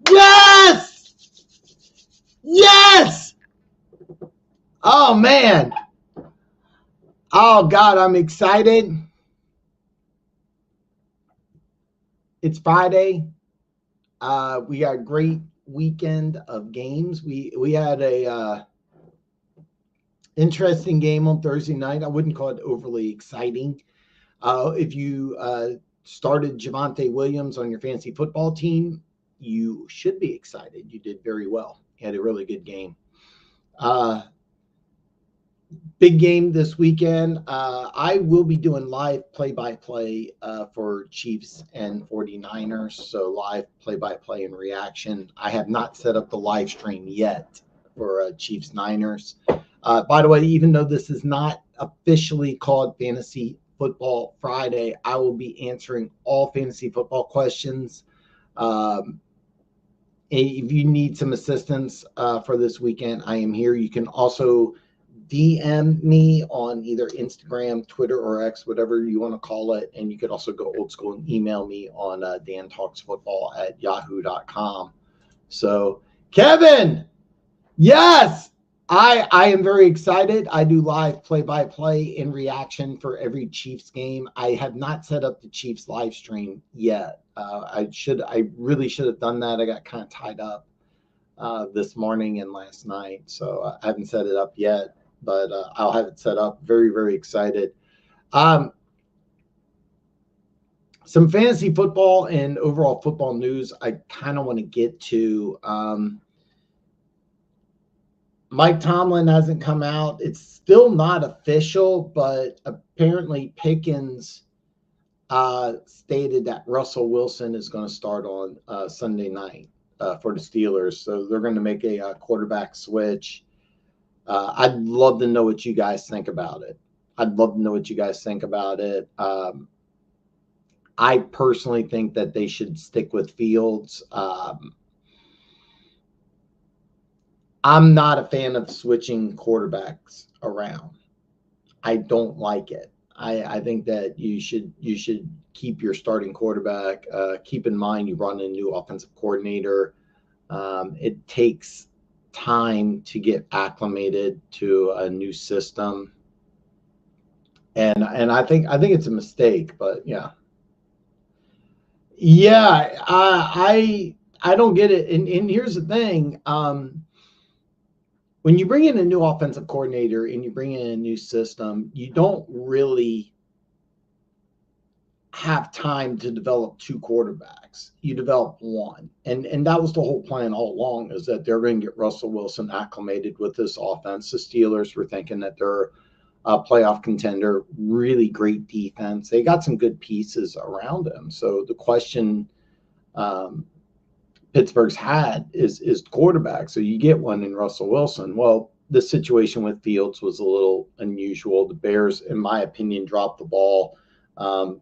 Yes! Yes! Oh, man. Oh, God, I'm excited. It's Friday. We got a great weekend of games. We had a interesting game on Thursday night. I wouldn't call it overly exciting. If you started Javonte Williams on your fantasy football team, you should be excited. You did very well. You had a really good game. Big game this weekend. I will be doing live play-by-play for Chiefs and 49ers. So live play-by-play and reaction. I have not set up the live stream yet for Chiefs Niners. By the way, even though this is not officially called Fantasy Football Friday, I will be answering all fantasy football questions. If you need some assistance for this weekend, I am here. You can also DM me on either Instagram, Twitter, or X, whatever you want to call it. And you could also go old school and email me on dantalksfootball@yahoo.com. So, Kevin, yes, I am very excited. I do live play-by-play in reaction for every Chiefs game. I have not set up the Chiefs live stream yet. I really should have done that. I got kind of tied up this morning and last night, so I haven't set it up yet. But I'll have it set up. Very, very excited. Some fantasy football and overall football news I kind of want to get to. Mike Tomlin hasn't come out. It's still not official, but apparently Pickens stated that Russell Wilson is going to start on Sunday night for the Steelers. So they're going to make a quarterback switch. I'd love to know what you guys think about it. I personally think that they should stick with Fields. I'm not a fan of switching quarterbacks around. I don't like it. I think that you should keep your starting quarterback. Keep in mind you run a new offensive coordinator. It takes time to get acclimated to a new system, and I think it's a mistake. But yeah, I don't get it. And here's the thing. When you bring in a new offensive coordinator and you bring in a new system, you don't really have time to develop two quarterbacks. You develop one. And that was the whole plan all along, is that they're going to get Russell Wilson acclimated with this offense. The Steelers were thinking that they're a playoff contender, really great defense. They got some good pieces around him. So the question Pittsburgh's had is quarterback. So you get one in Russell Wilson. Well, the situation with Fields was a little unusual. The Bears, in my opinion, dropped the ball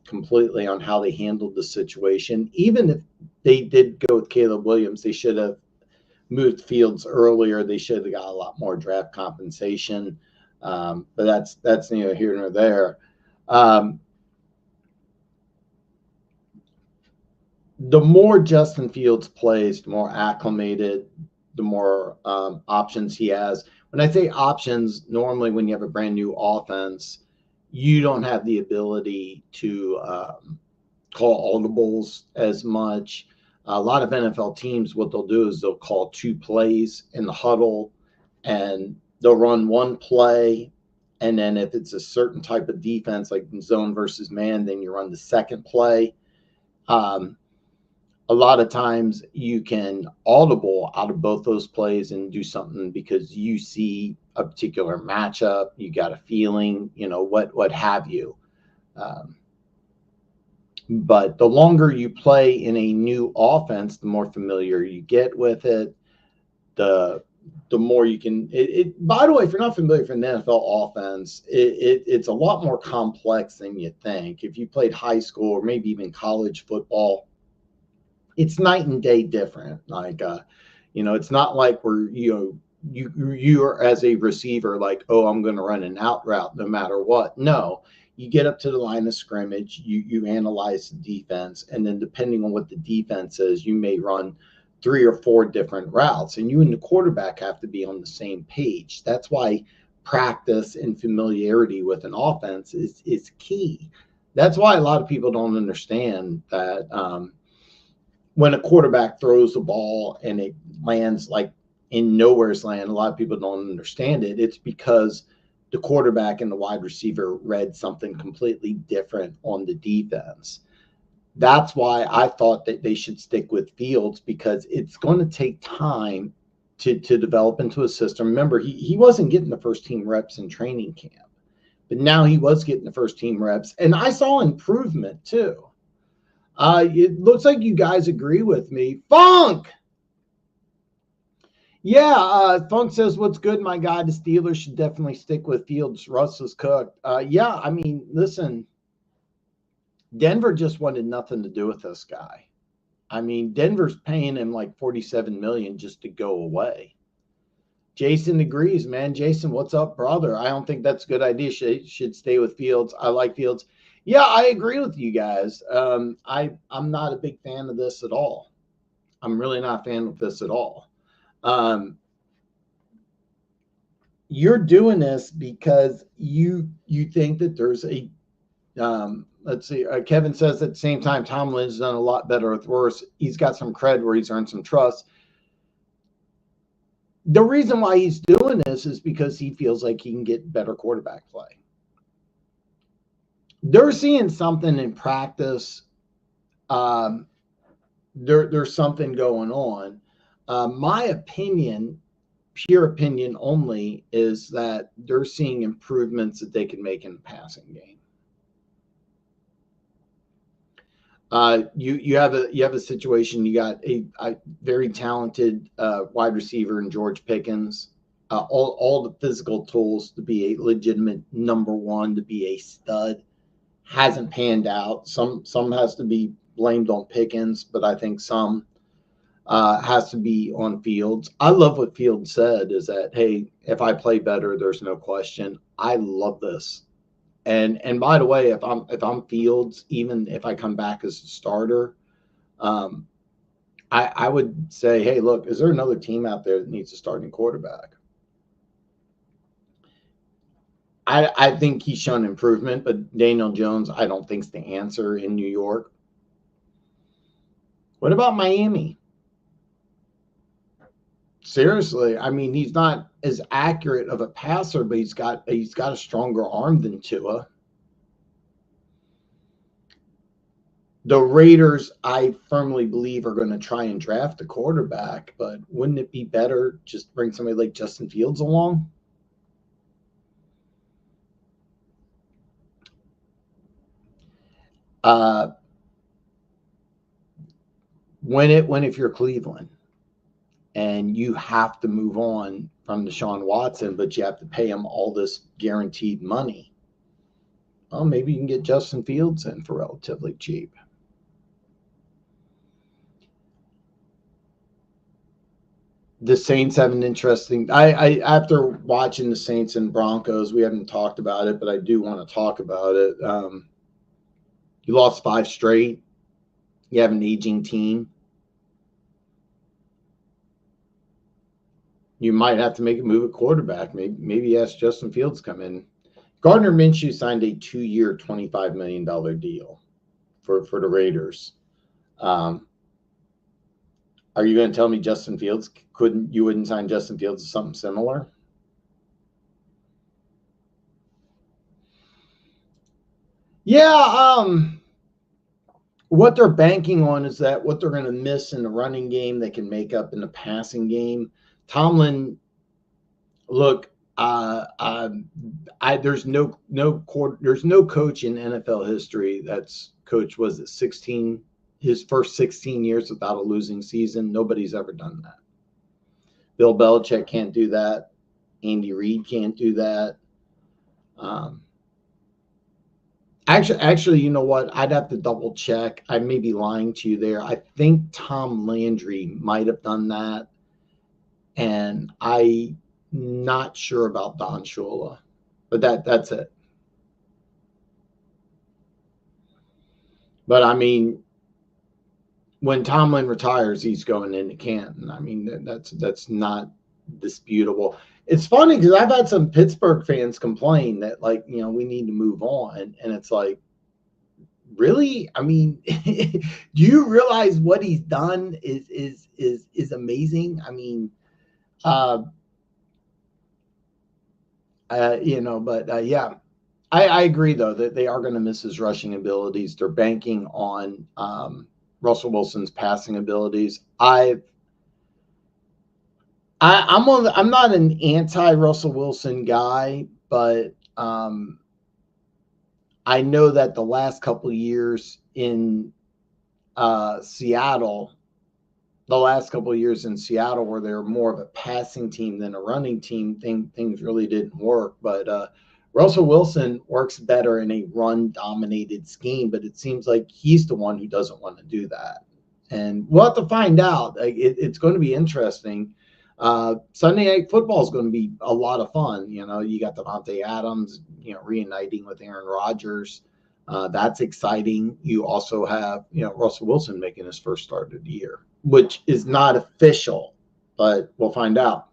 completely on how they handled the situation. Even if they did go with Caleb Williams, they should have moved Fields earlier. They should have got a lot more draft compensation. But that's neither here nor there. The more Justin Fields plays, the more acclimated, the more options he has. When I say options, normally when you have a brand new offense, you don't have the ability to call audibles as much. A lot of NFL teams, what they'll do is they'll call two plays in the huddle, and they'll run one play. And then if it's a certain type of defense, like zone versus man, then you run the second play. A lot of times you can audible out of both those plays and do something because you see a particular matchup, you got a feeling, what have you. But the longer you play in a new offense, the more familiar you get with it, the more you can. By the way, if you're not familiar with an NFL offense, it's a lot more complex than you think. If you played high school or maybe even college football, it's night and day different. Like, it's not like where you are as a receiver, like, oh, I'm going to run an out route no matter what. No, you get up to the line of scrimmage, you analyze the defense, and then depending on what the defense is, you may run 3 or 4 different routes, and you and the quarterback have to be on the same page. That's why practice and familiarity with an offense is key. That's why a lot of people don't understand that when a quarterback throws the ball and it lands like in nowhere's land, a lot of people don't understand it. It's because the quarterback and the wide receiver read something completely different on the defense. That's why I thought that they should stick with Fields, because it's going to take time to develop into a system. Remember, he wasn't getting the first team reps in training camp, but now he was getting the first team reps. And I saw improvement too. It looks like you guys agree with me. Funk! Yeah, Funk says, what's good, my guy? The Steelers should definitely stick with Fields. Russ is cooked. Yeah, I mean, listen, Denver just wanted nothing to do with this guy. I mean, Denver's paying him like $47 million just to go away. Jason agrees, man. Jason, what's up, brother? I don't think that's a good idea. Should stay with Fields. I like Fields. Yeah, I agree with you guys. I'm not a big fan of this at all. I'm really not a fan of this at all. You're doing this because you think that there's a let's see. Kevin says at the same time, Tomlin's done a lot better with worse. He's got some cred where he's earned some trust. The reason why he's doing this is because he feels like he can get better quarterback play. They're seeing something in practice. There's something going on. My opinion, pure opinion only, is that they're seeing improvements that they can make in the passing game. You have a situation. You got a very talented wide receiver in George Pickens. All the physical tools to be a legitimate number one, to be a stud, hasn't panned out. Some has to be blamed on Pickens, but I think some has to be on Fields. I love what Fields said, is that, hey, if I play better, there's no question. I love this. And by the way, if I'm Fields, even if I come back as a starter, I would say, hey, look, is there another team out there that needs a starting quarterback? I think he's shown improvement, but Daniel Jones, I don't think is the answer in New York. What about Miami? Seriously, I mean, he's not as accurate of a passer, but he's got a stronger arm than Tua. The Raiders, I firmly believe, are going to try and draft a quarterback, but wouldn't it be better just bring somebody like Justin Fields along? If you're Cleveland and you have to move on from Deshaun Watson, but you have to pay him all this guaranteed money, well, maybe you can get Justin Fields in for relatively cheap. The Saints have an interesting. I after watching the Saints and Broncos, we haven't talked about it, but I do want to talk about it. You lost 5 straight. You have an aging team. You might have to make a move at quarterback. Maybe ask Justin Fields to come in. Gardner Minshew signed a 2-year, $25 million deal for the Raiders. Are you going to tell me Justin Fields you wouldn't sign Justin Fields to something similar? Yeah, what they're banking on is that what they're going to miss in the running game, they can make up in the passing game. Tomlin, look, there's no coach in NFL history that's coached, was it 16, his first 16 years without a losing season. Nobody's ever done that. Bill Belichick can't do that. Andy Reid can't do that. Actually, you know what? I'd have to double check. I may be lying to you there. I think Tom Landry might have done that, and I'm not sure about Don Shula, but that's it. But I mean, when Tomlin retires, he's going into Canton. I mean, that's not disputable. It's funny because I've had some Pittsburgh fans complain that, like, we need to move on, and it's like, really? I mean, do you realize what he's done is amazing? I mean, but yeah, I agree though that they are going to miss his rushing abilities. They're banking on Russell Wilson's passing abilities. I'm not an anti-Russell Wilson guy, but I know that the last couple of years in Seattle, where they were more of a passing team than a running team, things really didn't work. But Russell Wilson works better in a run-dominated scheme, but it seems like he's the one who doesn't want to do that. And we'll have to find out. It's going to be interesting. Sunday Night Football is going to be a lot of fun. You got Davante Adams, reuniting with Aaron Rodgers. That's exciting. You also have, Russell Wilson making his first start of the year, which is not official, but we'll find out.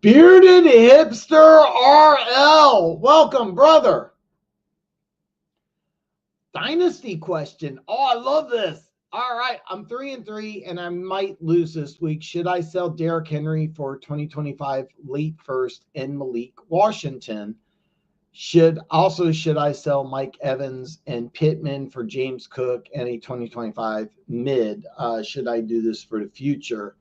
Bearded Hipster RL, welcome, brother. Dynasty question. Oh, I love this. All right, I'm 3-3, and I might lose this week. Should I sell Derrick Henry for 2025 late first and Malik Washington? Should I sell Mike Evans and Pittman for James Cook and a 2025 mid? Should I do this for the future?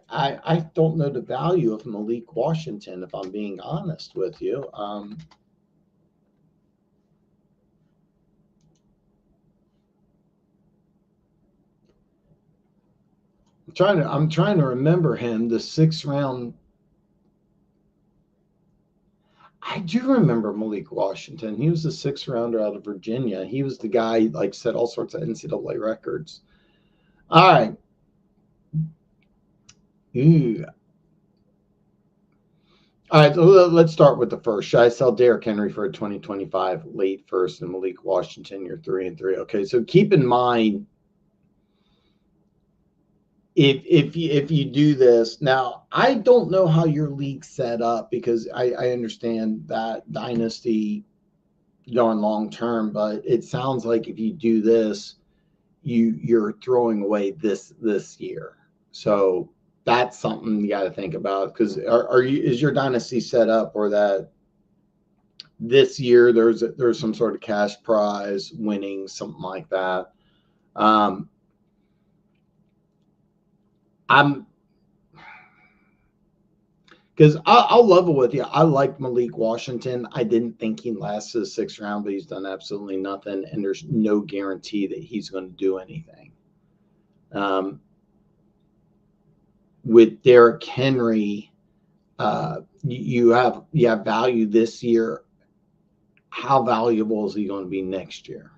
I don't know the value of Malik Washington, if I'm being honest with you. I'm trying to remember him, the 6th round. I do remember Malik Washington. He was the 6th rounder out of Virginia. He was the guy set all sorts of NCAA records. All right. All right, so let's start with the first. Should I sell Derrick Henry for a 2025 late first and Malik Washington? You're 3-3. Okay, so keep in mind, if you do this now, I don't know how your league's set up, because I understand that dynasty going long term, but it sounds like if you do this, you're throwing away this year. So that's something you got to think about, because is your dynasty set up or that this year there's some sort of cash prize winning, something like that? Because I'll level with you. I like Malik Washington. I didn't think he'd last to the 6th round, but he's done absolutely nothing, and there's no guarantee that he's going to do anything. With Derrick Henry, you have value this year. How valuable is he going to be next year?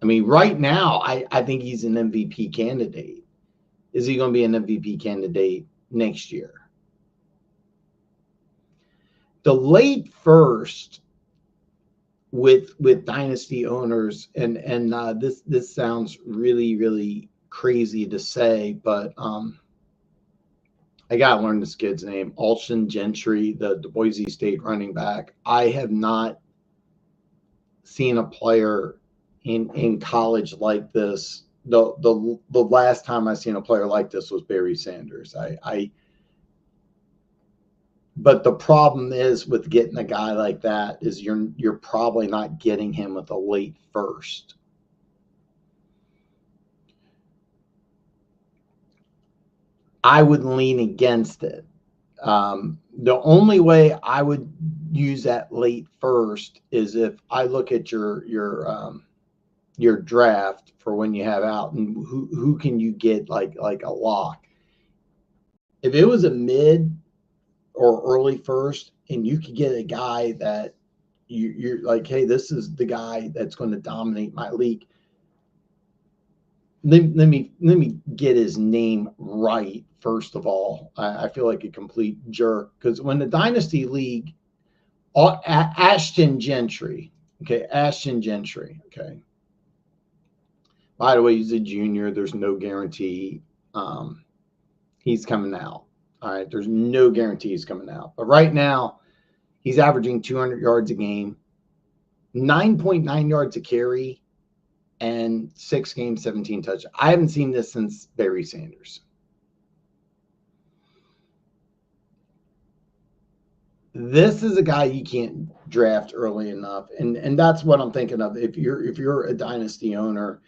I mean, right now, I think he's an MVP candidate. Is he going to be an MVP candidate next year? The late first with dynasty owners, and this sounds really, really crazy to say, but I gotta learn this kid's name. Alshon Gentry, the Boise State running back. I have not seen a player in college like this. The last time I seen a player like this was Barry Sanders. But the problem is with getting a guy like that is you're probably not getting him with a late first. I would lean against it. The only way I would use that late first is if I look at your draft for when you have out, and who can you get like a lock. If it was a mid or early first, and you could get a guy that you're like, hey, this is the guy that's going to dominate my league. Let me get his name right first of all. I feel like a complete jerk, because when the dynasty league, Ashton Gentry, okay, By the way, he's a junior. There's no guarantee he's coming out. All right. There's no guarantee he's coming out. But right now, he's averaging 200 yards a game, 9.9 yards a carry, and 6 games, 17 touchdowns. I haven't seen this since Barry Sanders. This is a guy you can't draft early enough, and that's what I'm thinking of. If you're a dynasty owner,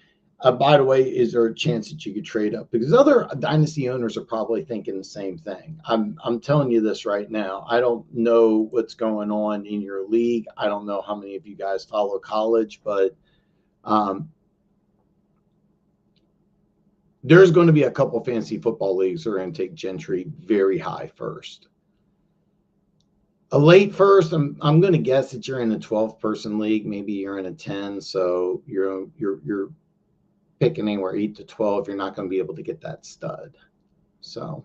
by the way, is there a chance that you could trade up? Because other dynasty owners are probably thinking the same thing. I'm telling you this right now. I don't know what's going on in your league. I don't know how many of you guys follow college, but there's going to be a couple fantasy football leagues that are going to take Gentry very high first. A late first, I'm going to guess that you're in a 12-person league. Maybe you're in a 10, so you're picking anywhere 8 to 12. You're not going to be able to get that stud. So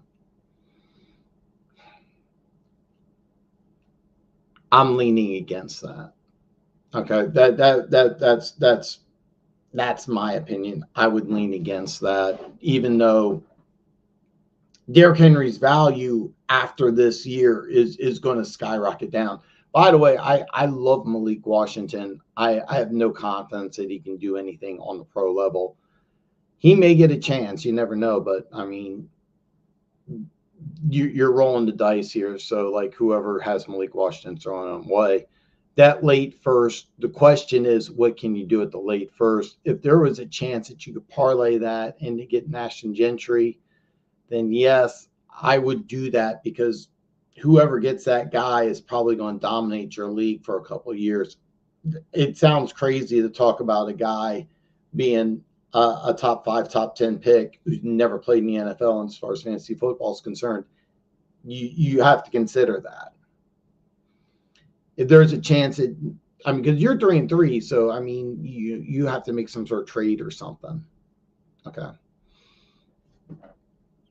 I'm leaning against that. Okay, that's my opinion. I would lean against that, even though Derrick Henry's value after this year is going to skyrocket down. By the way, I love Malik Washington. I have no confidence that he can do anything on the pro level. He may get a chance. You never know. But, I mean, you're rolling the dice here. So, like, whoever has Malik Washington throwing him away. That late first, the question is, what can you do at the late first? If there was a chance that you could parlay that and to get Ashton Gentry, then yes, I would do that, because whoever gets that guy is probably going to dominate your league for a couple of years. It sounds crazy to talk about a guy being a top 5, top 10 pick who's never played in the NFL, and as far as fantasy football is concerned, you have to consider that. If there's a chance that, I mean, because you're 3-3, so I mean, you have to make some sort of trade or something. Okay.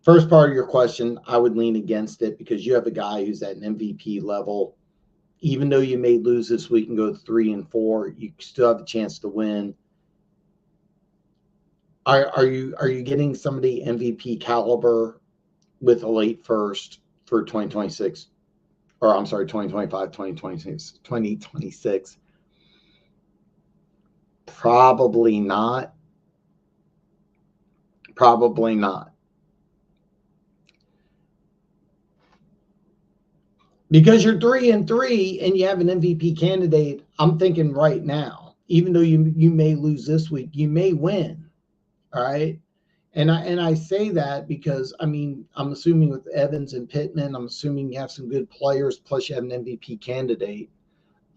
First part of your question, I would lean against it, because you have a guy who's at an MVP level. Even though you may lose this week and go 3-4, you still have a chance to win. Are you getting somebody MVP caliber with a late first for 2026? Or I'm sorry, 2025, 2026. Probably not. Probably not. Because you're 3-3 and you have an MVP candidate, I'm thinking right now, even though you may lose this week, you may win. All right. And I say that because, I mean, I'm assuming with Evans and Pittman, I'm assuming you have some good players, plus you have an MVP candidate.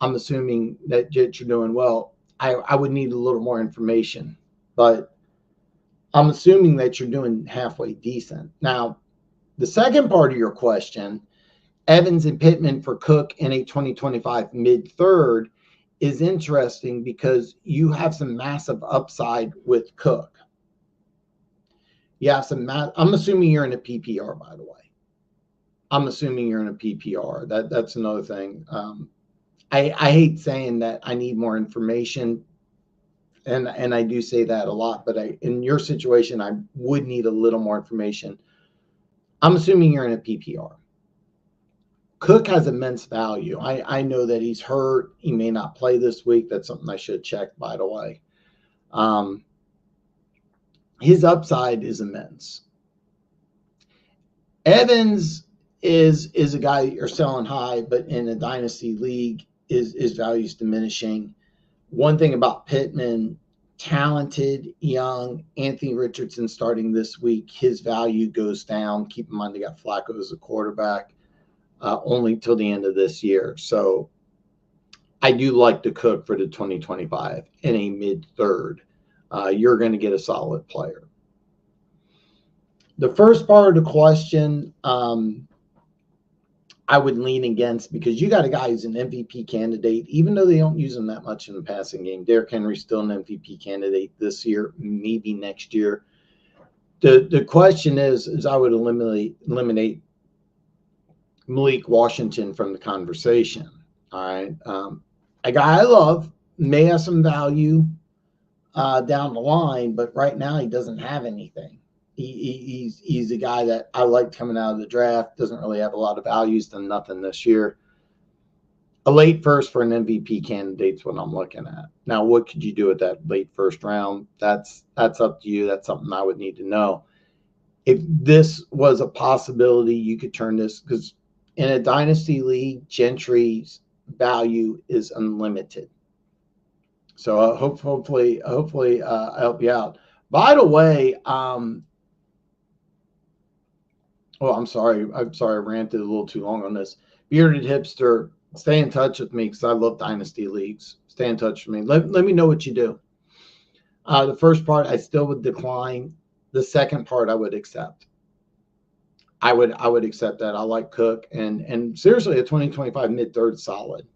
I'm assuming that you're doing well. I would need a little more information, but I'm assuming that you're doing halfway decent. Now, the second part of your question, Evans and Pittman for Cook in a 2025 mid-third, is interesting because you have some massive upside with Cook. You have some I'm assuming you're in a PPR, by the way. I'm assuming you're in a PPR. That's another thing. I hate saying that I need more information, and I do say that a lot, but in your situation, I would need a little more information. I'm assuming you're in a PPR. Cook has immense value. I know that he's hurt. He may not play this week. That's something I should check, by the way. His upside is immense. Evans is a guy you're selling high, but in a dynasty league, his value is diminishing. One thing about Pittman, talented, young, Anthony Richardson starting this week, his value goes down. Keep in mind they got Flacco as a quarterback. Only till the end of this year. So I do like the Cook for the 2025 in a mid-third. You're going to get a solid player. The first part of the question, I would lean against, because you got a guy who's an MVP candidate, even though they don't use him that much in the passing game. Derrick Henry's still an MVP candidate this year, maybe next year. The question is I would eliminate Malik Washington from the conversation. All right. A guy I love, may have some value. down the line, but right now he doesn't have anything. He's a guy that I liked coming out of the draft. Doesn't really have a lot of value. He's done nothing this year. A late first for an MVP candidate is what I'm looking at. Now, what could you do with that late first round? That's up to you. That's something I would need to know. If this was a possibility, you could turn this, because in a dynasty league, Gentry's value is unlimited. So hopefully I help you out. By the way, I'm sorry. I ranted a little too long on this. Bearded Hipster, stay in touch with me because I love dynasty leagues. Stay in touch with me. Let me know what you do. The first part, I still would decline. The second part, I would accept. I would accept that. I like Cook, and seriously, a 2025 mid-third solid.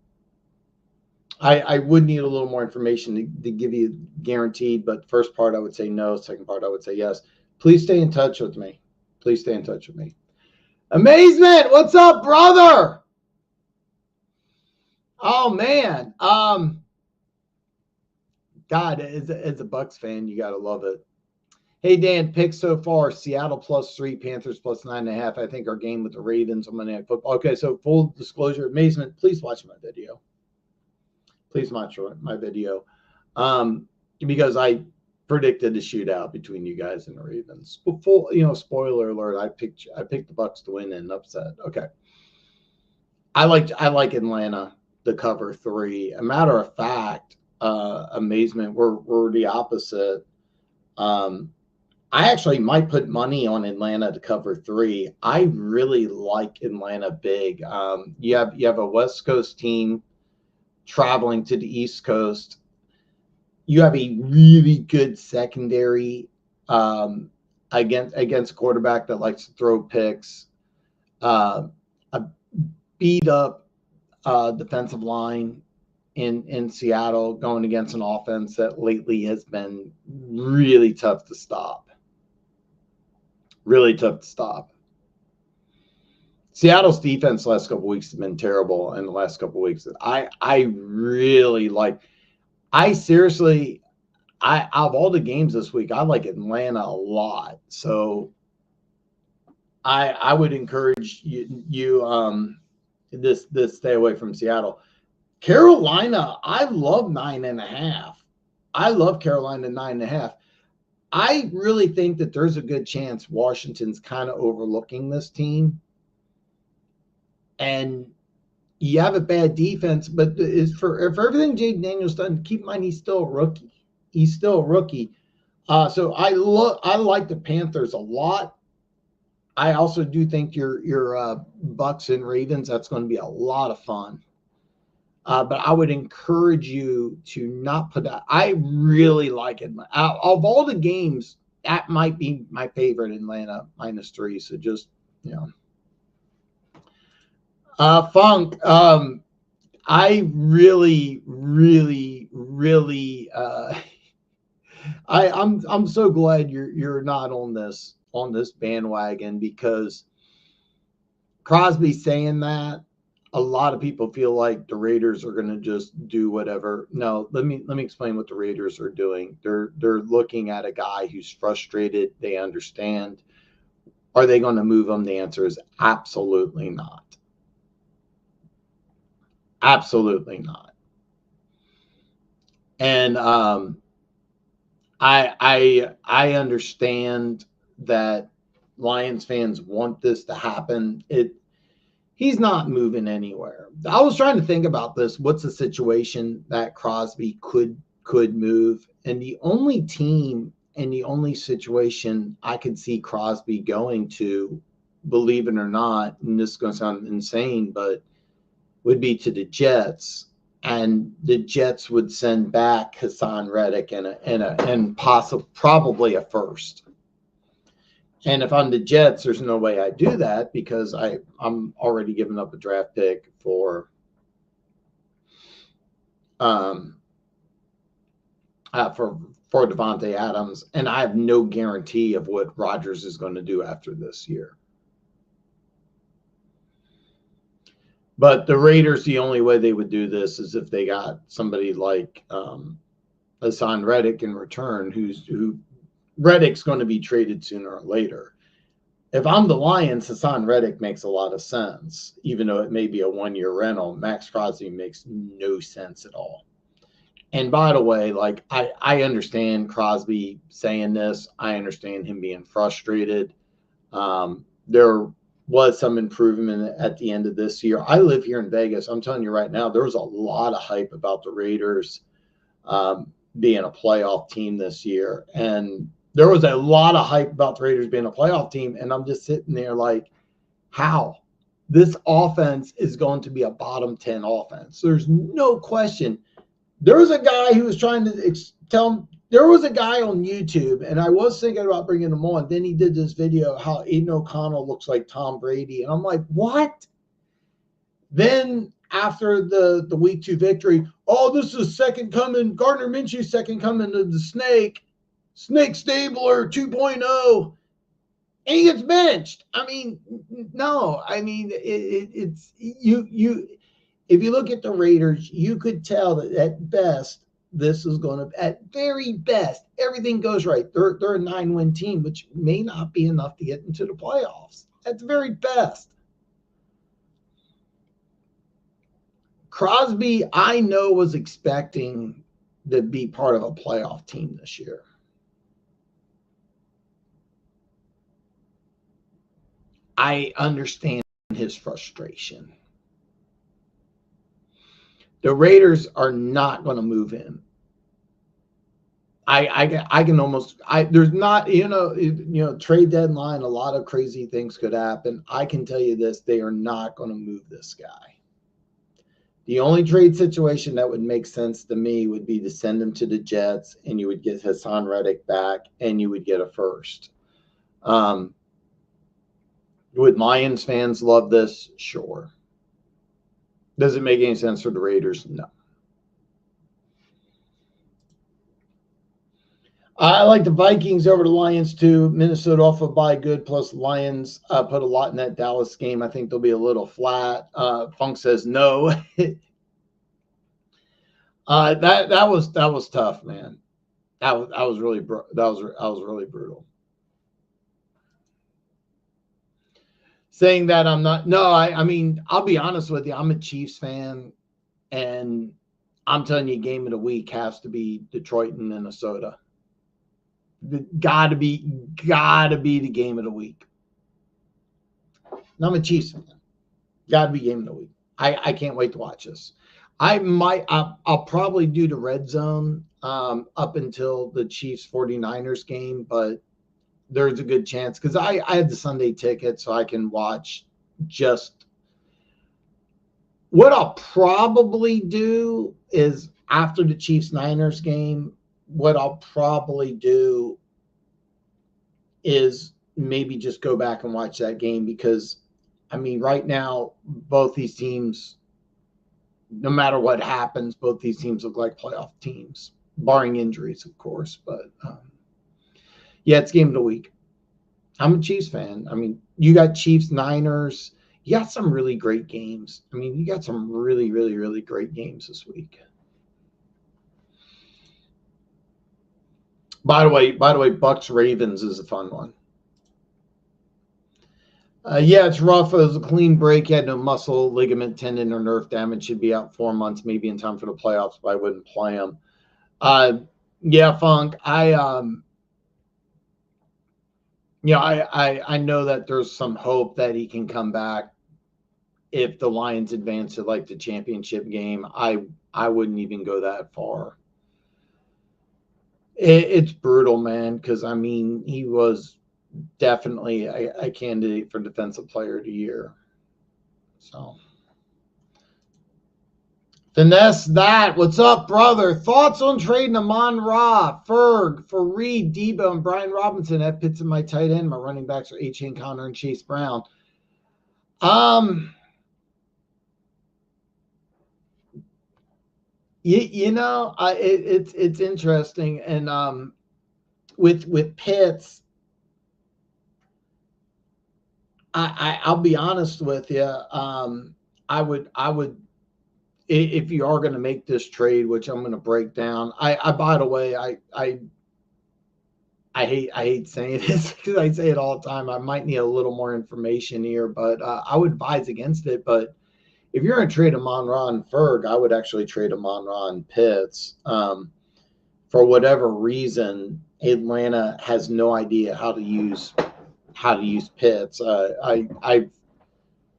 I would need a little more information to give you guaranteed, but first part I would say no. Second part I would say yes. Please stay in touch with me. Please stay in touch with me. Amazement, what's up, brother? Oh man, God, as a Bucks fan, you gotta love it. Hey Dan, picks so far: Seattle +3, Panthers +9.5. I think our game with the Ravens on Monday Night Football. Okay, so full disclosure, Amazement, please watch my video. Please watch my video, because I predicted a shootout between you guys and the Ravens. Full, spoiler alert, I picked the Bucks to win in an upset. Okay. I like Atlanta to cover 3. A matter of fact, Amazement, we're the opposite. I actually might put money on Atlanta to cover 3. I really like Atlanta big. You have a West Coast team traveling to the East Coast. You have a really good secondary against a quarterback that likes to throw picks. A beat up defensive line in Seattle going against an offense that lately has been really tough to stop. Really tough to stop. Seattle's defense last couple of weeks has been terrible in the last couple of weeks. I really like. I seriously, out of all the games this week, I like Atlanta a lot. So I would encourage you this stay away from Seattle. Carolina, I love 9.5. I love Carolina 9.5. I really think that there's a good chance Washington's kind of overlooking this team. And you have a bad defense, but for everything Jayden Daniels done, keep in mind he's still a rookie. He's still a rookie. So I like the Panthers a lot. I also do think your Bucks and Ravens, that's going to be a lot of fun. But I would encourage you to not put that. I really like it. Of all the games, that might be my favorite, Atlanta -3. So just, Funk, I really, really, really, I'm so glad you're not on this bandwagon, because Crosby saying that, a lot of people feel like the Raiders are going to just do whatever. No, let me explain what the Raiders are doing. They're looking at a guy who's frustrated. They understand. Are they going to move him? The answer is absolutely not. Absolutely not. And I understand that Lions fans want this to happen. He's not moving anywhere. I was trying to think about this. What's the situation that Crosby could move? And the only team and the only situation I could see Crosby going to, believe it or not, and this is going to sound insane, but would be to the Jets. And the Jets would send back Hassan Reddick and probably a first. And if I'm the Jets, there's no way I do that, because I'm already giving up a draft pick for Devontae Adams, and I have no guarantee of what Rodgers is going to do after this year. But the Raiders, the only way they would do this is if they got somebody like Hassan Reddick in return, who Reddick's going to be traded sooner or later. If I'm the Lions, Hassan Reddick makes a lot of sense, even though it may be a 1-year rental. Max Crosby makes no sense at all. And by the way, like I understand Crosby saying this. I understand him being frustrated. There was some improvement at the end of this year. I live here in Vegas. I'm telling you right now, there was a lot of hype about the Raiders being a playoff team this year. And there was a lot of hype about the Raiders being a playoff team. And I'm just sitting there like, how? This offense is going to be a bottom 10 offense. There's no question. There was a guy who was trying to tell him, there was a guy on YouTube, and I was thinking about bringing him on. Then he did this video how Aiden O'Connell looks like Tom Brady. And I'm like, what? Then after the week 2 victory, oh, this is second coming, Gardner Minshew's second coming to the Snake Stabler 2.0. And he gets benched. I mean, no. I mean, it's you. If you look at the Raiders, you could tell that at best, this is going to, at very best, everything goes right. They're a 9-win team, which may not be enough to get into the playoffs. At the very best. Crosby, I know, was expecting to be part of a playoff team this year. I understand his frustration. The Raiders are not going to move him. I can almost, there's not, trade deadline, a lot of crazy things could happen. I can tell you this, they are not going to move this guy. The only trade situation that would make sense to me would be to send him to the Jets, and you would get Hassan Reddick back, and you would get a first. Would Lions fans love this? Sure. Does it make any sense for the Raiders? No. I like the Vikings over the Lions too. Minnesota off a bye good, plus Lions put a lot in that Dallas game. I think they'll be a little flat. Funk says no. That was tough, man. That was really brutal. Saying that I'm not. No, I mean, I'll be honest with you. I'm a Chiefs fan, and I'm telling you, game of the week has to be Detroit and Minnesota. Gotta be the game of the week. And I'm a Chiefs fan. Gotta be game of the week. I can't wait to watch this. I'll probably do the red zone up until the Chiefs 49ers game, but there's a good chance because I had the Sunday ticket, so I can watch just what I'll probably do is after the Chiefs Niners game. What I'll probably do is maybe just go back and watch that game because, I mean, right now, both these teams, no matter what happens, both these teams look like playoff teams, barring injuries, of course. But, yeah, it's game of the week. I'm a Chiefs fan. I mean, you got Chiefs, Niners. You got some really great games. I mean, you got some really, really, really great games this week. By the way, Bucks Ravens is a fun one. Yeah, it's rough. It was a clean break. He had no muscle, ligament, tendon, or nerve damage. Should be out 4 months, maybe in time for the playoffs, but I wouldn't play him. Yeah, Funk. I know that there's some hope that he can come back if the Lions advance to like the championship game. I wouldn't even go that far. It's brutal, man, because, I mean, he was definitely a candidate for Defensive Player of the Year. So, finesse that. What's up, brother? Thoughts on trading Amon-Ra, Ferg for Reed, Debo, and Brian Robinson? That fits in my tight end. My running backs are Achane Connor and Chase Brown. It's interesting, and with Pitts, I'll be honest with you. I would if you are going to make this trade, which I'm going to break down, by the way, I hate saying this because I say it all the time. I might need a little more information here, but I would advise against it. But if you're going to trade Amon-Ra and Ferg, I would actually trade Amon-Ra and Pitts. For whatever reason, Atlanta has no idea how to use Pitts. I've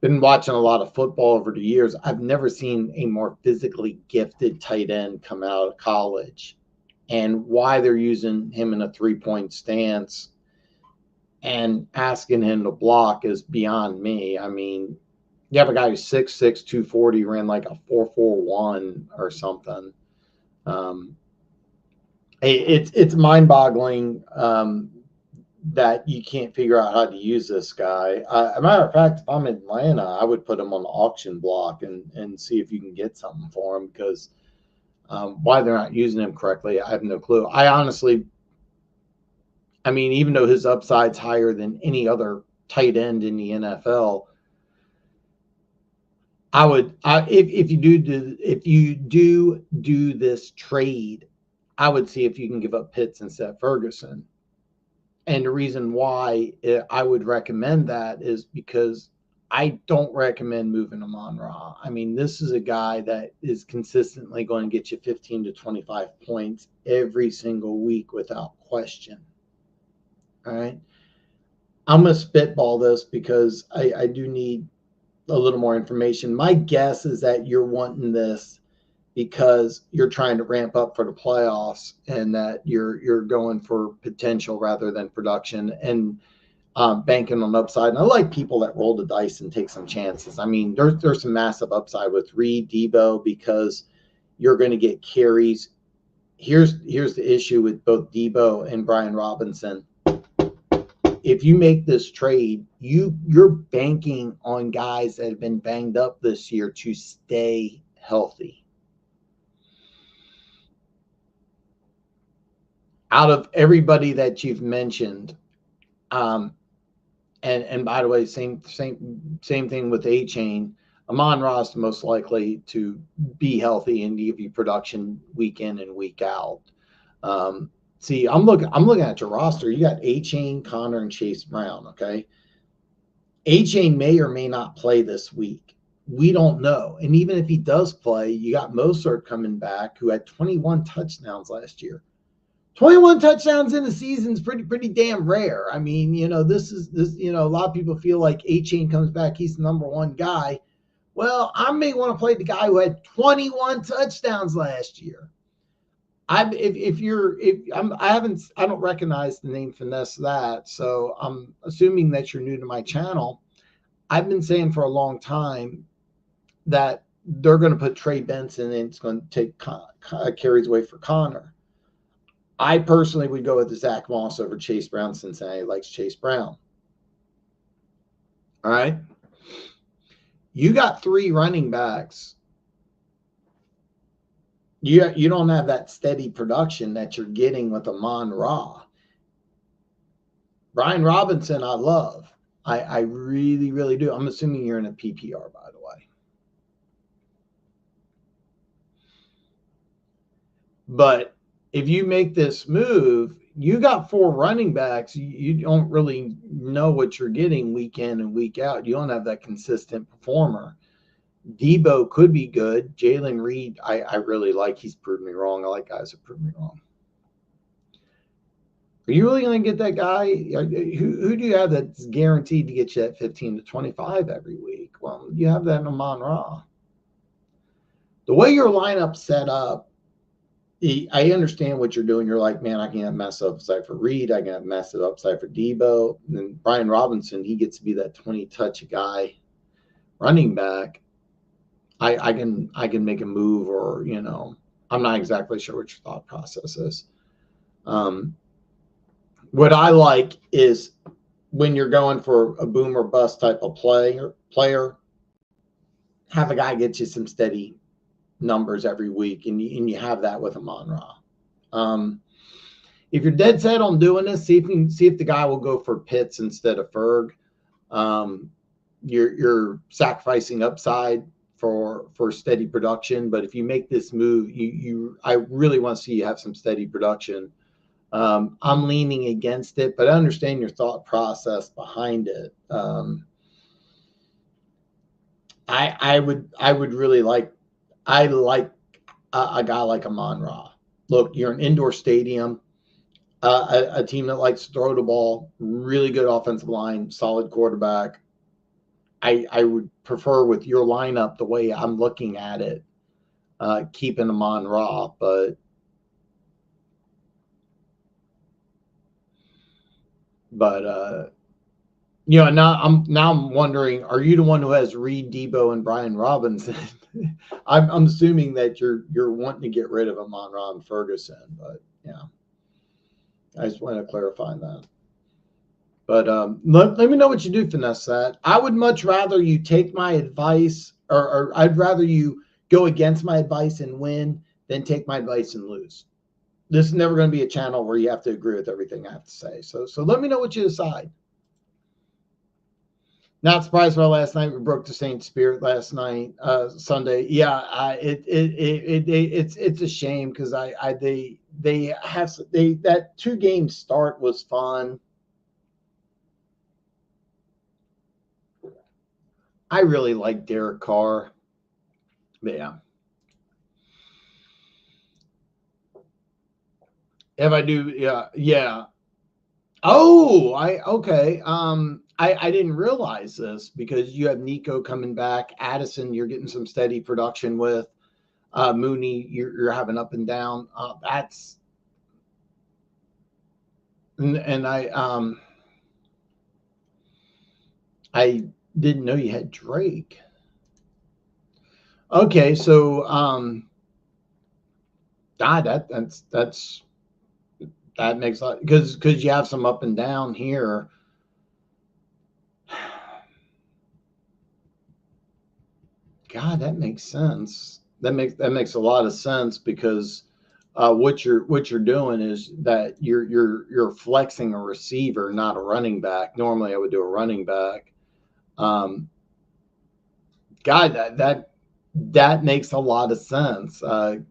been watching a lot of football over the years. I've never seen a more physically gifted tight end come out of college. And why they're using him in a three-point stance and asking him to block is beyond me. I mean, you have a guy who's 6'6", 240, ran like a 4.41 or something. It's mind-boggling that you can't figure out how to use this guy. As a matter of fact, if I'm in Atlanta, I would put him on the auction block and see if you can get something for him, because why they're not using him correctly, I have no clue. I mean, even though his upside's higher than any other tight end in the NFL, if you do this trade, I would see if you can give up Pitts instead of Ferguson. And the reason why I would recommend that is because I don't recommend moving Amon-Ra. I mean, this is a guy that is consistently going to get you 15 to 25 points every single week without question. All right. I'm going to spitball this because I do need a little more information. My guess is that you're wanting this because you're trying to ramp up for the playoffs, and that you're going for potential rather than production, and banking on upside. And I like people that roll the dice and take some chances. I mean, there's some massive upside with Reed, Debo, because you're going to get carries. Here's the issue with both Debo and Brian Robinson. If you make this trade, you're banking on guys that have been banged up this year to stay healthy. Out of everybody that you've mentioned, and by the way, same thing with A-Chain. Amon-Ra is most likely to be healthy and give you production week in and week out. See, I'm looking at your roster. You got A-Chain, Connor, and Chase Brown. Okay, A-Chain may or may not play this week. We don't know. And even if he does play, you got Mostert coming back, who had 21 touchdowns last year. 21 touchdowns in a season is pretty damn rare. I mean, this, a lot of people feel like A-Chain comes back, he's the number one guy. Well, I may want to play the guy who had 21 touchdowns last year. I don't recognize the name Finesse That, so I'm assuming that you're new to my channel. I've been saying for a long time that they're going to put Trey Benson and it's going to take carries away for Connor. I personally would go with Zach Moss over Chase Brown. Cincinnati likes Chase Brown. All right. You got 3 running backs. You don't have that steady production that you're getting with Amon-Ra. Brian Robinson, I love. I really, really do. I'm assuming you're in a PPR, by the way. But if you make this move, you got 4 running backs. You don't really know what you're getting week in and week out. You don't have that consistent performer. Debo could be good. Jalen Reed, I really like. He's proved me wrong. I like guys that prove me wrong. Are you really going to get that guy? Who do you have that's guaranteed to get you that 15 to 25 every week? Well, you have that in Amon-Ra. The way your lineup's set up, I understand what you're doing. You're like, man, I can have massive upside for Reed. I can have massive upside for Debo. And then Brian Robinson, he gets to be that 20-touch guy running back. I can make a move, or, I'm not exactly sure what your thought process is. What I like is when you're going for a boom or bust type of player, have a guy get you some steady numbers every week, and you have that with Amon-Ra. If you're dead set on doing this, see if the guy will go for Pitts instead of Ferg. You're sacrificing upside for steady production. But if you make this move, I really want to see you have some steady production. I'm leaning against it, but I understand your thought process behind it. I would really like a guy like Amon-Ra. Look, you're an indoor stadium, a team that likes to throw the ball, really good offensive line, solid quarterback. I would prefer with your lineup the way I'm looking at it, keeping Amon-Ra, but now I'm wondering, are you the one who has Reed, Debo, and Brian Robinson? I'm assuming that you're wanting to get rid of Amon-Ra and Ferguson, but yeah, I just want to clarify that. But let me know what you do, Finesse that. I would much rather you take my advice, or I'd rather you go against my advice and win than take my advice and lose. This is never going to be a channel where you have to agree with everything I have to say. So let me know what you decide. Not surprised by last night. We broke the Saints' spirit last night, Sunday. Yeah, it's a shame because that 2-game start was fun. I really like Derek Carr. But yeah. If I do, yeah. Oh, okay. I didn't realize this because you have Nico coming back. Addison, you're getting some steady production with. Mooney, you're having up and down. That's and I didn't know you had Drake. Okay, so God, that makes a lot because you have some up and down here. God, that makes sense. That makes a lot of sense because what you're doing is that you're flexing a receiver, not a running back. Normally, I would do a running back. God, that makes a lot of sense. I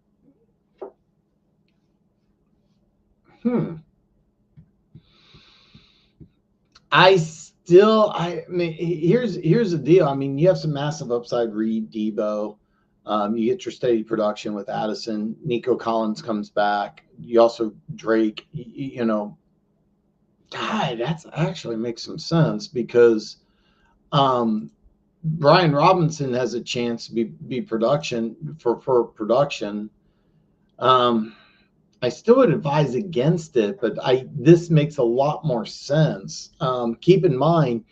mean, here's the deal. I mean, you have some massive upside. Reed, Debo. You get your steady production with Addison. Nico Collins comes back. You also Drake. God, that's actually makes some sense because Brian Robinson has a chance to be production for production. I still would advise against it, but this makes a lot more sense. Keep in mind,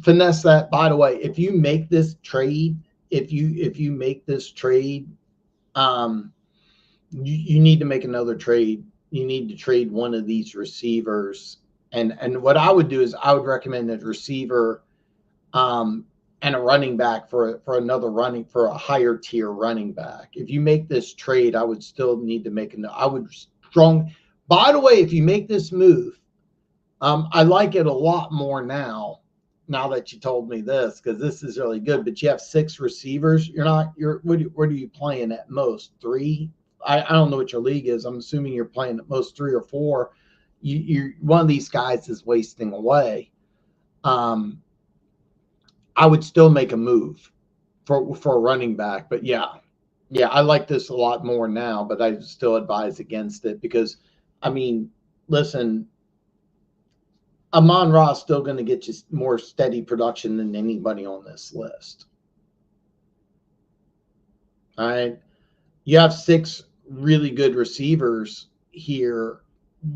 Finesse that. By the way, if you make this trade, you need to make another trade. You need to trade one of these receivers, and what I would do is I would recommend a receiver, and a running back for a higher tier running back. If you make this trade, I would still need to make by the way, if you make this move, I like it a lot more now that you told me this, because this is really good, but you have 6 receivers. What are you playing at most? 3? I don't know what your league is. I'm assuming you're playing at most 3 or 4. You're one of these guys is wasting away. I would still make a move for a running back. But yeah, I like this a lot more now, but I still advise against it because, I mean, listen, Amon-Ra is still going to get you more steady production than anybody on this list. All right. You have 6 really good receivers here.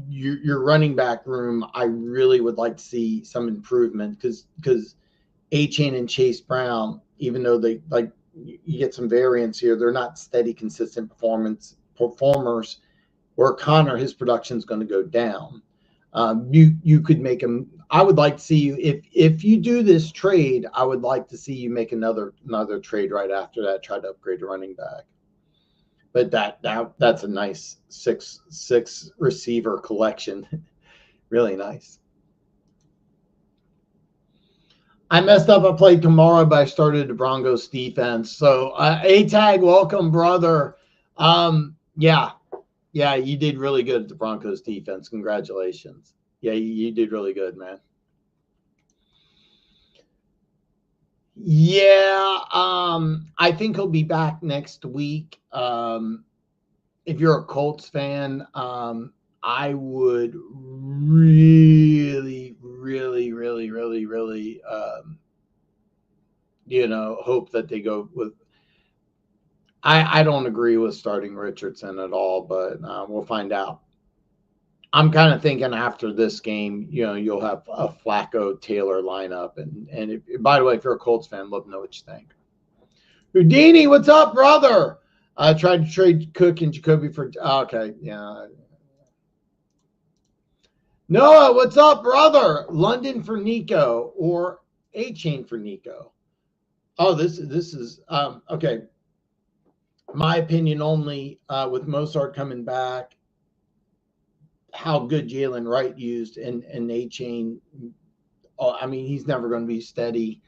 Your running back room, I really would like to see some improvement because Achane and Chase Brown, even though they you get some variance here, they're not steady, consistent performers. Where Connor, his production is going to go down. You could make him. I would like to see you if you do this trade. I would like to see you make another trade right after that. Try to upgrade the running back. But that's a nice six receiver collection. Really nice. I messed up. I played tomorrow, but I started the Broncos defense. So, A-Tag, welcome, brother. Yeah, you did really good at the Broncos defense. Congratulations. Yeah, you did really good, man. Yeah, I think he'll be back next week. If you're a Colts fan, I would really, really, really, really, really, hope that they go with. I don't agree with starting Richardson at all, but we'll find out. I'm kind of thinking after this game, you'll have a Flacco Taylor lineup, and by the way, if you're a Colts fan, let me know what you think. Houdini, what's up, brother? I tried to trade Cook and Jacoby for. Okay, yeah. Noah, what's up, brother? London for Nico or A-Chain for Nico? Oh, this is okay. My opinion only. With Mozart coming back, how good Jalen Wright used and A-Chain. Oh, I mean, he's never going to be steady.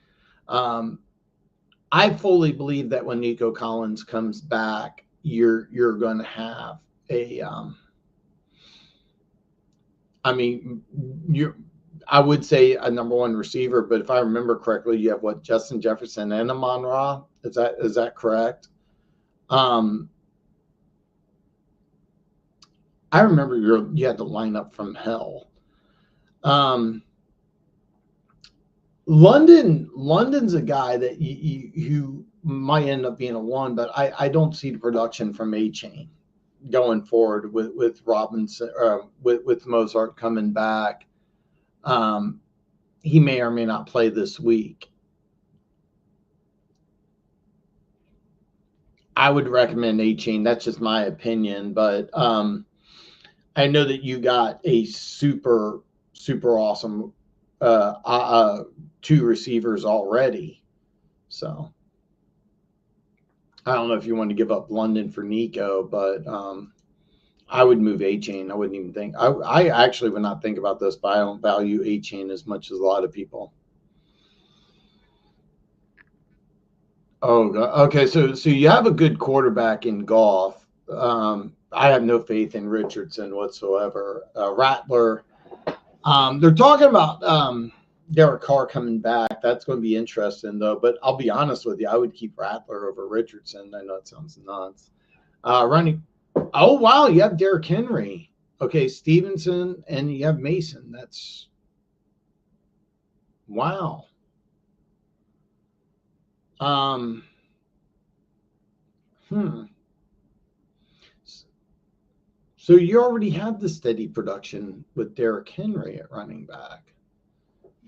I fully believe that when Nico Collins comes back, you're going to have a. I mean, I would say a number one receiver, but if I remember correctly, you have what, Justin Jefferson and Amon-Ra. Is that correct? I remember you had to line up from hell. London's a guy that you might end up being a one, but I don't see the production from A-Chain going forward with Robinson, with Mozart coming back. He may or may not play this week. I would recommend A-Chain. That's just my opinion, but I know that you got a super, super awesome two receivers already. So I don't know if you want to give up London for Nico, but I would move A-Chain. I wouldn't even think. I actually would not think about this, but I don't value A-Chain as much as a lot of people. Oh, okay. So you have a good quarterback in Goff. I have no faith in Richardson whatsoever. Rattler. They're talking about Derek Carr coming back. That's going to be interesting, though. But I'll be honest with you, I would keep Rattler over Richardson. I know it sounds nuts. Running. Oh, wow. You have Derrick Henry. Okay, Stevenson, and you have Mason. That's wow. So you already have the steady production with Derrick Henry at running back.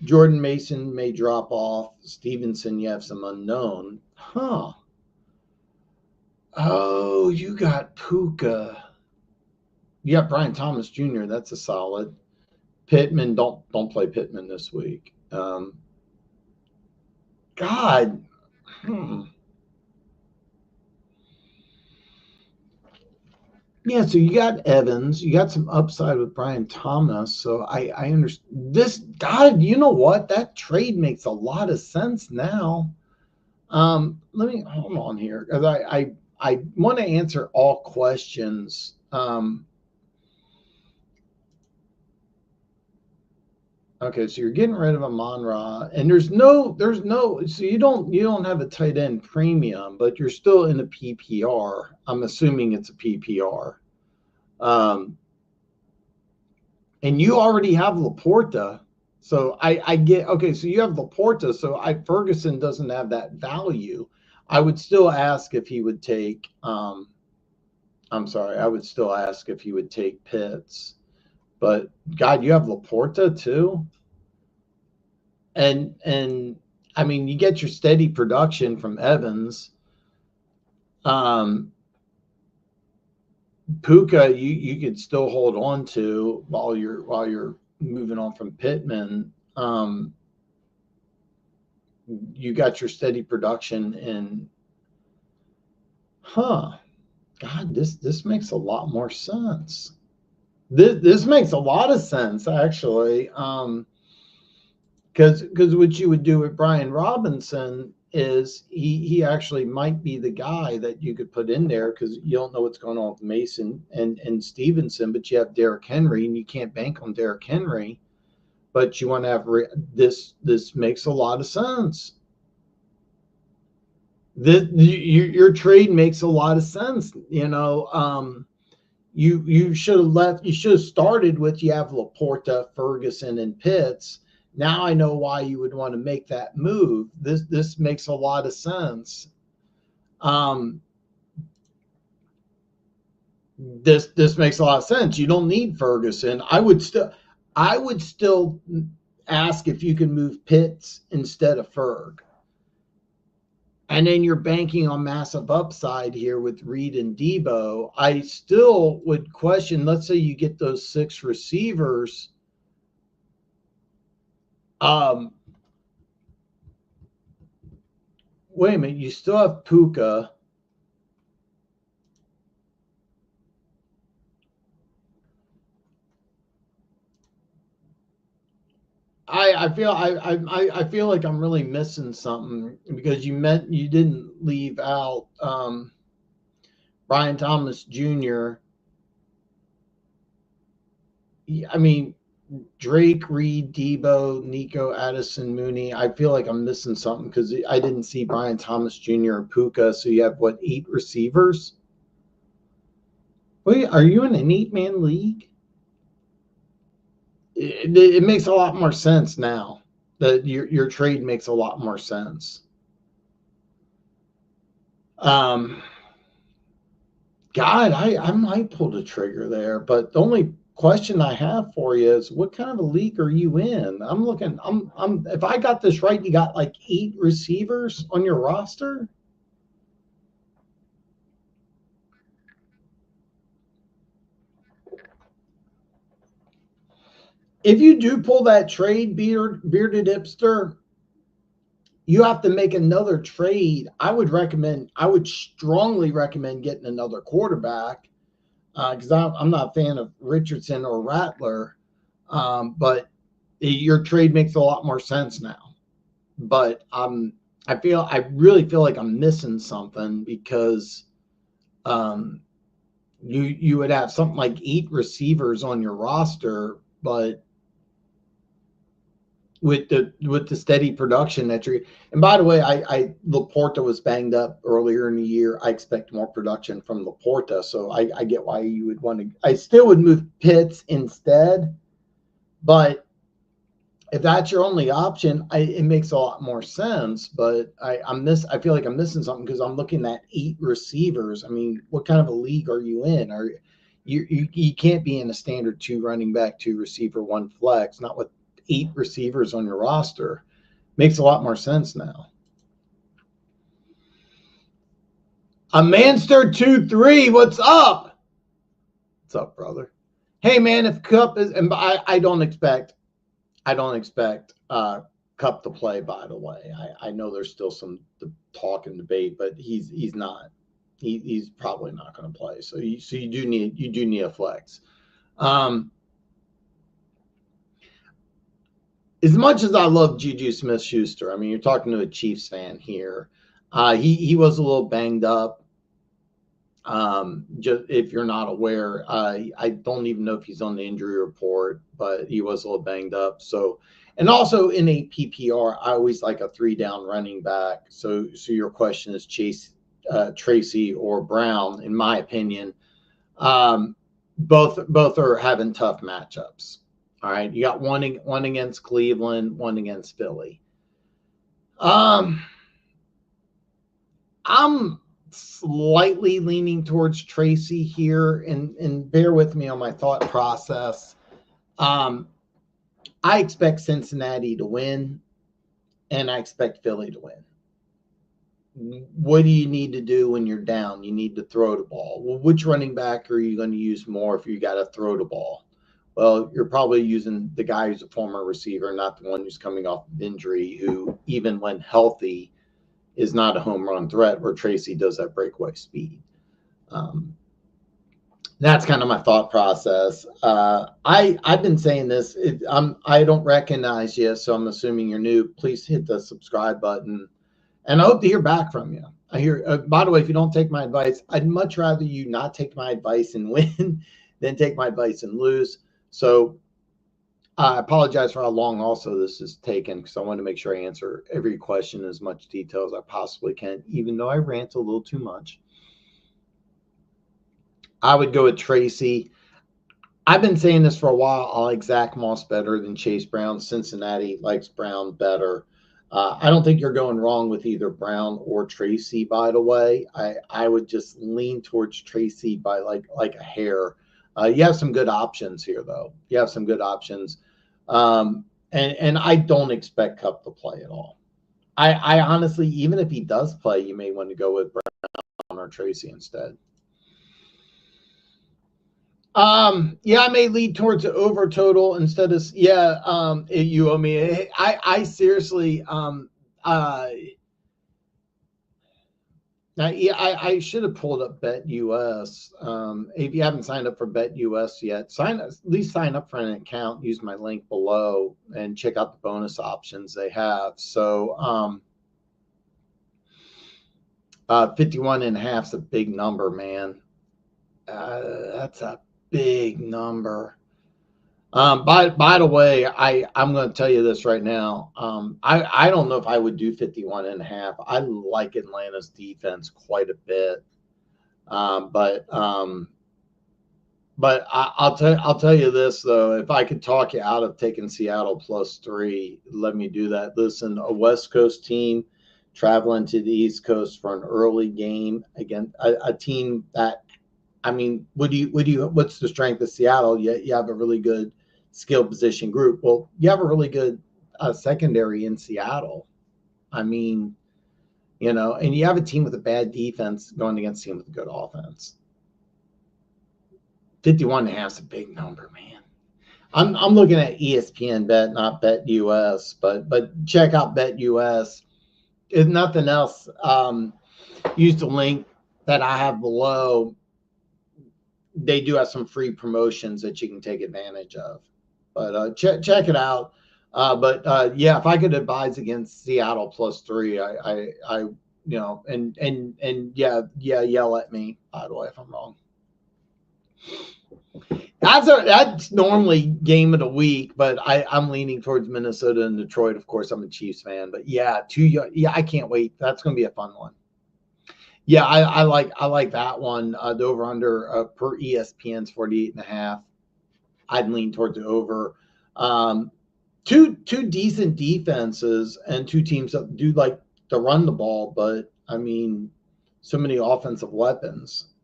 Jordan Mason may drop off. Stevenson, you have some unknown. Huh. Oh, you got Puka. You got Brian Thomas Jr. That's a solid. Pittman, don't play Pittman this week. God. Yeah, so you got Evans, you got some upside with Brian Thomas. So I understand this. God, you know what? That trade makes a lot of sense now. Let me hold on here because I want to answer all questions. Okay, so you're getting rid of Amon-Ra, and there's no, so you don't have a tight end premium, but you're still in a PPR. I'm assuming it's a PPR. And you already have Laporta. So I get, okay, so you have Laporta, so Ferguson doesn't have that value. I would still ask if he would take I would still ask if he would take Pitts. But God, you have Laporta too. And I mean, you get your steady production from Evans. Puka, you could still hold on to while you're moving on from Pittman. You got your steady production in. God, this makes a lot more sense. This makes a lot of sense, actually. Because what you would do with Brian Robinson is he actually might be the guy that you could put in there because you don't know what's going on with Mason and Stevenson, but you have Derrick Henry and you can't bank on Derrick Henry, but you want to have this. This makes a lot of sense. Your trade makes a lot of sense. You should have left. You should have started with you have Laporta, Ferguson, and Pitts. Now I know why you would want to make that move. This makes a lot of sense. This makes a lot of sense. You don't need Ferguson. I would still ask if you can move Pitts instead of Ferg. And then you're banking on massive upside here with Reed and Debo. I still would question, let's say you get those 6 receivers. Wait a minute, you still have Puka. I feel like I'm really missing something because you didn't leave out Brian Thomas Jr. I mean, Drake, Reed, Debo, Nico, Addison, Mooney. I feel like I'm missing something because I didn't see Brian Thomas Jr. or Puka. So you have 8 receivers? Wait, are you in an 8-man league? It makes a lot more sense now. That your trade makes a lot more sense. God, I might pull the trigger there, but the only question I have for you is what kind of a league are you in? If I got this right, you got like 8 receivers on your roster? If you do pull that trade, bearded hipster, you have to make another trade. I would strongly recommend getting another quarterback because I'm not a fan of Richardson or Rattler. But your trade makes a lot more sense now. But I really feel like I'm missing something because you would have something like 8 receivers on your roster, but with the steady production that you're. And by the way, I Laporta was banged up earlier in the year. I expect more production from Laporta, so I get why you would want to. I still would move Pitts instead, but if that's your only option, it makes a lot more sense. But I feel like I'm missing something because I'm looking at 8 receivers. I mean, what kind of a league are you in? You can't be in a standard 2 running back, 2 receiver, 1 flex, not with 8 receivers on your roster. Makes a lot more sense now. A Manster 2-3, what's up? What's up, brother? Hey man, if Kupp is, and I don't expect Kupp to play. By the way, I know there's still some talk and debate, but he's not. He's probably not going to play. So you do need a flex. As much as I love Juju Smith-Schuster, I mean, you're talking to a Chiefs fan here. He was a little banged up. Just if you're not aware, I don't even know if he's on the injury report, but he was a little banged up. So, and also in a PPR, I always like a 3-down running back. So your question is Tracy or Brown, in my opinion. Both are having tough matchups. All right, you got one against Cleveland, one against Philly. I'm slightly leaning towards Tracy here, and bear with me on my thought process. I expect Cincinnati to win, and I expect Philly to win. What do you need to do when you're down? You need to throw the ball. Well, which running back are you going to use more if you got to throw the ball? Well, you're probably using the guy who's a former receiver, not the one who's coming off of injury, who, even when healthy, is not a home run threat, where Tracy does have breakaway speed. That's kind of my thought process. I've been saying this. I don't recognize you, so I'm assuming you're new. Please hit the subscribe button, and I hope to hear back from you. I hear. By the way, if you don't take my advice, I'd much rather you not take my advice and win than take my advice and lose. So I apologize for how long also this is taken, because I want to make sure I answer every question in as much detail as I possibly can, even though I rant a little too much. I would go with Tracy. I've been saying this for a while. I like Zach Moss better than Chase Brown. Cincinnati likes Brown better. I don't think you're going wrong with either Brown or Tracy, by the way. I would just lean towards Tracy by like a hair. You have some good options here, though. You have some good options. And I don't expect Kupp to play at all. I honestly, even if he does play, you may want to go with Brown or Tracy instead. Yeah, I may lead towards the over total instead of you owe me. I seriously now, yeah, I should have pulled up Bet US. If you haven't signed up for Bet US yet, at least sign up for an account. Use my link below and check out the bonus options they have. So 51.5 is a big number, man. That's a big number. By the way, I'm going to tell you this right now. I don't know if I would do 51.5. I like Atlanta's defense quite a bit. But I'll tell you this though. If I could talk you out of taking Seattle +3, let me do that. Listen, a West Coast team traveling to the East Coast for an early game against a team that, I mean, what's the strength of Seattle? You have a really good skill position group. Well, you have a really good secondary in Seattle. I mean, and you have a team with a bad defense going against a team with a good offense. 51.5 is a big number, man. I'm looking at ESPN Bet, not Bet US, but check out Bet US. If nothing else, use the link that I have below. They do have some free promotions that you can take advantage of, but check it out. Yeah, if I could advise against Seattle +3, I and yell at me, by the way, if I'm wrong. That's normally game of the week, but I'm leaning towards Minnesota and Detroit. Of course, I'm a Chiefs fan, but yeah, I can't wait. That's going to be a fun one. Yeah, I like that one. The over under per ESPN's 48.5. I'd lean towards the over. Two decent defenses and two teams that do like to run the ball, but I mean, so many offensive weapons.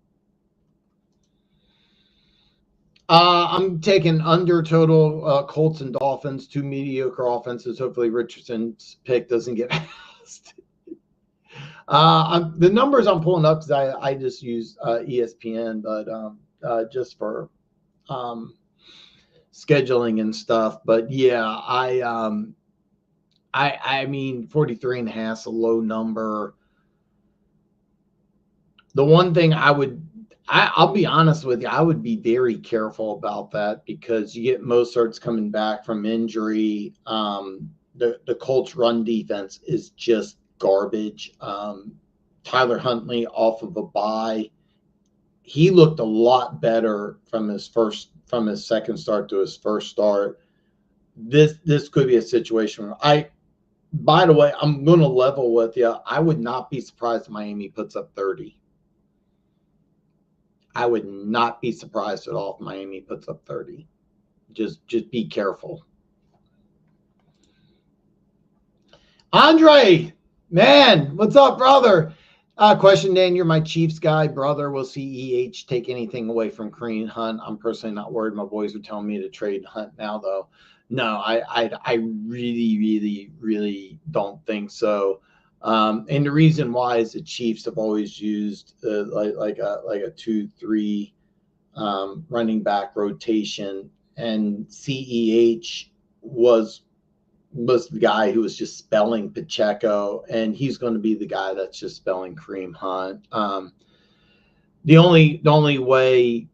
I'm taking under total Colts and Dolphins, two mediocre offenses. Hopefully Richardson's pick doesn't get asked. The numbers I'm pulling up because I just use ESPN, but just for scheduling and stuff. But yeah, I mean 43.5 is a low number. The one thing I'll be honest with you, I would be very careful about that because you get Mostert coming back from injury. The Colts run defense is just garbage. Tyler Huntley off of a bye. He looked a lot better from his second start to his first start. This could be a situation where by the way, I'm going to level with you. I would not be surprised if Miami puts up 30. I would not be surprised at all if Miami puts up 30. Just be careful. Andre, man, what's up, brother? Question, Dan, you're my Chiefs guy. Brother, will CEH take anything away from Kareem Hunt? I'm personally not worried. My boys are telling me to trade Hunt now, though. No, I really, really, really don't think so. And the reason why is the Chiefs have always used like a 2-3 running back rotation, and CEH was the guy who was just spelling Pacheco, and he's going to be the guy that's just spelling Kareem Hunt. The only way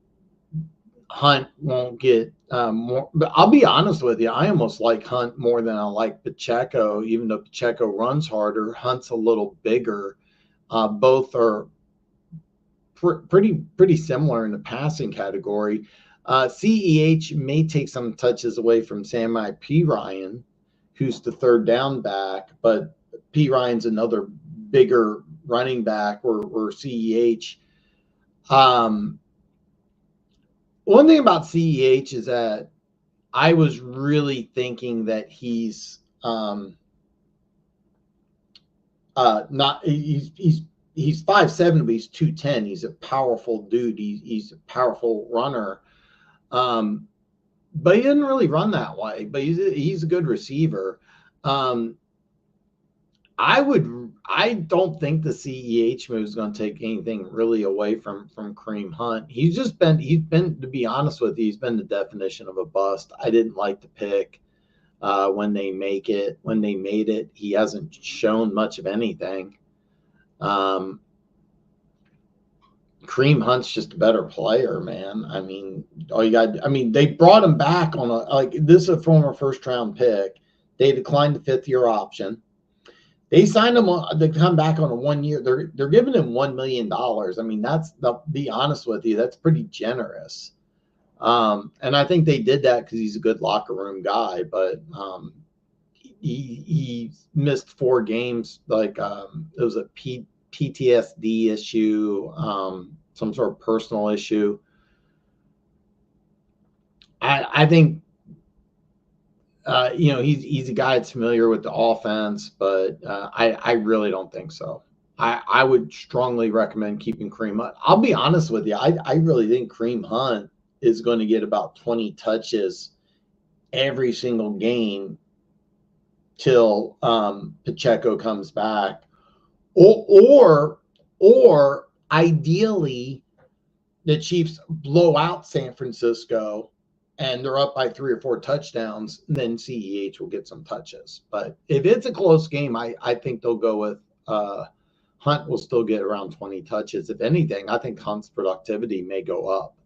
Hunt won't get more. But I'll be honest with you, I almost like Hunt more than I like Pacheco, even though Pacheco runs harder. Hunt's a little bigger. Both are pretty similar in the passing category. CEH may take some touches away from Sami Perine, who's the third down back, but Perine's another bigger running back or CEH. One thing about CEH is that I was really thinking that he's not he's 5'7", but he's 210. He's a powerful dude. He's a powerful runner. But he didn't really run that way. But he's a good receiver. I don't think the CEH move is going to take anything really away from Kareem Hunt. He's been, to be honest with you, he's been the definition of a bust. I didn't like the pick when they made it. He hasn't shown much of anything. Kareem Hunt's just a better player, man. I mean, they brought him back on this is a former first round pick. They declined the 5th-year option. They signed him to come back on a 1 year. They're giving him $1 million. I mean, be honest with you, that's pretty generous. And I think they did that because he's a good locker room guy, but he missed 4 games. It was a PTSD issue, some sort of personal issue. I think he's a guy that's familiar with the offense, but I really don't think so. I would strongly recommend keeping Kareem Hunt. I'll be honest with you. I really think Kareem Hunt is going to get about 20 touches every single game till Pacheco comes back. Or ideally, the Chiefs blow out San Francisco and they're up by 3 or 4 touchdowns, then CEH will get some touches. But if it's a close game, I think they'll go with Hunt will still get around 20 touches. If anything, I think Hunt's productivity may go up.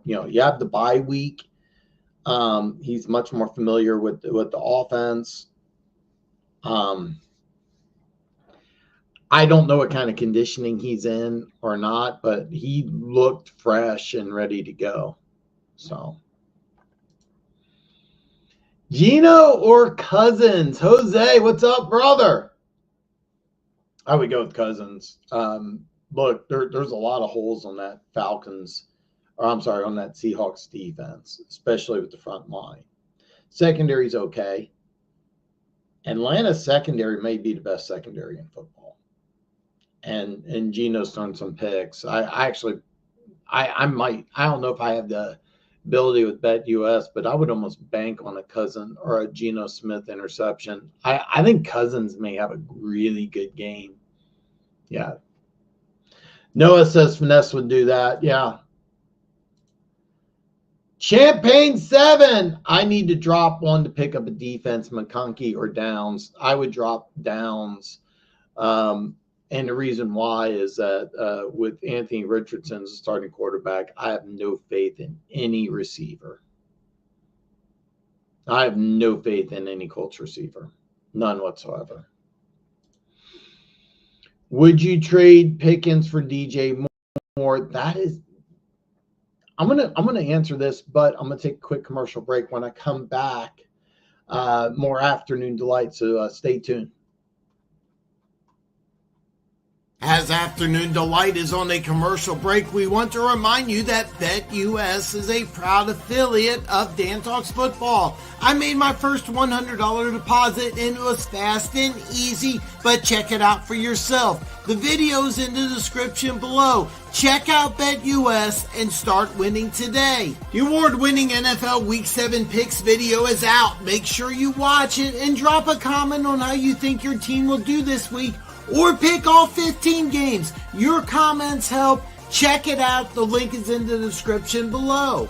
You have the bye week. He's much more familiar with the offense. I don't know what kind of conditioning he's in or not, but he looked fresh and ready to go. So, Geno or Cousins? Jose, what's up, brother? I would go with Cousins. Look, there's a lot of holes on that on that Seahawks defense, especially with the front line. Secondary's okay. Atlanta's secondary may be the best secondary in football. And Geno's thrown some picks. I don't know if I have the ability with BetUS, but I would almost bank on a Cousin or a Geno Smith interception. I think Cousins may have a really good game. Yeah. Noah says Finesse would do that. Yeah. Champagne 7. I need to drop one to pick up a defense, McConkey or Downs. I would drop Downs. And the reason why is that with Anthony Richardson as a starting quarterback, I have no faith in any receiver. I have no faith in any Colts receiver. None whatsoever. Would you trade Pickens for DJ Moore? I'm gonna answer this, but I'm gonna take a quick commercial break. When I come back, more Afternoon Delight, so stay tuned. As Afternoon Delight is on a commercial break, we want to remind you that BetUS is a proud affiliate of Dan Talks Football. I made my first $100 deposit and it was fast and easy, but check it out for yourself. The video's in the description below. Check out BetUS and start winning today. The award-winning NFL Week 7 Picks video is out. Make sure you watch it and drop a comment on how you think your team will do this week, or pick all 15 games. Your comments help. Check it out. The link is in the description below.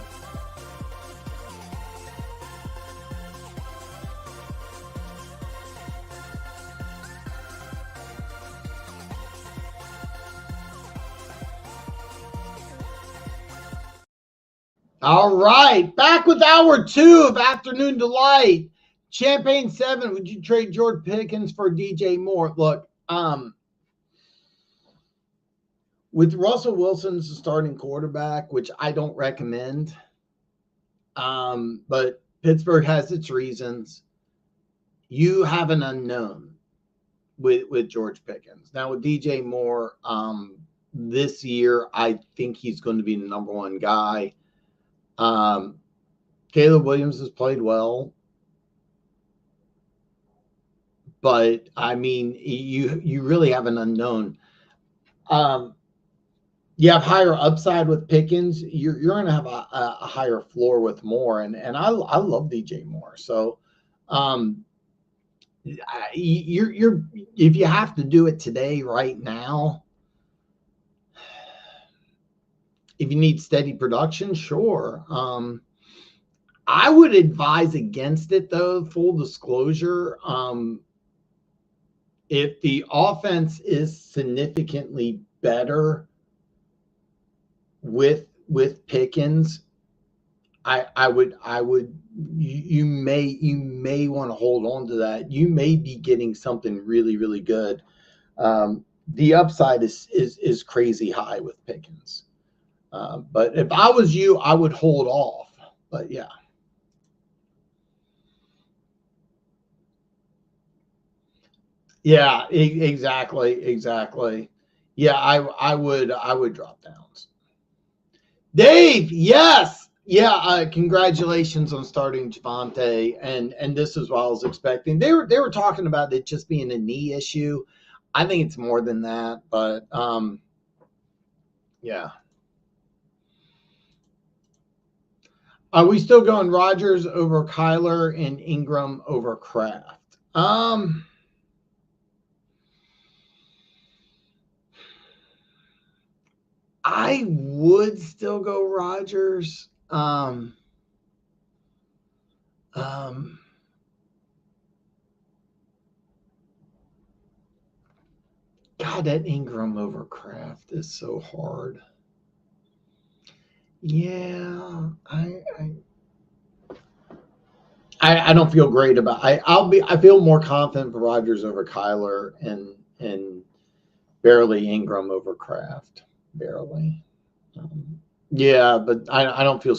All right, back with hour 2 of Afternoon Delight. Champagne 7, would you trade George Pickens for DJ Moore? Look, with Russell Wilson as the starting quarterback, which I don't recommend, but Pittsburgh has its reasons. You have an unknown with George Pickens. Now with DJ Moore, this year, I think he's going to be the number one guy. Caleb Williams has played well, but I mean, you really have an unknown. You have higher upside with Pickens. You're going to have a higher floor with Moore, and I love DJ Moore. So, you're if you have to do it today, right now, if you need steady production, sure. I would advise against it, though, full disclosure. If the offense is significantly better with Pickens, I would you may want to hold on to that. You may be getting something really, really good. The upside is crazy high with Pickens. But if I was you, I would hold off. But yeah. Yeah, exactly. Yeah, I would drop downs. Dave, yes. Yeah, congratulations on starting Javonte, and this is what I was expecting. They were talking about it just being a knee issue. I think it's more than that, but yeah. Are we still going Rodgers over Kyler and Ingram over Kraft? I would still go Rodgers. God, that Ingram over Kraft is so hard. Yeah, I don't feel great about. I feel more confident for Rodgers over Kyler and barely Ingram over Kraft. Barely. Yeah, but I don't feel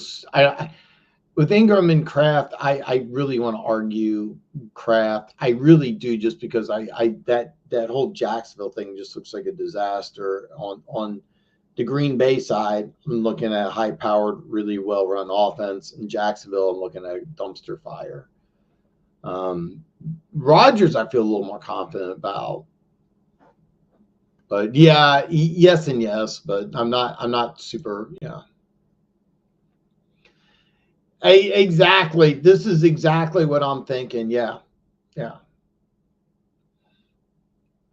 with Ingram and Kraft. I really want to argue Kraft. I really do, just because that whole Jacksonville thing just looks like a disaster on the Green Bay side. I'm looking at a high-powered, really well-run offense. In Jacksonville, I'm looking at a dumpster fire. Rodgers, I feel a little more confident about. But yeah, yes and yes, but I'm not super, yeah. Exactly. This is exactly what I'm thinking. Yeah. Yeah.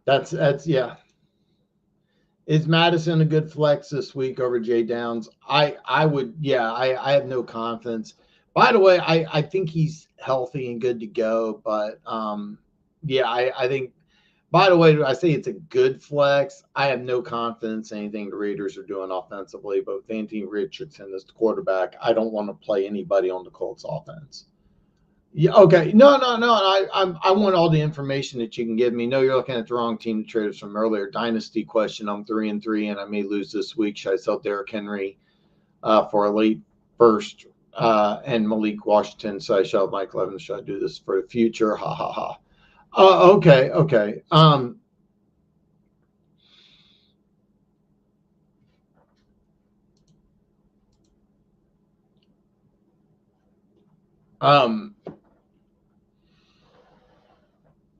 That's yeah. Is Madison a good flex this week over Jay Downs? I would, yeah, I have no confidence. By the way, I think he's healthy and good to go, but yeah, I think, by the way, I say it's a good flex. I have no confidence in anything the Raiders are doing offensively, but with Anthony Richardson as the quarterback, I don't want to play anybody on the Colts offense. Yeah. Okay. No. I want all the information that you can give me. No, you're looking at the wrong team to trade us from earlier. Dynasty question. I'm 3-3, and I may lose this week. Should I sell Derrick Henry for a late first and Malik Washington? So I shall Mike Evans. Should I do this for the future? Ha ha ha. Okay.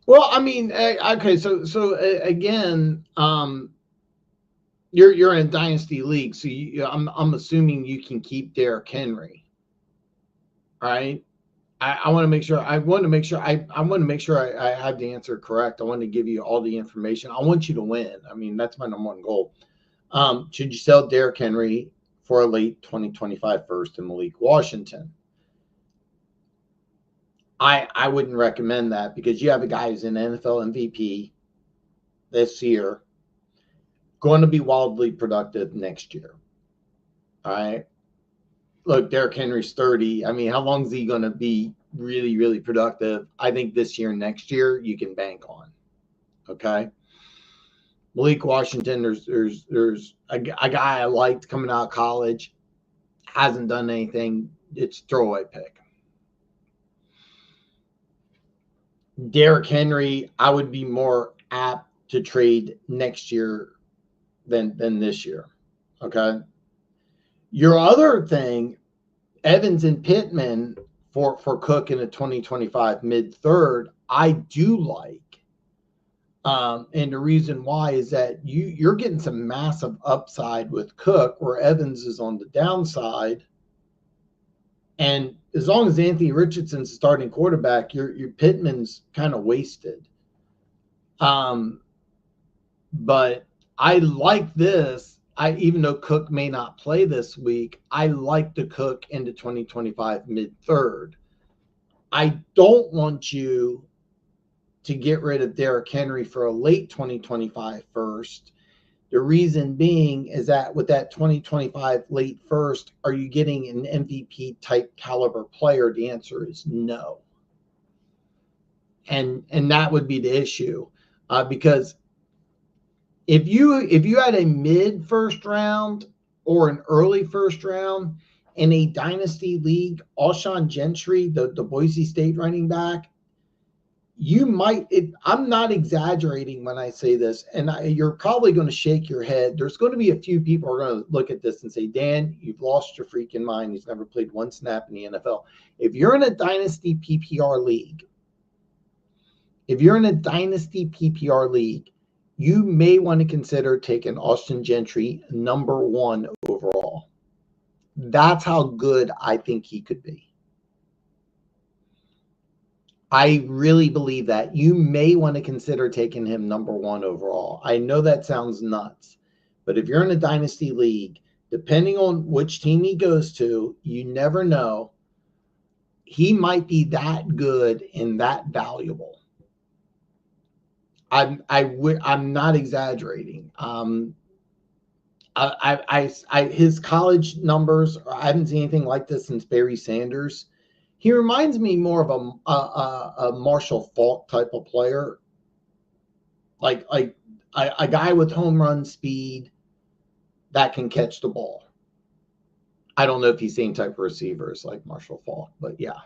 Well, I mean, okay. So again, you're in a dynasty league, so I'm assuming you can keep Derrick Henry, right? I want to make sure. I want to make sure. I want to make sure I have the answer correct. I want to give you all the information. I want you to win. I mean, that's my number one goal. Should you sell Derrick Henry for a late 2025 first and Malik Washington? I wouldn't recommend that, because you have a guy who's an NFL MVP this year, going to be wildly productive next year. All right. look, Derrick Henry's 30. I mean, how long is he going to be really, really productive? I think this year, next year, you can bank on. Okay. Malik Washington, there's a guy I liked coming out of college, hasn't done anything. It's throwaway pick. Derrick Henry, I would be more apt to trade next year than this year. Okay. Your other thing, Evans and Pittman for Cook in a 2025 mid-third, I do like. And the reason why is that you're getting some massive upside with Cook, where Evans is on the downside. And as long as Anthony Richardson's the starting quarterback, your Pittman's kind of wasted. But I like this. Even though Cook may not play this week, I like the Cook into 2025 mid-third. I don't want you to get rid of Derrick Henry for a late 2025 first. The reason being is that with that 2025 late first, are you getting an MVP type caliber player? The answer is no. And that would be the issue, because if you had a mid first round or an early first round in a dynasty league, Alshon Gentry, the Boise State running back, you might, I'm not exaggerating when I say this, and you're probably going to shake your head. There's going to be a few people who are going to look at this and say, Dan, you've lost your freaking mind. He's never played one snap in the NFL. If you're in a dynasty PPR league, you may want to consider taking Alshon Gentry #1 overall. That's how good I think he could be. I really believe that. You may want to consider taking him #1 overall. I know that sounds nuts, but if you're in a dynasty league, depending on which team he goes to, you never know. He might be that good and that valuable. I'm not exaggerating. His college numbers, I haven't seen anything like this since Barry Sanders. He reminds me more of a Marshall Faulk type of player, like a guy with home run speed that can catch the ball. I don't know if he's the same type of receivers like Marshall Faulk, but yeah.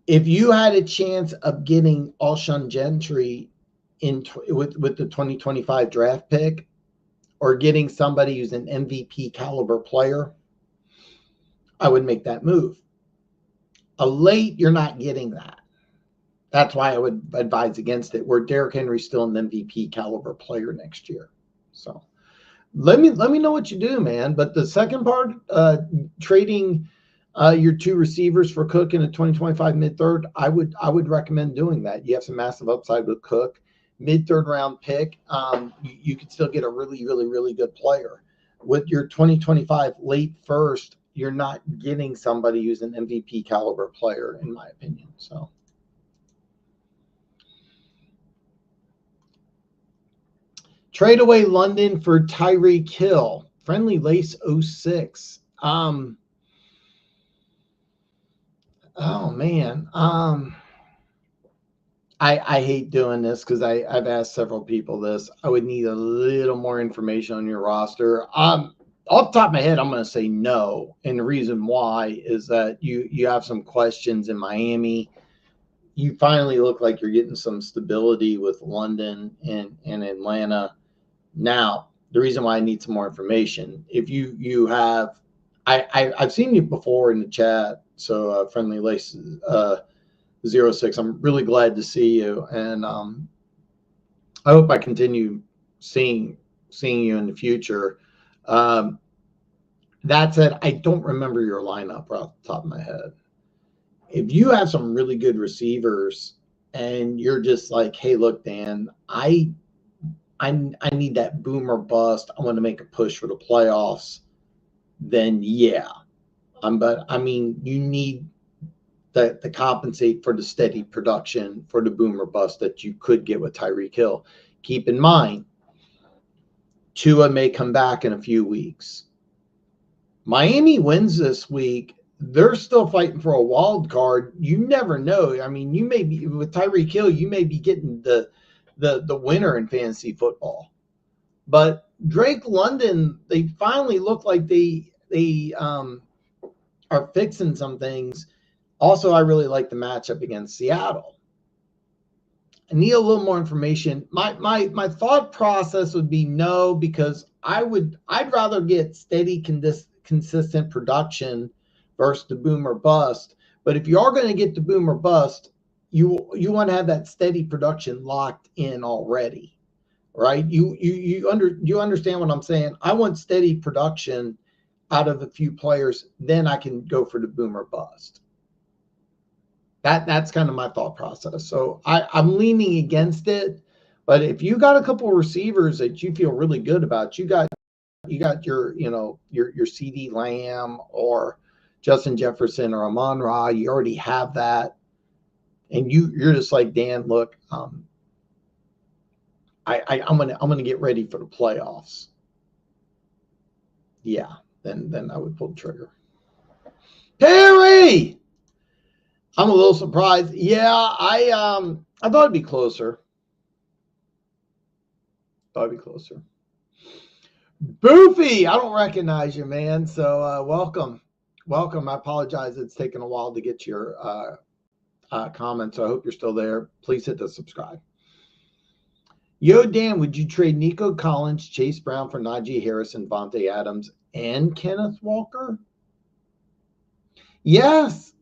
If you had a chance of getting Alshon Gentry with the 2025 draft pick, or getting somebody who's an MVP caliber player, I would make that move. A late, you're not getting that. That's why I would advise against it, where Derrick Henry's still an MVP caliber player next year. So let me know what you do, man. But the second part, trading your two receivers for Cook in a 2025 mid-third, I would recommend doing that. You have some massive upside with Cook. Mid-third round pick, you could still get a really, really, really good player. With your 2025 late first, you're not getting somebody who's an MVP caliber player, in my opinion. So trade away London for Tyreek Hill. Friendly Lace 06. Oh man. I hate doing this because I've asked several people this. I would need a little more information on your roster. Off the top of my head, I'm going to say no. And the reason why is that you have some questions in Miami. You finally look like you're getting some stability with London and Atlanta. Now, the reason why I need some more information, if you have, I've seen you before in the chat. So Friendly Lace 06, I'm really glad to see you. And I hope I continue seeing you in the future. That said, I don't remember your lineup right off the top of my head. If you have some really good receivers and you're just like, hey, look, Dan, I need that boom or bust, I want to make a push for the playoffs, then yeah. But I mean, you need to compensate for the steady production for the boom or bust that you could get with Tyreek Hill. Keep in mind, Tua may come back in a few weeks. Miami wins this week. They're still fighting for a wild card. You never know. I mean, you may be with Tyreek Hill, you may be getting the winner in fantasy football. But Drake London, they finally look like they are fixing some things. Also, I really like the matchup against Seattle. I need a little more information. My thought process would be no, because I'd rather get steady, consistent production versus the boom or bust. But if you are going to get the boom or bust, you want to have that steady production locked in already, right? You understand what I'm saying? I want steady production out of a few players, then I can go for the boom or bust. That's kind of my thought process. So I'm leaning against it. But if you got a couple of receivers that you feel really good about, you got your your CD Lamb or Justin Jefferson or Amon-Ra, you already have that, and you're just like, Dan, look, I'm gonna get ready for the playoffs. Yeah, then I would pull the trigger. Perry, I'm a little surprised. Yeah, I thought it'd be closer. Boofy, I don't recognize you, man. So welcome. I apologize. It's taken a while to get your comments. So I hope you're still there. Please hit the subscribe. Yo, Dan, would you trade Nico Collins, Chase Brown for Najee Harris and Vontae Adams and Kenneth Walker? Yes.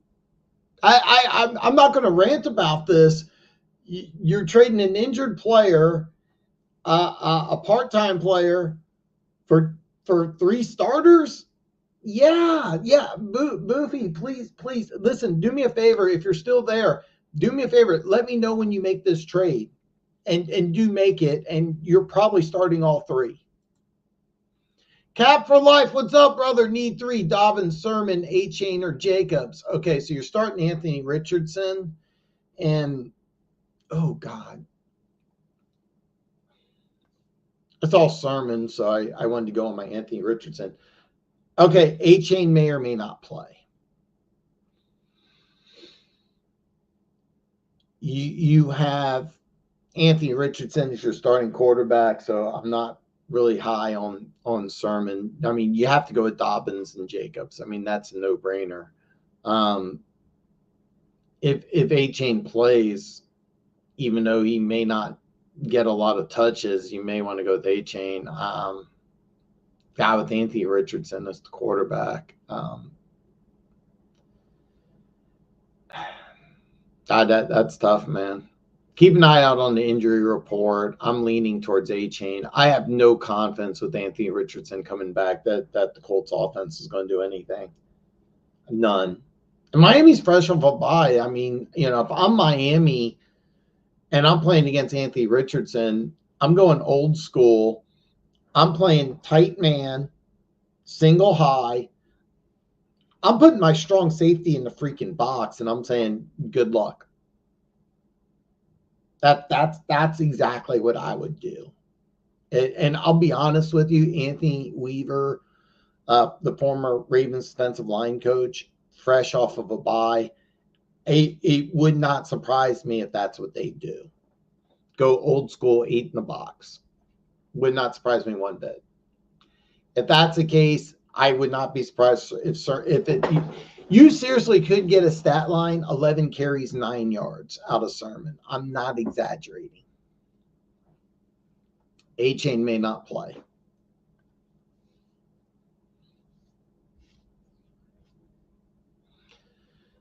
I'm not going to rant about this. You're trading an injured player, a part-time player, for 3 starters. Yeah. Boofy, please listen. Do me a favor, if you're still there. Do me a favor. Let me know when you make this trade, and do make it. And you're probably starting all 3. Cap for life. What's up, brother? Need 3: Dobbins, Sermon, A-Chain, or Jacobs. Okay, so you're starting Anthony Richardson, and oh God, it's all Sermon. So I wanted to go on my Anthony Richardson. Okay, A-Chain may or may not play. You have Anthony Richardson as your starting quarterback, so I'm not really high on Sermon. I mean, you have to go with Dobbins and Jacobs. I mean, that's a no-brainer. If A-Chain plays, even though he may not get a lot of touches, you may want to go with A-Chain. Guy with Anthony Richardson as the quarterback. God, that's tough, man. Keep an eye out on the injury report. I'm leaning towards A-Chain. I have no confidence with Anthony Richardson coming back that the Colts offense is going to do anything. None. And Miami's fresh off a bye. I mean, if I'm Miami and I'm playing against Anthony Richardson, I'm going old school. I'm playing tight man, single high. I'm putting my strong safety in the freaking box, and I'm saying good luck. That's exactly what I would do. And I'll be honest with you, Anthony Weaver, the former Ravens defensive line coach, fresh off of a bye, it would not surprise me if that's what they do. Go old school, 8 in the box. Would not surprise me one bit. If that's the case, I would not be surprised if you seriously could get a stat line, 11 carries, 9 yards out of Sermon. I'm not exaggerating. A-Chain may not play.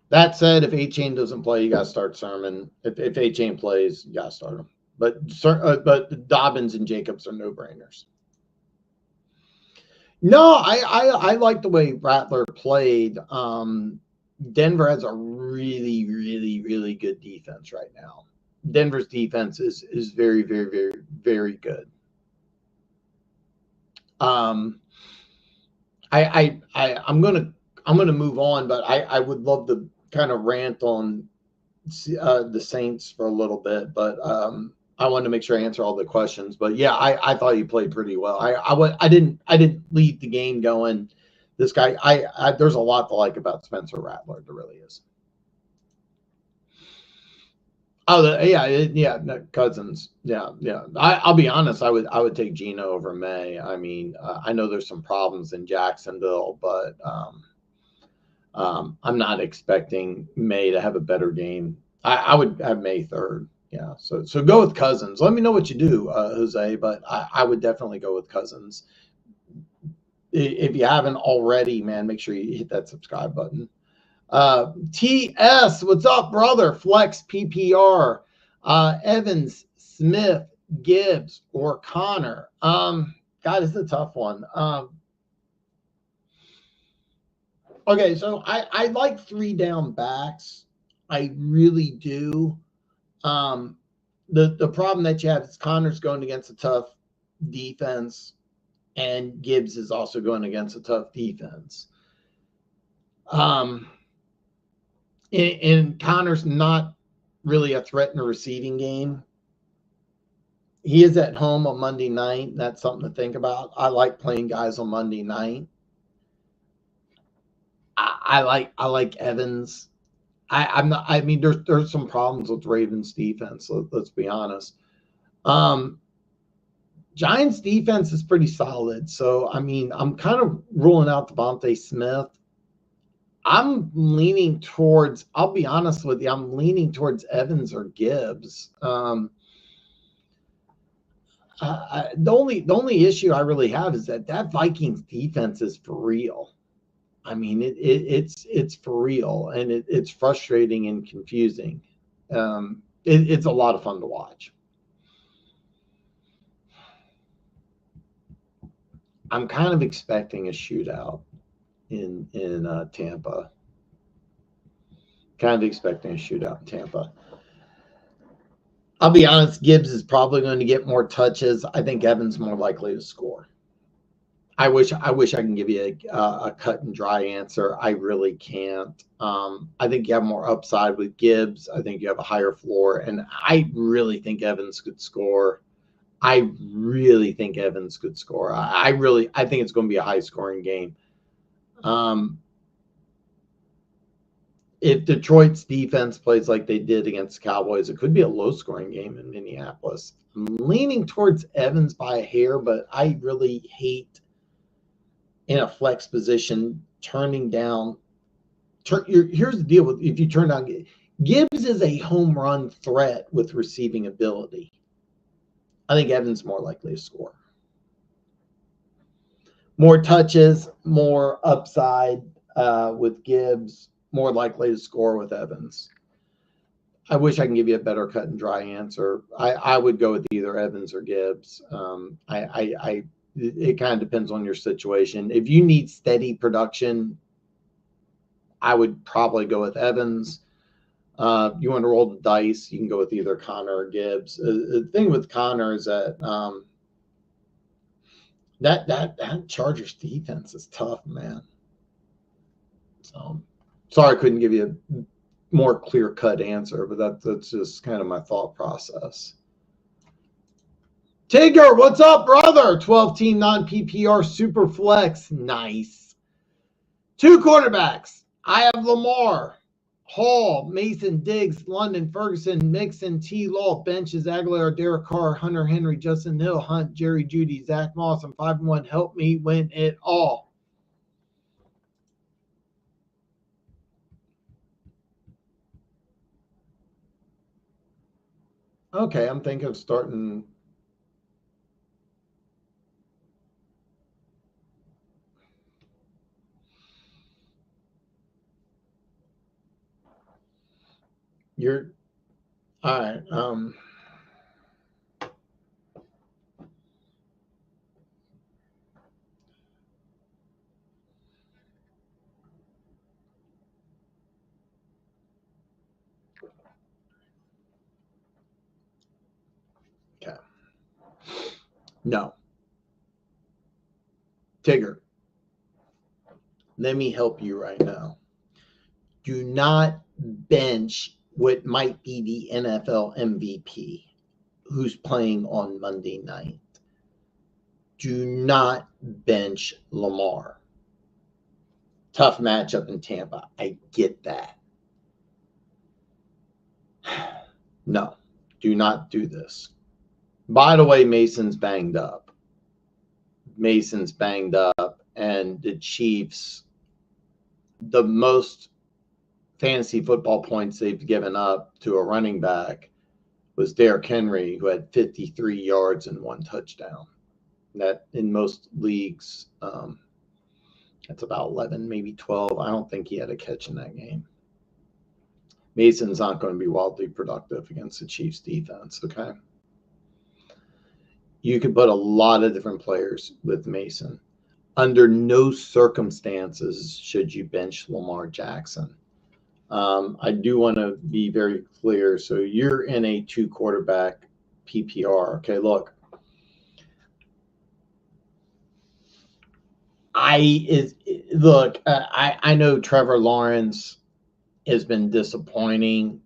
That said, if A-Chain doesn't play, you got to start Sermon. If A-Chain plays, you got to start him. But Dobbins and Jacobs are no-brainers. No, I like the way Rattler played. Denver has a really, really, really good defense right now. Denver's defense is very, very, very, very good. I'm gonna move on, but I would love to kind of rant on the Saints for a little bit, but I wanted to make sure I answer all the questions. But yeah, I thought he played pretty well. I didn't leave the game going, This guy, there's a lot to like about Spencer Rattler. There really is. Oh, yeah, Cousins. Yeah. I'll be honest. I would take Geno over May. I mean, I know there's some problems in Jacksonville, but I'm not expecting May to have a better game. I would have May 3rd. Yeah. So go with Cousins. Let me know what you do, Jose. But I would definitely go with Cousins. If you haven't already, man, make sure you hit that subscribe button. TS, what's up, brother? Flex PPR. Evans, Smith, Gibbs, or Connor. God, it's a tough one. Okay, so I like 3 down backs. I really do. The problem that you have is Connor's going against a tough defense, and Gibbs is also going against a tough defense. And Connor's not really a threat in a receiving game. He is at home on Monday night. That's something to think about. I like playing guys on Monday night. I like Evans. I mean, there's some problems with Ravens defense. Let's be honest. Giants defense is pretty solid. So I mean, I'm kind of ruling out Devontae Smith. I'm leaning towards, I'll be honest with you, I'm leaning towards Evans or Gibbs. The only issue I really have is that Vikings defense is for real. I mean, it's for real, and it's frustrating and confusing. It's a lot of fun to watch. I'm kind of expecting a shootout in Tampa. Kind of expecting a shootout in Tampa. I'll be honest, Gibbs is probably going to get more touches. I think Evans more likely to score. I wish I can give you a cut and dry answer. I really can't. I think you have more upside with Gibbs. I think you have a higher floor, and I really think Evans could score. I think it's going to be a high scoring game. If Detroit's defense plays like they did against the Cowboys, it could be a low-scoring game in Minneapolis. I'm leaning towards Evans by a hair, but I really hate in a flex position turning down. Here's the deal with if you turn down Gibbs is a home run threat with receiving ability. I think Evans more likely to score. More touches, more upside with Gibbs. More likely to score with Evans. I wish I can give you a better cut and dry answer. I would go with either Evans or Gibbs. It kind of depends on your situation. If you need steady production, I would probably go with Evans. You want to roll the dice, you can go with either Connor or Gibbs. The thing with Connor is that that Chargers defense is tough, man. So sorry I couldn't give you a more clear-cut answer, but that's just kind of my thought process. Tigger, what's up, brother? 12-team non-PPR super flex. Nice. 2 quarterbacks. I have Lamar, Hall, Mason, Diggs, London, Ferguson, Mixon, T. Law, benches, Aguilar, Derek Carr, Hunter Henry, Justin Hill, Hunt, Jerry Jeudy, Zach Moss, and 5-1. Help me win it all. Okay, I'm thinking of starting. You're all right. Okay. No. Tigger, let me help you right now. Do not bench what might be the NFL MVP who's playing on Monday night. Do not bench Lamar. Tough matchup in Tampa. I get that. No, do not do this. By the way, Mason's banged up. And the Chiefs, the most fantasy football points they've given up to a running back was Derrick Henry, who had 53 yards and 1 touchdown. That in most leagues, that's about 11, maybe 12. I don't think he had a catch in that game. Mason's not going to be wildly productive against the Chiefs defense, okay? You could put a lot of different players with Mason. Under no circumstances should you bench Lamar Jackson. I do want to be very clear. So you're in a 2-quarterback PPR. Okay, look. I know Trevor Lawrence has been disappointing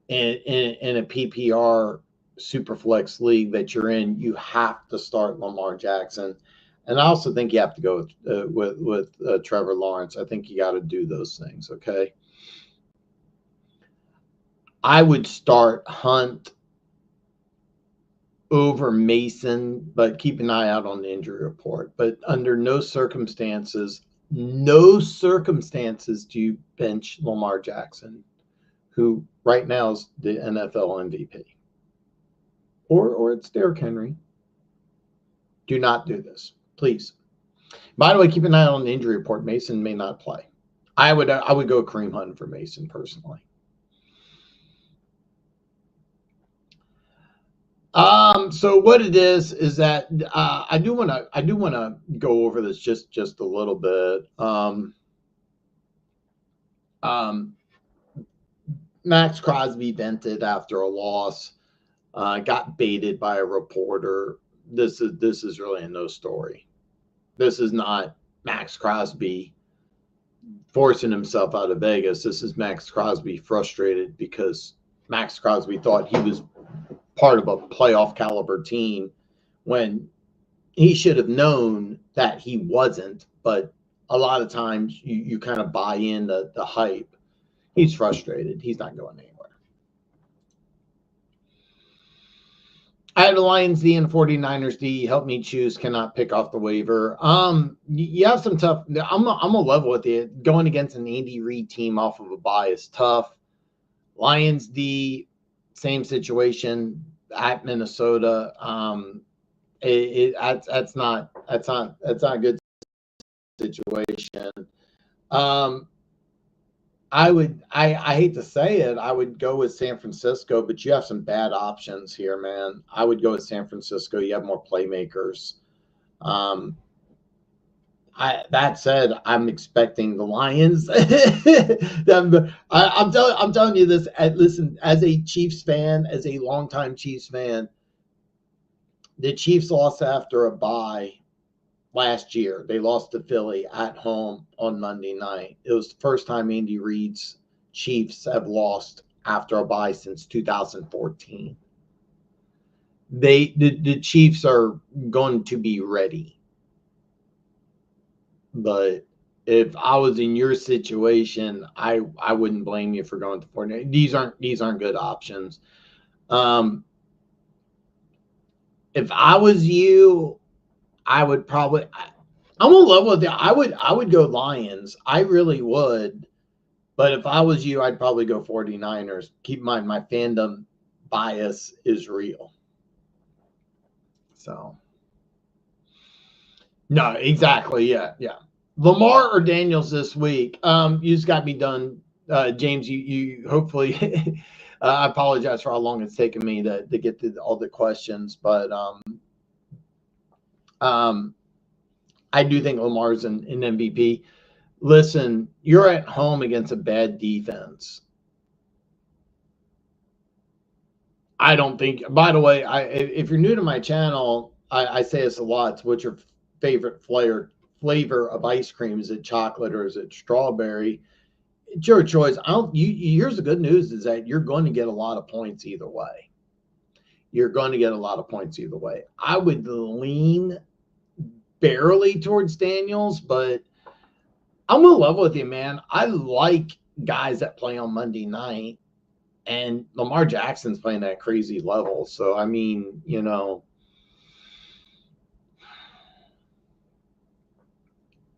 in a PPR Superflex league that you're in. You have to start Lamar Jackson, and I also think you have to go with Trevor Lawrence. I think you got to do those things. Okay, I would start Hunt over Mason, but keep an eye out on the injury report. But under no circumstances do you bench Lamar Jackson, who right now is the NFL MVP. Or it's Derrick Henry. Do not do this, please. By the way, keep an eye on the injury report. Mason may not play. I would go Kareem Hunt for Mason personally. So what it is that I do want to go over this just a little bit. Max Crosby vented after a loss, got baited by a reporter. This is really a no story. This is not Max Crosby forcing himself out of Vegas. This is Max Crosby frustrated because Max Crosby thought he was part of a playoff caliber team when he should have known that he wasn't. But a lot of times you kind of buy in the hype. He's frustrated. He's not going anywhere. I had the Lions D and 49ers D. Help me choose. Cannot pick off the waiver. You have some tough. I'm a level with you. Going against an Andy Reid team off of a bye is tough. Lions D, same situation at Minnesota. That's not a good situation. I hate to say it, I would go with San Francisco, but you have some bad options here, man. I would go with San Francisco. You have more playmakers. That said, I'm expecting the Lions. I'm telling you this. Listen, as a Chiefs fan, as a longtime Chiefs fan, the Chiefs lost after a bye last year. They lost to Philly at home on Monday night. It was the first time Andy Reid's Chiefs have lost after a bye since 2014. The Chiefs are going to be ready. But if I was in your situation, I wouldn't blame you for going to 49. These aren't good options. If I was you, I would probably. I'm gonna level with you. I would go Lions. I really would. But if I was you, I'd probably go 49ers. Keep in mind, my fandom bias is real. So. No, exactly. Yeah. Lamar or Daniels this week? You just got me done, James. You hopefully. I apologize for how long it's taken me to get to all the questions, but I do think Lamar's an MVP. Listen, you're at home against a bad defense. I don't think. By the way, if you're new to my channel, I say this a lot. What's your favorite flavor of ice cream? Is it chocolate or is it strawberry? It's your choice. Here's the good news is that you're going to get a lot of points either way. I would lean barely towards Daniels, but I'm gonna level with you, man. I like guys that play on Monday night, and Lamar Jackson's playing at a crazy level. So I mean,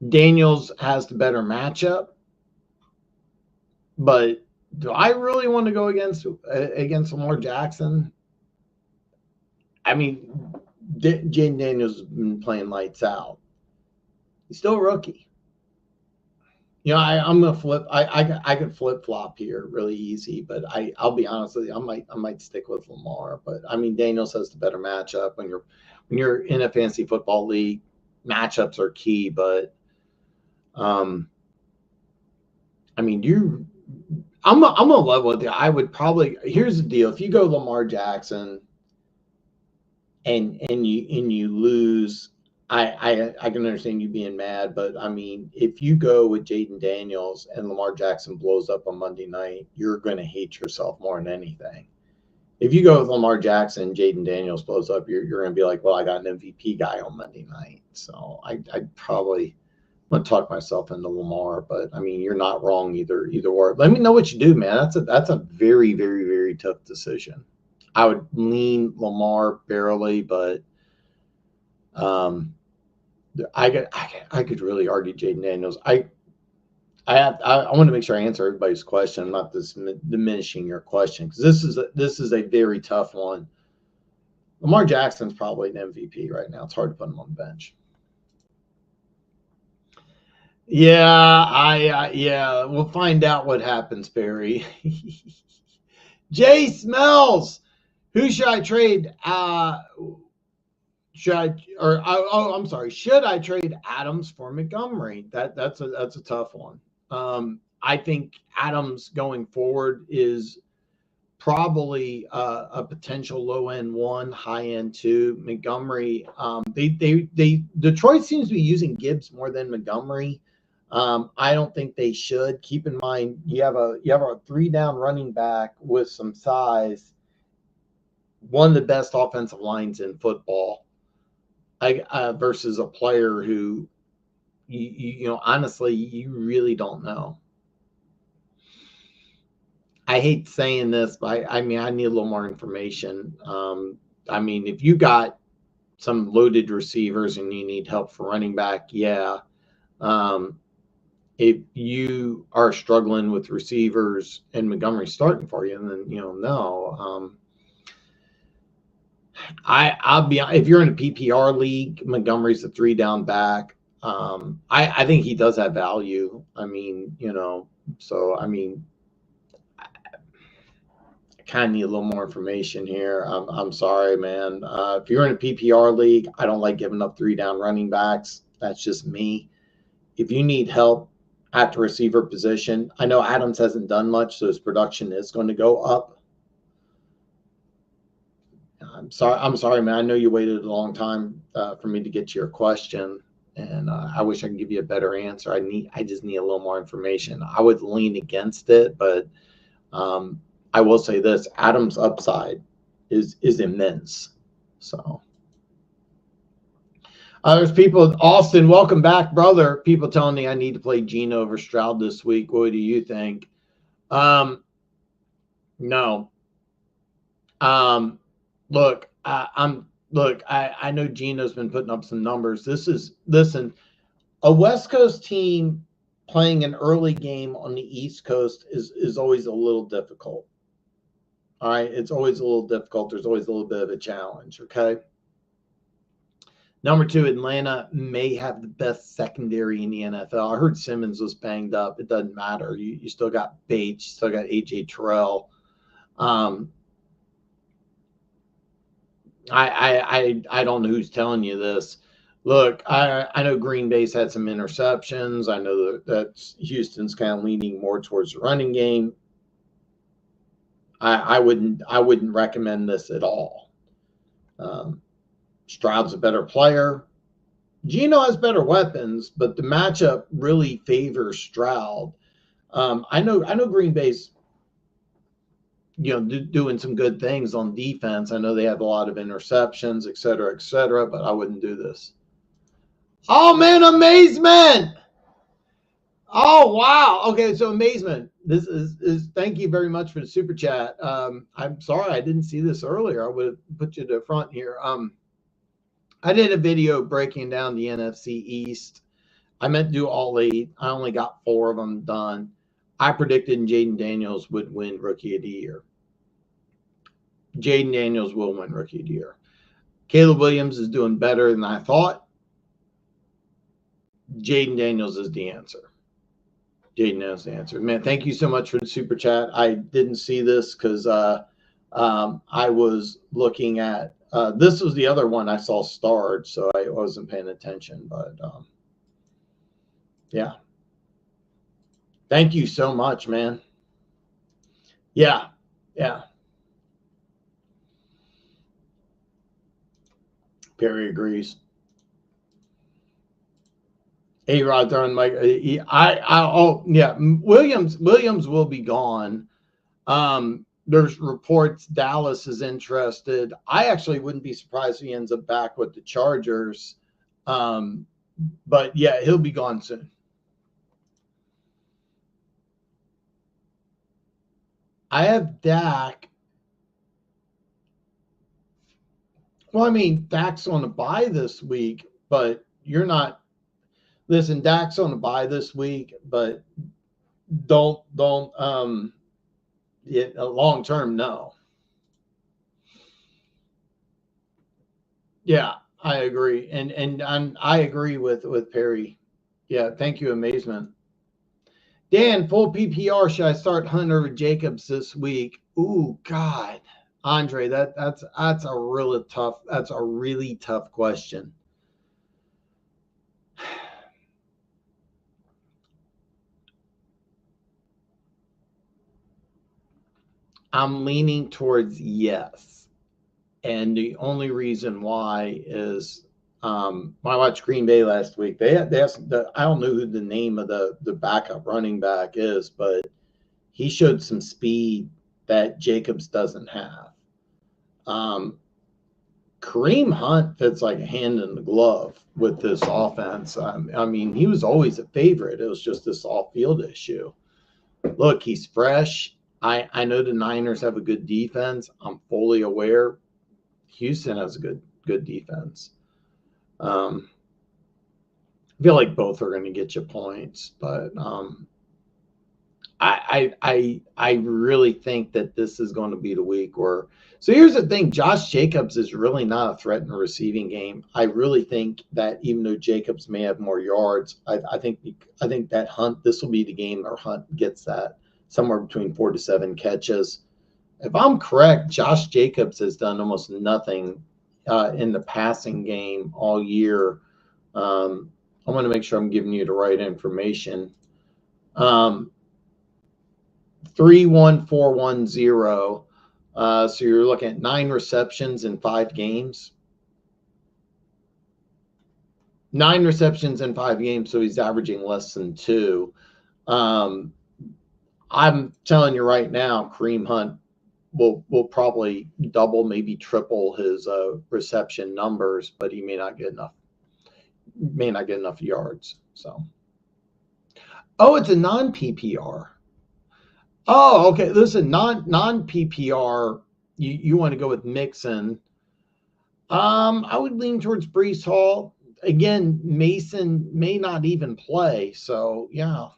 Daniels has the better matchup, but do I really want to go against Lamar Jackson? I mean, Jaden Daniels has been playing lights out. He's still a rookie. I'm gonna flip. I could flip flop here really easy, but I'll be honest with you. I might stick with Lamar, but I mean Daniels has the better matchup when you're in a fantasy football league. Matchups are key, but I mean I'm gonna level with you. I would probably here's the deal: if you go Lamar Jackson and you lose. I can understand you being mad, but I mean, if you go with Jaden Daniels and Lamar Jackson blows up on Monday night, you're going to hate yourself more than anything. If you go with Lamar Jackson, Jaden Daniels blows up, you're going to be like, well, I got an MVP guy on Monday night. So I probably want to talk myself into Lamar, but I mean, you're not wrong either way. Let me know what you do, man. That's a very, very, very tough decision. I would lean Lamar barely, but I could really argue Jaden Daniels. I want to make sure I answer everybody's question. I'm not diminishing your question because this is a very tough one. Lamar Jackson's probably an MVP right now. It's hard to put him on the bench. Yeah, we'll find out what happens, Barry. Jay Smells, who should I trade? Should I trade Adams for Montgomery? That's a tough one. I think Adams going forward is probably a potential low end 1, high end 2. Montgomery, Detroit seems to be using Gibbs more than Montgomery. I don't think they should. Keep in mind you have a 3-down running back with some size, one of the best offensive lines in football. Versus a player who, honestly, you really don't know. I hate saying this, but I mean, I need a little more information. I mean, if you got some loaded receivers and you need help for running back, yeah. If you are struggling with receivers and Montgomery's starting for you, then no. I'll be, if you're in a PPR league, Montgomery's a 3-down back. I think he does have value. I mean, so I mean, I kind of need a little more information here. I'm sorry, man. If you're in a PPR league, I don't like giving up 3-down running backs. That's just me. If you need help at the receiver position, I know Adams hasn't done much, so his production is going to go up. I'm sorry, man. I know you waited a long time for me to get to your question, and I wish I could give you a better answer. I just need a little more information. I would lean against it, but I will say this: Adams' upside is immense. So there's people. Austin, welcome back, brother. People telling me I need to play Geno over Stroud this week. What do you think? No. Look, I know Geno's been putting up some numbers. Listen, a West Coast team playing an early game on the East Coast is always a little difficult. All right, it's always a little difficult. There's always a little bit of a challenge. Okay. Number 2, Atlanta may have the best secondary in the NFL. I heard Simmons was banged up. It doesn't matter. You still got Bates, you still got AJ Terrell. I don't know who's telling you this. Look, I know Green Bay's had some interceptions. I know that Houston's kind of leaning more towards the running game. I wouldn't recommend this at all. Stroud's a better player. Geno has better weapons, but the matchup really favors Stroud. I know Green Bay's doing some good things on defense. I know they have a lot of interceptions, et cetera, but I wouldn't do this. Oh man, amazement! Oh wow. Okay, so amazement. This is thank you very much for the super chat. I'm sorry I didn't see this earlier. I would have put you to the front here. I did a video breaking down the NFC East. I meant to do all 8. I only got 4 of them done. I predicted Jaden Daniels would win Rookie of the Year. Jaden Daniels will win Rookie of the Year. Caleb Williams is doing better than I thought. Jaden Daniels is the answer. Jaden knows the answer. Man, thank you so much for the super chat. I didn't see this because I was looking at this was the other one I saw starred, so I wasn't paying attention. But yeah, thank you so much, man. Yeah, yeah. Perry agrees. A-Rod throwing Mike. Oh yeah. Williams will be gone. There's reports Dallas is interested. I actually wouldn't be surprised if he ends up back with the Chargers. But yeah, he'll be gone soon. I have Dak. Well, I mean, Dak's on a bye this week, but you're not. Listen, Dak's on a bye this week, but don't long term, no. Yeah, I agree, and I agree with Perry. Yeah, thank you, amazement. Dan, full PPR. Should I start Hunter or Jacobs this week? Ooh, God, Andre, that's a really tough question. I'm leaning towards yes. And the only reason why is I watched Green Bay last week. They asked I don't know who the name of the backup running back is, but he showed some speed that Jacobs doesn't have. Kareem Hunt fits like a hand in the glove with this offense. I mean, he was always a favorite. It was just this off-field issue. Look, he's fresh. I know the Niners have a good defense. I'm fully aware. Houston has a good defense. I feel like both are going to get you points, but I really think that this is going to be the week where. So here's the thing: Josh Jacobs is really not a threat in a receiving game. I really think that even though Jacobs may have more yards, I think that Hunt, this will be the game where Hunt gets that somewhere between 4 to 7 catches. If I'm correct, Josh Jacobs has done almost nothing in the passing game all year. I want to make sure I'm giving you the right information. 31410. So you're looking at 9 receptions in 5 games. 9 receptions in 5 games, so he's averaging less than 2. I'm telling you right now, Kareem Hunt will probably double, maybe triple his reception numbers, but he may not get enough yards. So, oh, it's a non PPR. Oh, okay. Listen, non PPR. You want to go with Mixon? I would lean towards Brees Hall. Again, Mason may not even play, so yeah.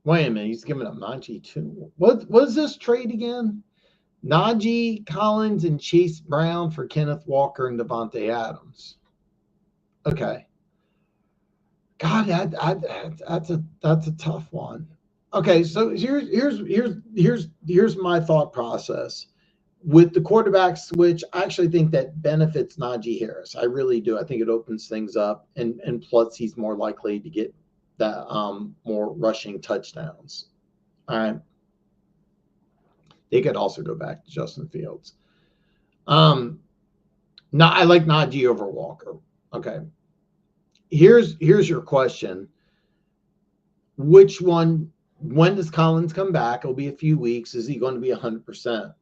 Wait a minute, he's giving up 92. What was this trade again? Najee, Collins, and Chase Brown for Kenneth Walker and Davante Adams. Okay. God, that's a tough one. Okay, so here's my thought process. With the quarterback switch, I actually think that benefits Najee Harris. I really do. I think it opens things up, and plus he's more likely to get that more rushing touchdowns. All right. They could also go back to Justin Fields. Now I like Najee over Walker. Okay. Here's your question. Which one? When does Collins come back? It'll be a few weeks. Is he going to be 100%?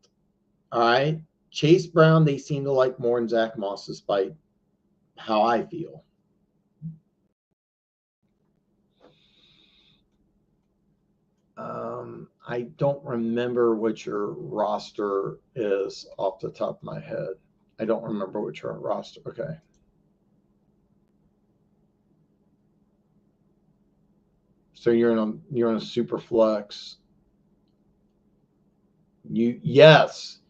All right. Chase Brown, they seem to like more than Zach Moss, despite how I feel. I don't remember what your roster is off the top of my head. I don't remember what your roster. Okay. So you're in a super flex. Yes.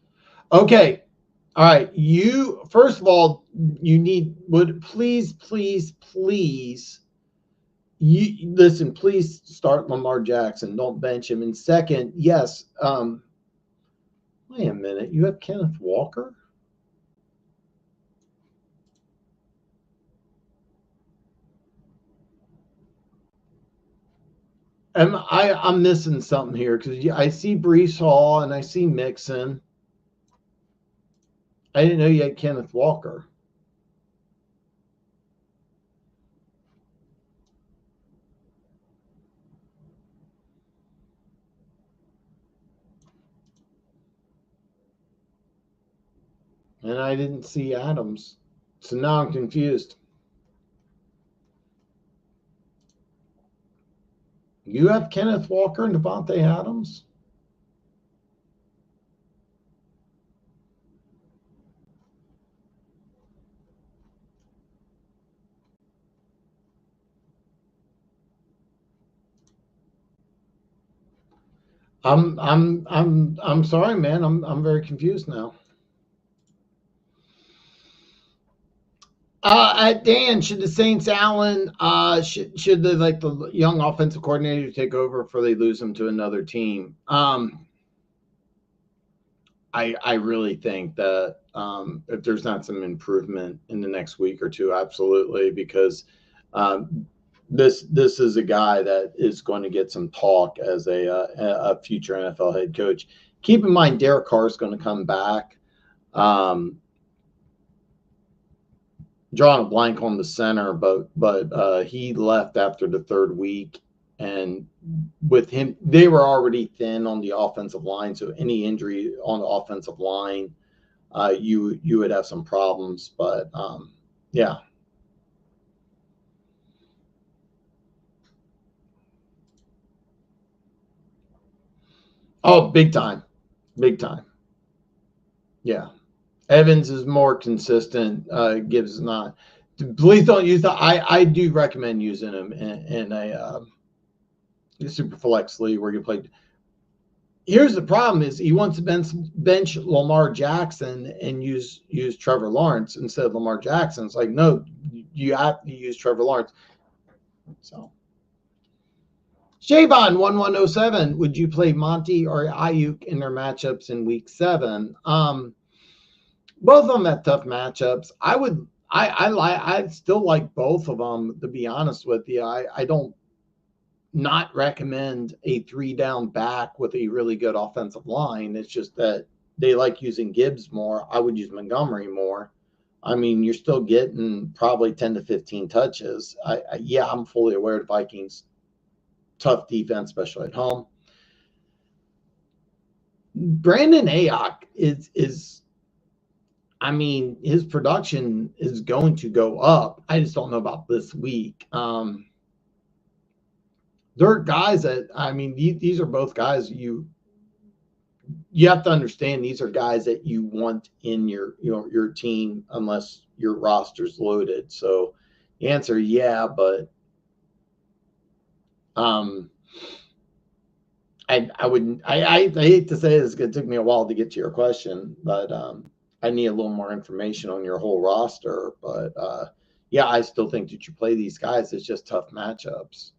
Okay. All right. You first of all, you would please you listen, please start Lamar Jackson. Don't bench him. And second, yes, wait a minute, you have Kenneth Walker? I'm missing something here because I see Brees Hall and I see Mixon. I didn't know you had Kenneth Walker. And I didn't see Adams. So now I'm confused. You have Kenneth Walker and Devontae Adams? I'm sorry, man. I'm very confused now. Dan, should the Saints Allen should the young offensive coordinator take over before they lose him to another team? I really think that if there's not some improvement in the next week or two, absolutely, because this is a guy that is going to get some talk as a future NFL head coach. Keep in mind, Derek Carr is going to come back. Drawing a blank on the center, but he left after the third week, and with him, they were already thin on the offensive line. So any injury on the offensive line, you would have some problems. But yeah. Oh, big time, big time. Yeah. Evans is more consistent. Gibbs is not. Please don't use the. I do recommend using him in a super flex league where you play. Here's the problem: is he wants to bench Lamar Jackson and use Trevor Lawrence instead of Lamar Jackson. It's like, no, you have to use Trevor Lawrence. So, Javon 1107, would you play Monty or Ayuk in their matchups in Week 7? Both of them have tough matchups. I still like both of them, to be honest with you. I don't not recommend a 3-down back with a really good offensive line. It's just that they like using Gibbs more. I would use Montgomery more. I mean, you're still getting probably 10 to 15 touches. Yeah, I'm fully aware the Vikings tough defense, especially at home. Brandon Aiyuk is I mean, his production is going to go up. I just don't know about this week. There are guys that I mean, these are both guys you have to understand. These are guys that you want in your team unless your roster's loaded. So the answer, yeah, but I wouldn't. I hate to say this. It took me a while to get to your question, but I need a little more information on your whole roster. But yeah, I still think that you play these guys. It's just tough matchups.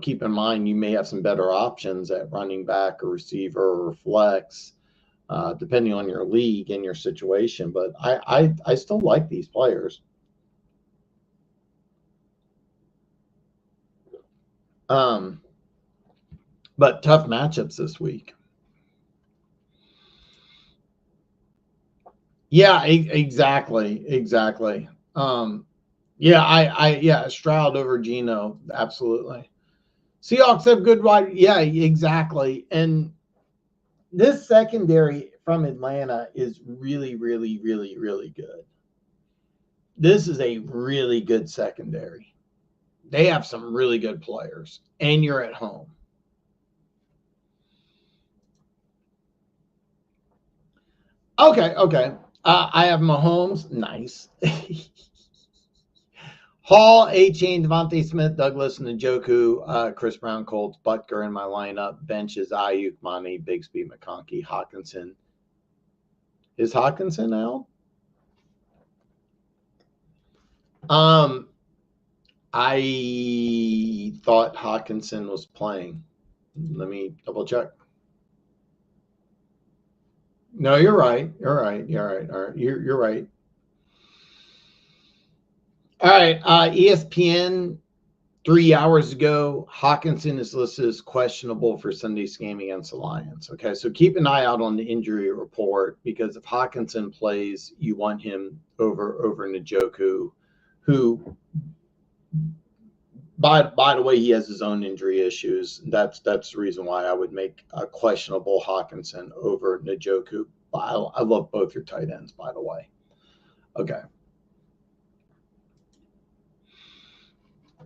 Keep in mind you may have some better options at running back or receiver or flex, depending on your league and your situation. But I still like these players. But tough matchups this week. Yeah, exactly. Yeah, Stroud over Geno, absolutely. Seahawks have good wide. Yeah, exactly. And this secondary from Atlanta is really, really, really, really good. This is a really good secondary. They have some really good players, and you're at home. Okay, okay. I have Mahomes. Nice. Hall, A-Chain, Devontae Smith, Douglas, Njoku, Chris Brown, Colts, Butker in my lineup. Benches, Ayuk, Monty, Bigsby, McConkey, Hawkinson. Is Hawkinson out? I thought Hawkinson was playing. Let me double check. No, you're right. You're right. You're right. All right. You're right. All right. ESPN 3 hours ago, Hawkinson is listed as questionable for Sunday's game against the Lions. Okay, so keep an eye out on the injury report because if Hawkinson plays, you want him over Njoku, who, by the way, he has his own injury issues. That's the reason why I would make a questionable Hawkinson over Njoku. I love both your tight ends, by the way. Okay.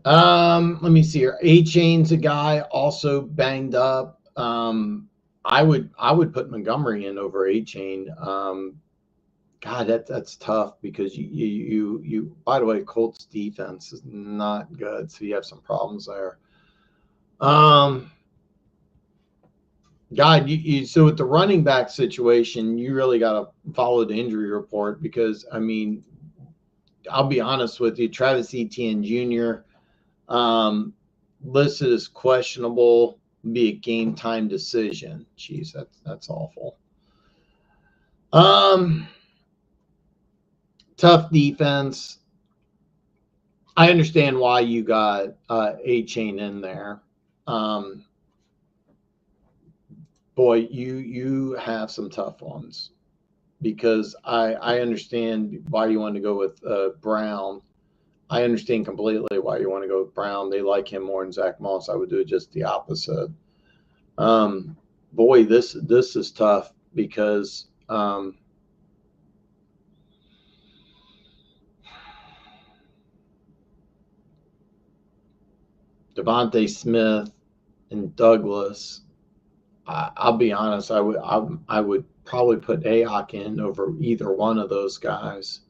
Let me see here. A-Chain's a guy also banged up. I would put Montgomery in over A-Chain. God, that's tough because you by the way, Colts defense is not good, so you have some problems there. God, so with the running back situation, you really got to follow the injury report because I mean, I'll be honest with you, Travis Etienne Jr. Listed as questionable, be a game time decision. Jeez, that's awful. Tough defense. I understand why you got A-Chain in there. Boy, you have some tough ones because I understand why you want to go with Brown. I understand completely why you want to go with Brown. They like him more than Zach Moss. I would do just the opposite. Boy, this is tough because Devontae Smith and Douglas. I'll be honest. I would probably put Aiyuk in over either one of those guys.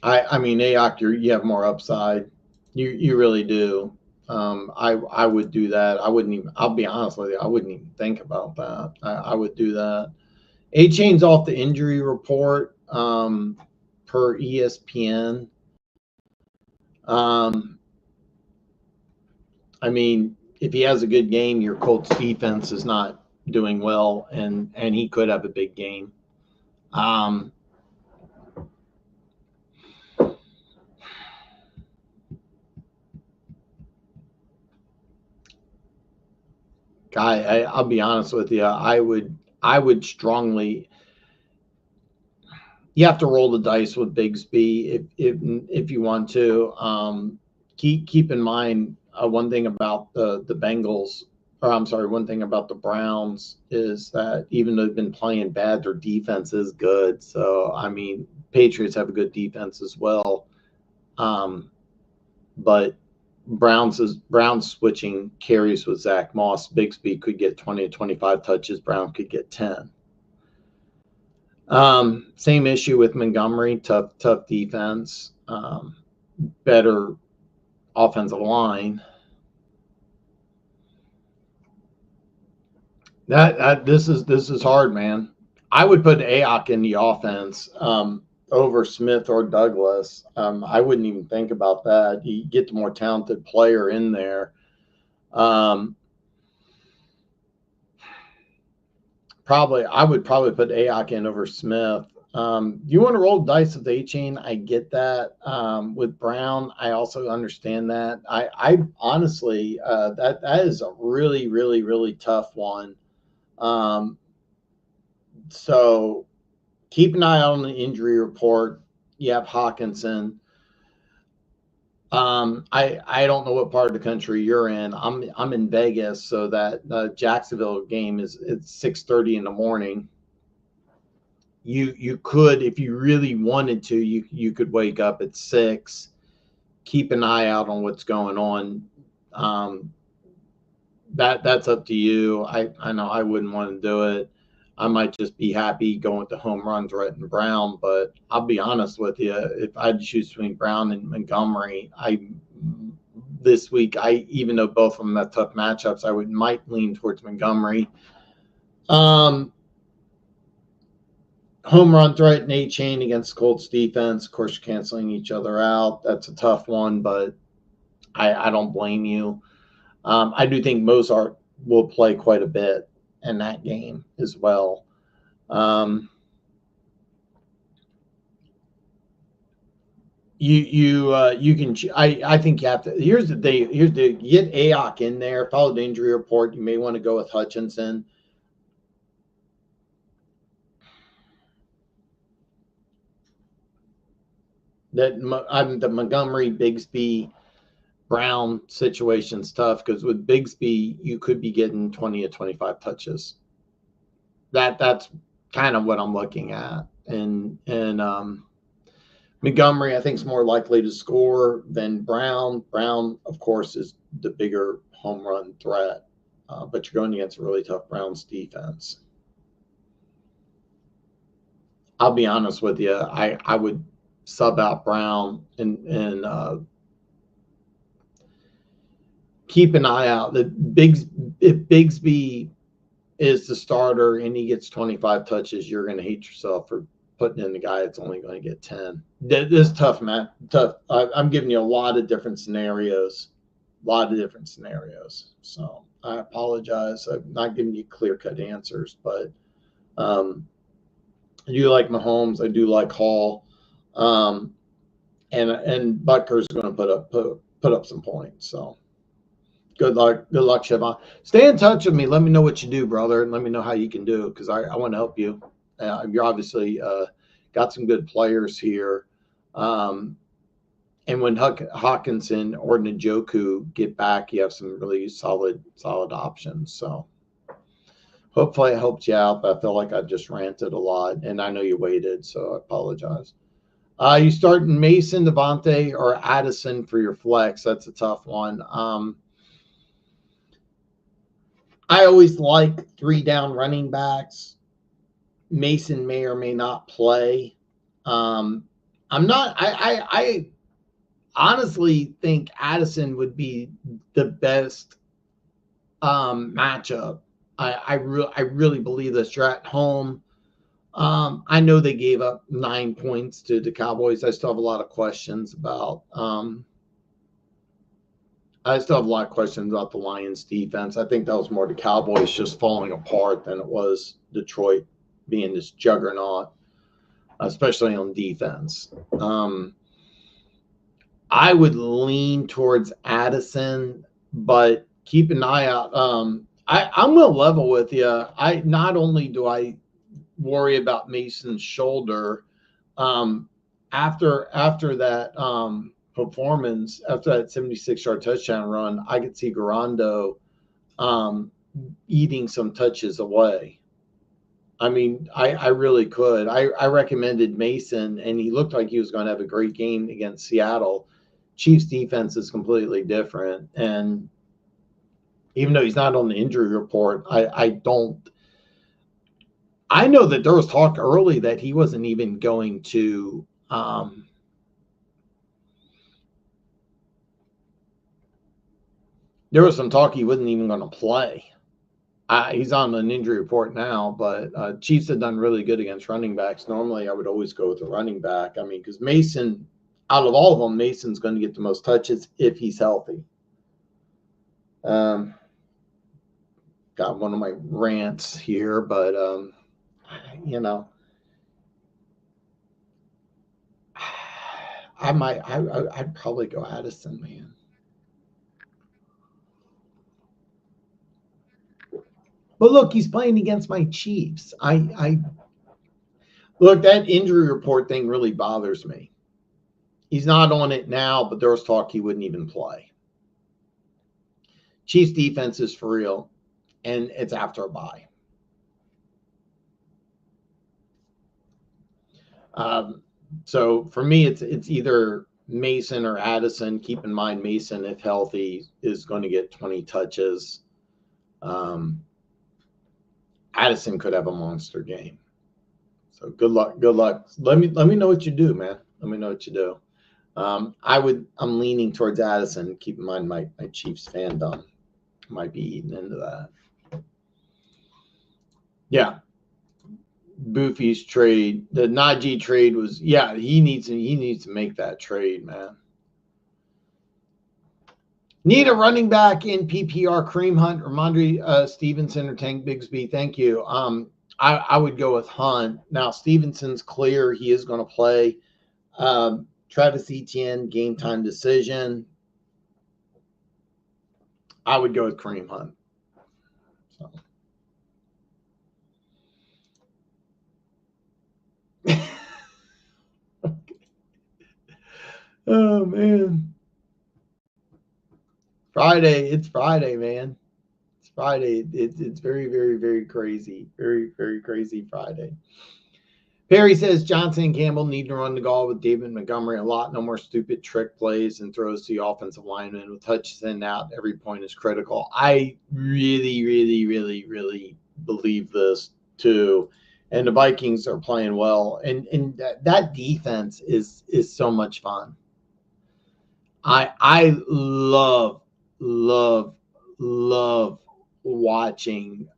I mean Aiyuk, you have more upside. You really do. I would do that. I wouldn't even. I'll be honest with you. I wouldn't even think about that. I would do that. A-Chain's off the injury report per ESPN. I mean, if he has a good game, your Colts defense is not doing well, and he could have a big game. Guy, I'll be honest with you. I would strongly. You have to roll the dice with Bigsby if you want to. Keep in mind one thing about the Bengals, or I'm sorry, one thing about the Browns is that even though they've been playing bad, their defense is good. So I mean, Patriots have a good defense as well, but Browns switching carries with Zach Moss. Bigsby could get 20 to 25 touches. Brown could get 10. Same issue with Montgomery. Tough defense. Better offensive line. This is hard, man. I would put Aiyuk in the offense over Smith or Douglas. I wouldn't even think about that. You get the more talented player in there. I would probably put Aiyuk in over Smith. You want to roll dice with A-Chain? I get that. With Brown, I also understand that. I honestly, that is a really, really, really tough one. So keep an eye on the injury report. You have Hawkinson. I don't know what part of the country you're in. I'm in Vegas, so that Jacksonville game is it's 6:30 in the morning. You could, if you really wanted to, you could wake up at 6 keep an eye out on what's going on. Um, that's up to you. I know I wouldn't want to do it. I might just be happy going with the home runs, Rhett and Brown. But I'll be honest with you, if I had to choose between Brown and Montgomery, this week, even though both of them have tough matchups, I might lean towards Montgomery. Home run threat and A-Chain against Colts defense. Of course, you're canceling each other out. That's a tough one, but I don't blame you. I do think Mozart will play quite a bit in that game as well. You can. I think you have to. Here's the get AOC in there. Follow the injury report. You may want to go with Hutchinson. The Montgomery, Bigsby, Brown situation's tough because with Bigsby you could be getting 20 to 25 touches. That's kind of what I'm looking at, and Montgomery I think is more likely to score than Brown. Brown, of course, is the bigger home run threat, but you're going against a really tough Browns defense. I'll be honest with you, I would sub out Brown and keep an eye out. If Bigsby is the starter and he gets 25 touches, you're going to hate yourself for putting in the guy that's only going to get 10. This is tough, man. Tough. I'm giving you a lot of different scenarios. So I apologize. I'm not giving you clear-cut answers, but I do like Mahomes. I do like Hall. And Butker's going to put up some points. So good luck, Siobhan. Stay in touch with me. Let me know what you do, brother, and let me know how you can do because I want to help you. You're obviously got some good players here. And when Hawkinson or Njoku get back, you have some really solid options. So hopefully it helped you out, but I feel like I just ranted a lot, and I know you waited, so I apologize. You starting Mason, Devontae, or Addison for your flex. That's a tough one. I always like 3 down running backs. Mason may or may not play. I honestly think Addison would be the best matchup. I really believe this. You're at home. I know they gave up 9 points to the Cowboys. I still have a lot of questions about the Lions defense. I think that was more the Cowboys just falling apart than it was Detroit being this juggernaut, especially on defense. I would lean towards Addison, but keep an eye out. I'm going to level with you. Not only do I worry about Mason's shoulder after that performance, after that 76-yard touchdown run, I could see Garando eating some touches away. I mean, I really could. I recommended Mason, and he looked like he was going to have a great game against Seattle. Chiefs defense is completely different, and even though he's not on the injury report, I know that there was talk early that he wasn't even going to there was some talk he wasn't even going to play. He's on an injury report now, but Chiefs have done really good against running backs. Normally, I would always go with the running back. I mean, because Mason, out of all of them, Mason's going to get the most touches if he's healthy. Got one of my rants here, but I'd probably go Addison, man. But look, he's playing against my Chiefs. Look, that injury report thing really bothers me. He's not on it now, but there was talk he wouldn't even play. Chiefs defense is for real, and it's after a bye. So for me, it's either Mason or Addison. Keep in mind, Mason, if healthy, is going to get 20 touches. Addison could have a monster game. So good luck. Good luck. Let me know what you do, man. Let me know what you do. I'm leaning towards Addison. Keep in mind my Chiefs fandom might be eating into that. Yeah. Boofy's trade, the Najee trade was, yeah, he needs to make that trade, man. Need a running back in PPR. Kareem Hunt, Ramondre Stevenson, or Tank Bigsby. Thank you. I would go with Hunt. Now Stevenson's clear; he is going to play. Travis Etienne, game time decision. I would go with Kareem Hunt. So. Oh man. Friday. It's Friday, man. It's Friday. It's very, very, very crazy. Very, very crazy Friday. Perry says Johnson and Campbell need to run the ball with David Montgomery a lot. No more stupid trick plays and throws to the offensive lineman with touches in and out. Every point is critical. I really, really, really, really believe this too. And the Vikings are playing well. And that defense is so much fun. I love watching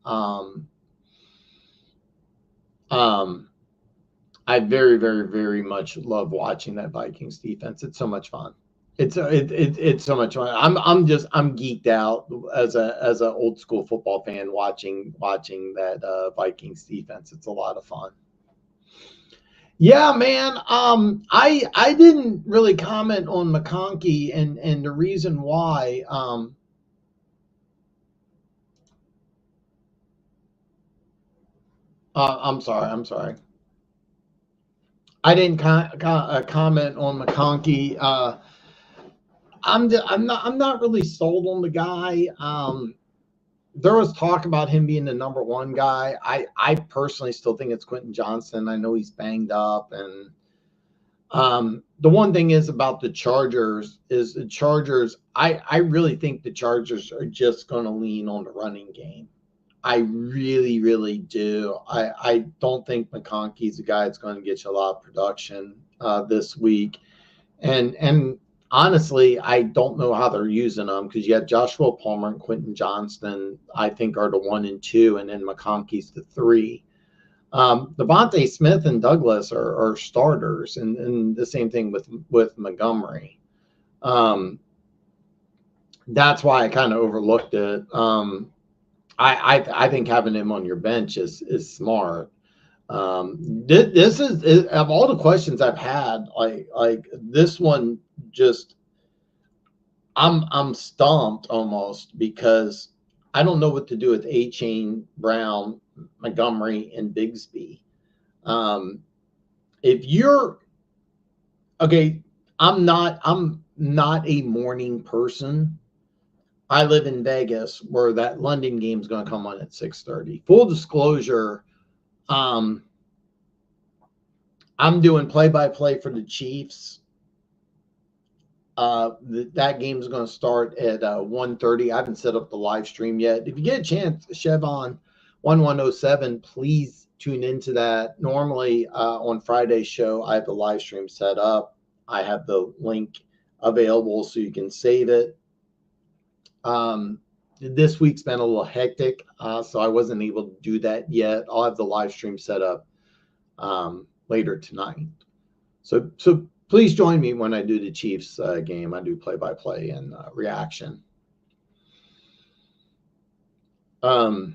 I very, very, very much love watching that Vikings defense. It's so much fun. It's so much fun. I'm geeked out as a old school football fan watching that Vikings defense. It's a lot of fun. Yeah, man. I didn't really comment on McConkey and the reason why. I'm sorry. I didn't comment on McConkey. I'm not really sold on the guy. There was talk about him being the number one guy. I personally still think it's Quentin Johnston. I know he's banged up, and the one thing is about the Chargers is the Chargers. I really think the Chargers are just going to lean on the running game. I really, really do. I don't think McConkey's a guy that's going to get you a lot of production this week. And honestly, I don't know how they're using them because you have Joshua Palmer and Quentin Johnston, I think, are the 1 and 2, and then McConkey's the 3. Devontae Smith and Douglas are starters, and the same thing with Montgomery. That's why I kind of overlooked it. I think having him on your bench is smart. This is of all the questions I've had, like this one just I'm stumped almost because I don't know what to do with Achane, Brown, Montgomery, and Bigsby. If you're okay, I'm not a morning person. I live in Vegas where that London game is going to come on at 6:30. Full disclosure, I'm doing play-by-play for the Chiefs. That game is going to start at 1:30. I haven't set up the live stream yet. If you get a chance, Chevon 1107, please tune into that. Normally on Friday's show, I have the live stream set up. I have the link available so you can save it. This week's been a little hectic, so I wasn't able to do that yet. I'll have the live stream set up later tonight. So please join me when I do the Chiefs game. I do play-by-play and reaction. But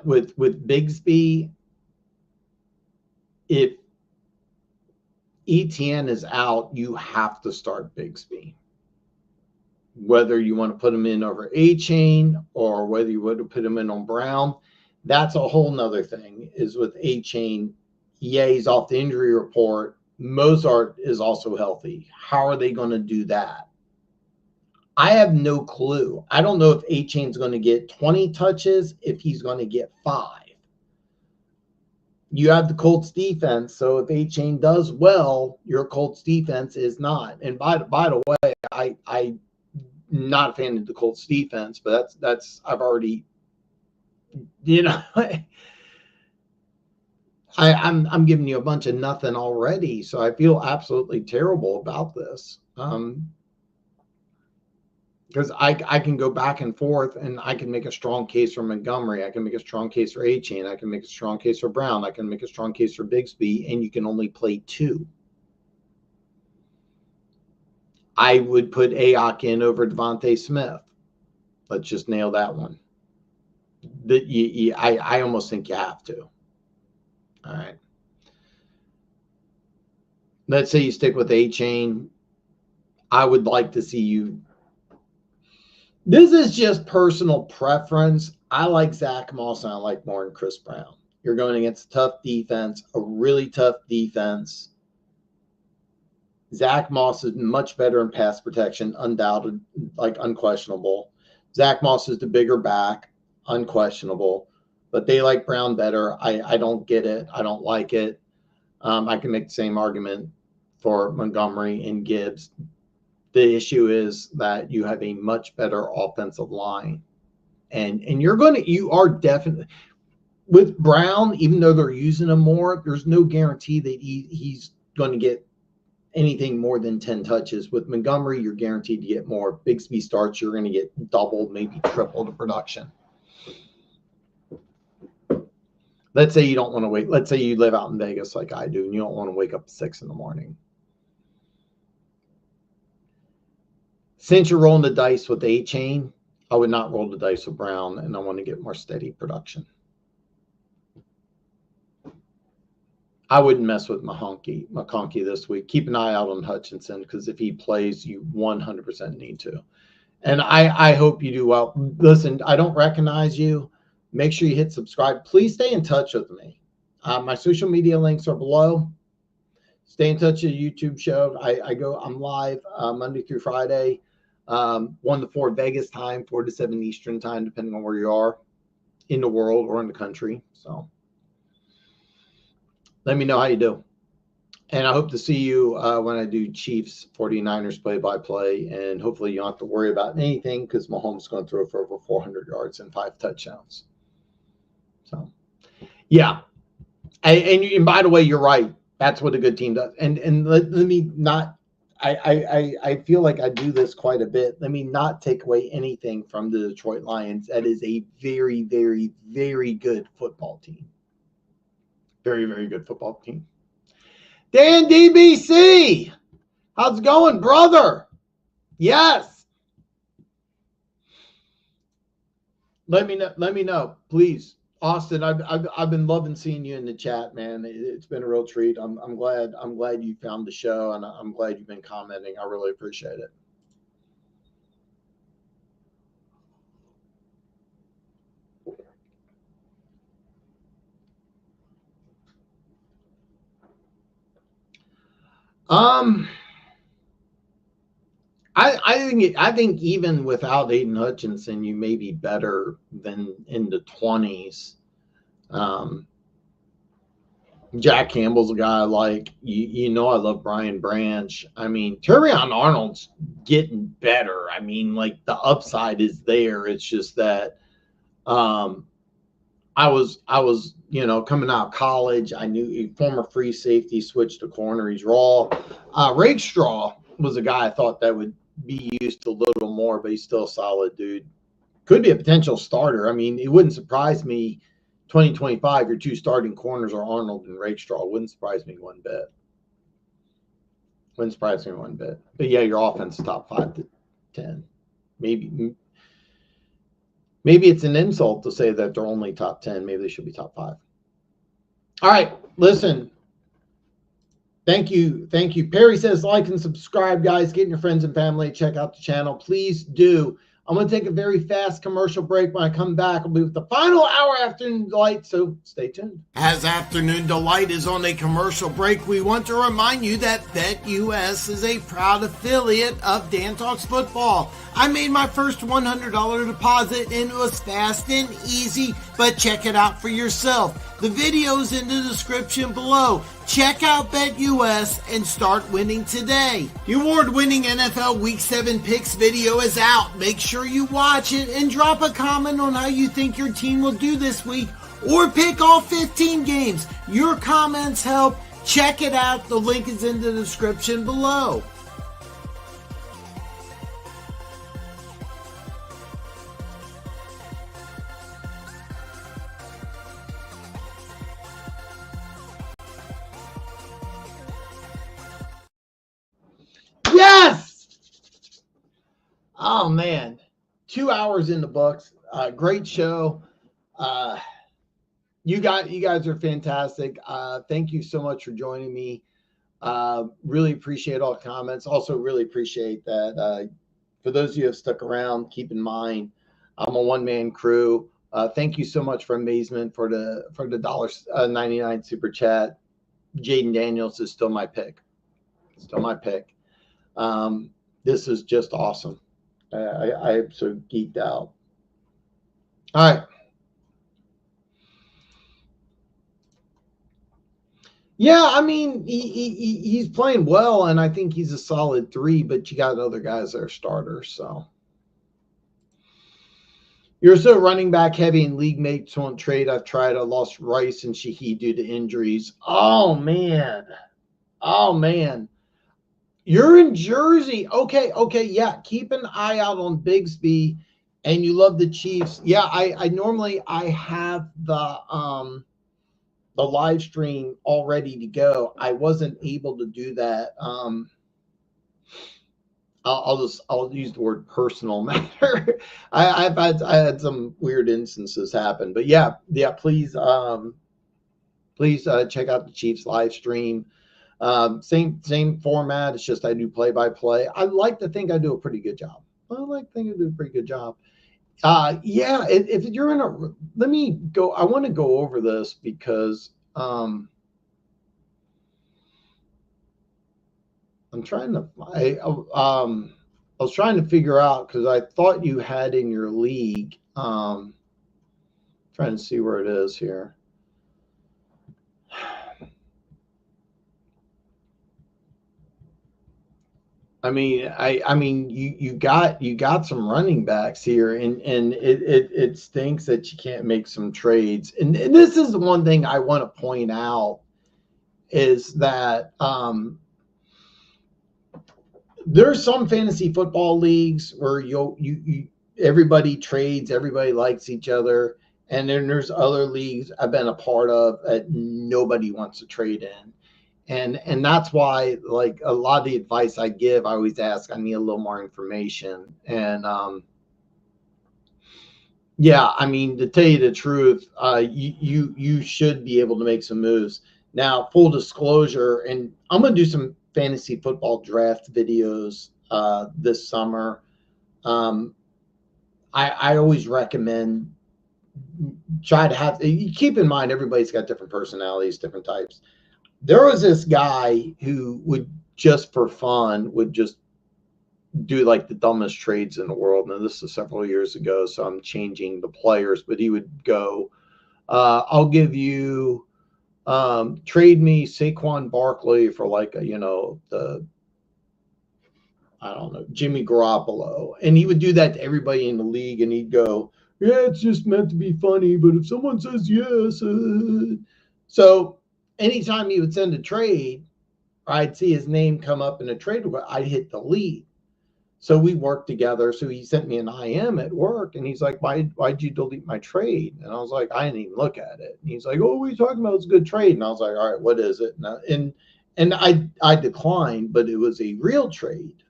with Bigsby, if Etienne is out, you have to start Bigsby. Whether you want to put him in over Achane or whether you want to put him in on Brown, that's a whole nother thing. Is with Achane, he's off the injury report. Mozart is also healthy. How are they going to do that? I have no clue. I don't know if Achane's going to get 20 touches, if he's going to get 5. you have the Colts defense. So if A-Chain does well, your Colts defense is not. And by the way, I'm not a fan of the Colts defense, but that's I've already, you know, I'm giving you a bunch of nothing already. So I feel absolutely terrible about this. Because I can go back and forth and I can make a strong case for Montgomery. I can make a strong case for A-Chain. I can make a strong case for Brown. I can make a strong case for Bigsby, and you can only play two. I would put Ayuk in over Devontae Smith. Let's just nail that one. I almost think you have to. All right. Let's say you stick with A-Chain. I would like to see you. This is just personal preference. I like Zach Moss and I like more than Chris Brown. You're going against a tough defense, a really tough defense. Zach Moss is much better in pass protection, undoubted, like unquestionable. Zach Moss is the bigger back, unquestionable. But they like Brown better. I don't get it. I don't like it. I can make the same argument for Montgomery and Gibbs. The issue is that you have a much better offensive line. And you are definitely with Brown, even though they're using him more, there's no guarantee that he's going to get anything more than 10 touches. With Montgomery, you're guaranteed to get more. Bigsby starts, you're going to get double, maybe triple the production. Let's say you don't want to wait. Let's say you live out in Vegas like I do, and you don't want to wake up at 6 in the morning. Since you're rolling the dice with A-Chain, I would not roll the dice with Brown, and I want to get more steady production. I wouldn't mess with McConkey this week. Keep an eye out on Hutchinson, because if he plays, you 100% need to. And I hope you do well. Listen, I don't recognize you. Make sure you hit subscribe. Please stay in touch with me. My social media links are below. Stay in touch with the YouTube show. I'm live Monday through Friday. 1 to 4 Vegas time, 4 to 7 Eastern time, depending on where you are in the world or in the country. So let me know how you do. And I hope to see you when I do Chiefs 49ers play-by-play. And hopefully you don't have to worry about anything, because Mahomes is going to throw for over 400 yards and 5 touchdowns. So, yeah. And by the way, you're right. That's what a good team does. And let me not, I feel like I do this quite a bit. Let me not take away anything from the Detroit Lions. That is a very, very, very good football team. Very, very good football team. Dan DBC, how's it going, brother? Yes. Let me know, please. Austin, I've been loving seeing you in the chat, man. It's been a real treat. I'm glad you found the show, and I'm glad you've been commenting. I really appreciate it. I think even without Aiden Hutchinson, you may be better than in the 20s. Jack Campbell's a guy I like. I love Brian Branch. I mean, Terrion Arnold's getting better. I mean, like, the upside is there. It's just that I was coming out of college. I knew former free safety, switched to corner. He's raw. Rakestraw was a guy I thought that would be used a little more, but he's still a solid dude. Could be a potential starter. I mean, it wouldn't surprise me 2025, your 2 starting corners are Arnold and Rakestraw. Wouldn't surprise me one bit. But yeah, your offense is top 5 to 10. Maybe it's an insult to say that they're only top 10. Maybe they should be top 5. All right, listen. Thank you. Perry says, like and subscribe, guys. Get your friends and family. Check out the channel. Please do. I'm going to take a very fast commercial break. When I come back, I'll be with the final hour Afternoon Delight, so stay tuned. As Afternoon Delight is on a commercial break, we want to remind you that BetUS is a proud affiliate of Dan Talks Football. I made my first $100 deposit, and it was fast and easy, but check it out for yourself. The video's in the description below. Check out BetUS and start winning today. The award-winning NFL Week 7 picks video is out. Make sure you watch it and drop a comment on how you think your team will do this week, or pick all 15 games. Your comments help. Check it out. The link is in the description below. Yes! Oh man, 2 hours in the books. Great show. You guys are fantastic. Thank you so much for joining me. Really appreciate all the comments. Also really appreciate that. For those of you who have stuck around, keep in mind, I'm a one-man crew. Thank you so much for Amazement for the $1.99 super chat. Jaden Daniels is still my pick. Still my pick. This is just awesome. I'm so geeked out. All right. Yeah, I mean, he's playing well, and I think he's a solid 3, but you got other guys that are starters, so. You're so running back heavy, and league mates won't trade. I've tried. I lost Rice and Shaheed due to injuries. Oh, man. Oh, man. You're in Jersey. Okay, yeah. Keep an eye out on Bigsby, and you love the Chiefs. Yeah, I normally have the live stream all ready to go. I wasn't able to do that. I'll use the word personal matter. I had some weird instances happen, but yeah. Please check out the Chiefs live stream. Same format. It's just I do play by play. I like to think I do a pretty good job. Yeah, if you're in a, let me go. I want to go over this because I'm trying to. I was trying to figure out because I thought you had in your league. Trying to see where it is here. I mean, you got some running backs here, and it stinks that you can't make some trades. And this is the one thing I want to point out is that there's some fantasy football leagues where you everybody trades, everybody likes each other, and then there's other leagues I've been a part of that nobody wants to trade in. And that's why, like, a lot of the advice I give, I always ask, I need a little more information. And yeah, I mean, to tell you the truth, you should be able to make some moves. Now, full disclosure, and I'm going to do some fantasy football draft videos this summer. I always recommend try to have, keep in mind, everybody's got different personalities, different types. There was this guy who would just for fun would just do like the dumbest trades in the world. Now, this is several years ago, so I'm changing the players, but he would go, I'll give you, trade me Saquon Barkley for like I don't know, Jimmy Garoppolo. And he would do that to everybody in the league, and he'd go, yeah, it's just meant to be funny, but if someone says yes. So anytime he would send a trade, I'd see his name come up in a trade, I'd hit delete. So we worked together. So he sent me an IM at work, and he's like, why'd you delete my trade? And I was like, I didn't even look at it. And he's like, oh, what are you talking about? It's a good trade. And I was like, all right, what is it? And I declined, but it was a real trade.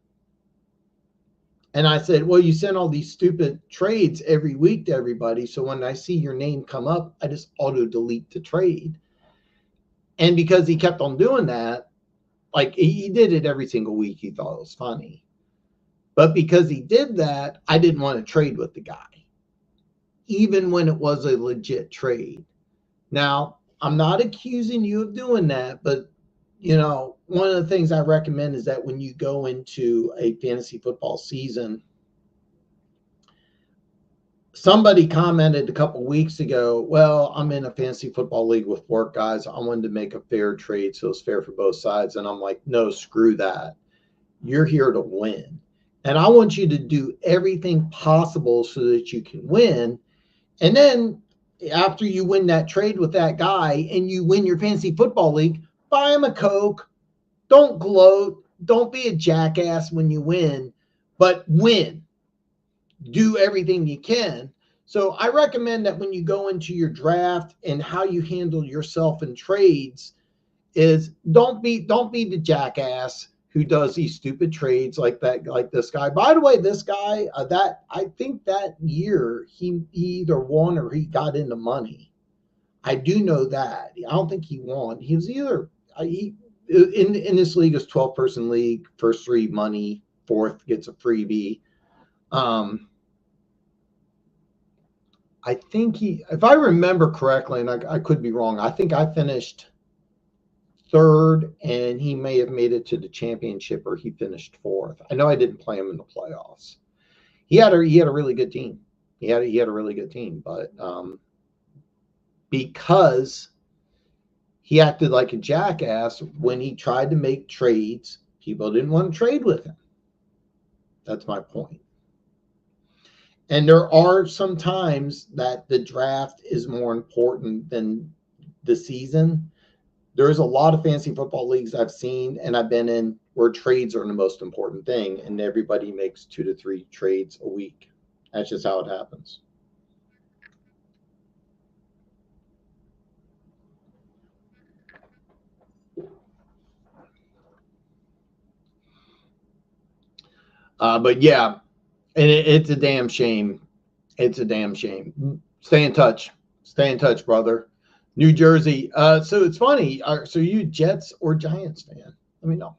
And I said, well, you send all these stupid trades every week to everybody. So when I see your name come up, I just auto delete the trade. And because he kept on doing that, like he did it every single week, he thought it was funny. But because he did that, I didn't want to trade with the guy, even when it was a legit trade. Now, I'm not accusing you of doing that, but one of the things I recommend is that when you go into a fantasy football season, somebody commented a couple weeks ago, well, I'm in a fantasy football league with work guys. I wanted to make a fair trade so it's fair for both sides. And I'm like, no, screw that. You're here to win. And I want you to do everything possible so that you can win. And then after you win that trade with that guy and you win your fantasy football league, buy him a Coke. Don't gloat. Don't be a jackass when you win, but win. Do everything you can. So I recommend that when you go into your draft and how you handle yourself in trades is don't be the jackass who does these stupid trades like that, like this guy. By the way, this guy, that I think that year he either won or he got into money. I do know that. I don't think he won. He was either in this league is 12-person league. First three money, fourth gets a freebie. I think if I remember correctly, and I could be wrong, I think I finished third, and he may have made it to the championship, or he finished fourth. I know I didn't play him in the playoffs. He had a really good team. He had a really good team, but because he acted like a jackass when he tried to make trades, people didn't want to trade with him. That's my point. And there are some times that the draft is more important than the season. There's a lot of fantasy football leagues I've seen and I've been in where trades are the most important thing, and everybody makes 2 to 3 trades a week. That's just how it happens. But yeah, and it's a damn shame. It's a damn shame. Stay in touch. Stay in touch, brother. New Jersey. So it's funny. So you Jets or Giants fan? Let me know.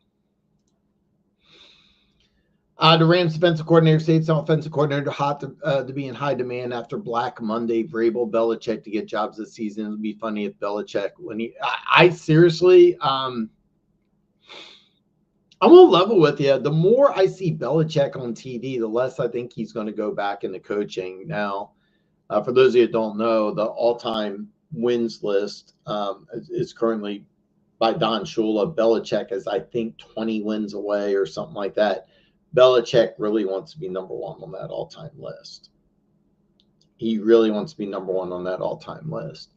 The Rams defensive coordinator states the offensive coordinator hot to be in high demand after Black Monday. Vrabel, Belichick to get jobs this season. It would be funny if Belichick I seriously I'm gonna level with you. The more I see Belichick on TV, the less I think he's going to go back into coaching. Now, for those of you that don't know, the all-time wins list is currently by Don Shula. Belichick is, I think, 20 wins away or something like that. Belichick really wants to be number one on that all-time list. He really wants to be number one on that all-time list.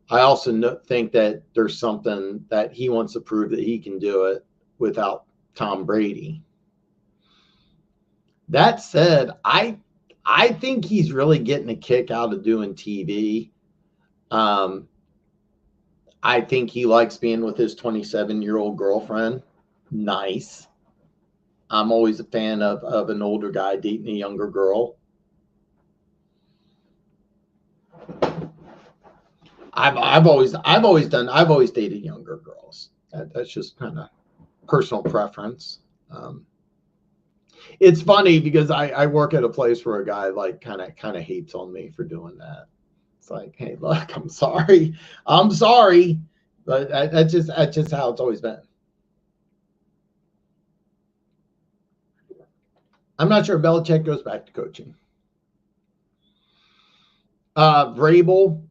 I also think that there's something that he wants to prove that he can do it without Tom Brady. That said, I think he's really getting a kick out of doing TV. I think he likes being with his 27-year-old girlfriend. Nice. I'm always a fan of an older guy dating a younger girl. I've always dated younger girls. That's just kind of personal preference. It's funny because I work at a place where a guy like kind of hates on me for doing that. It's like, hey, look, I'm sorry, but that's just how it's always been. I'm not sure if Belichick goes back to coaching. Vrabel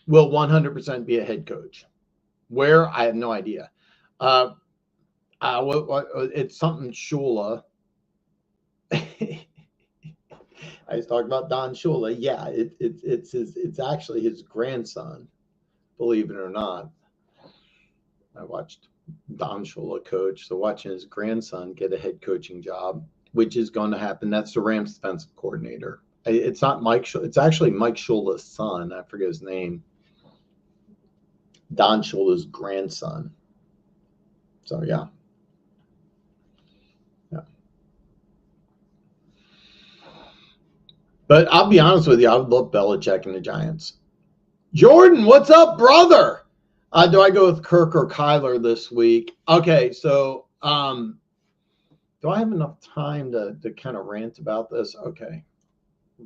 will 100% be a head coach. Where? I have no idea. It's something Shula. I was talking about Don Shula. Yeah, it's actually his grandson, believe it or not. I watched Don Shula coach, so watching his grandson get a head coaching job, which is going to happen. That's the Rams defensive coordinator. It's not Mike Shula. It's actually Mike Shula's son. I forget his name. Don Shula's grandson. So yeah. But I'll be honest with you, I would love Belichick and the Giants. Jordan, what's up, brother? Do I go with Kirk or Kyler this week? Okay, so do I have enough time to kind of rant about this? Okay,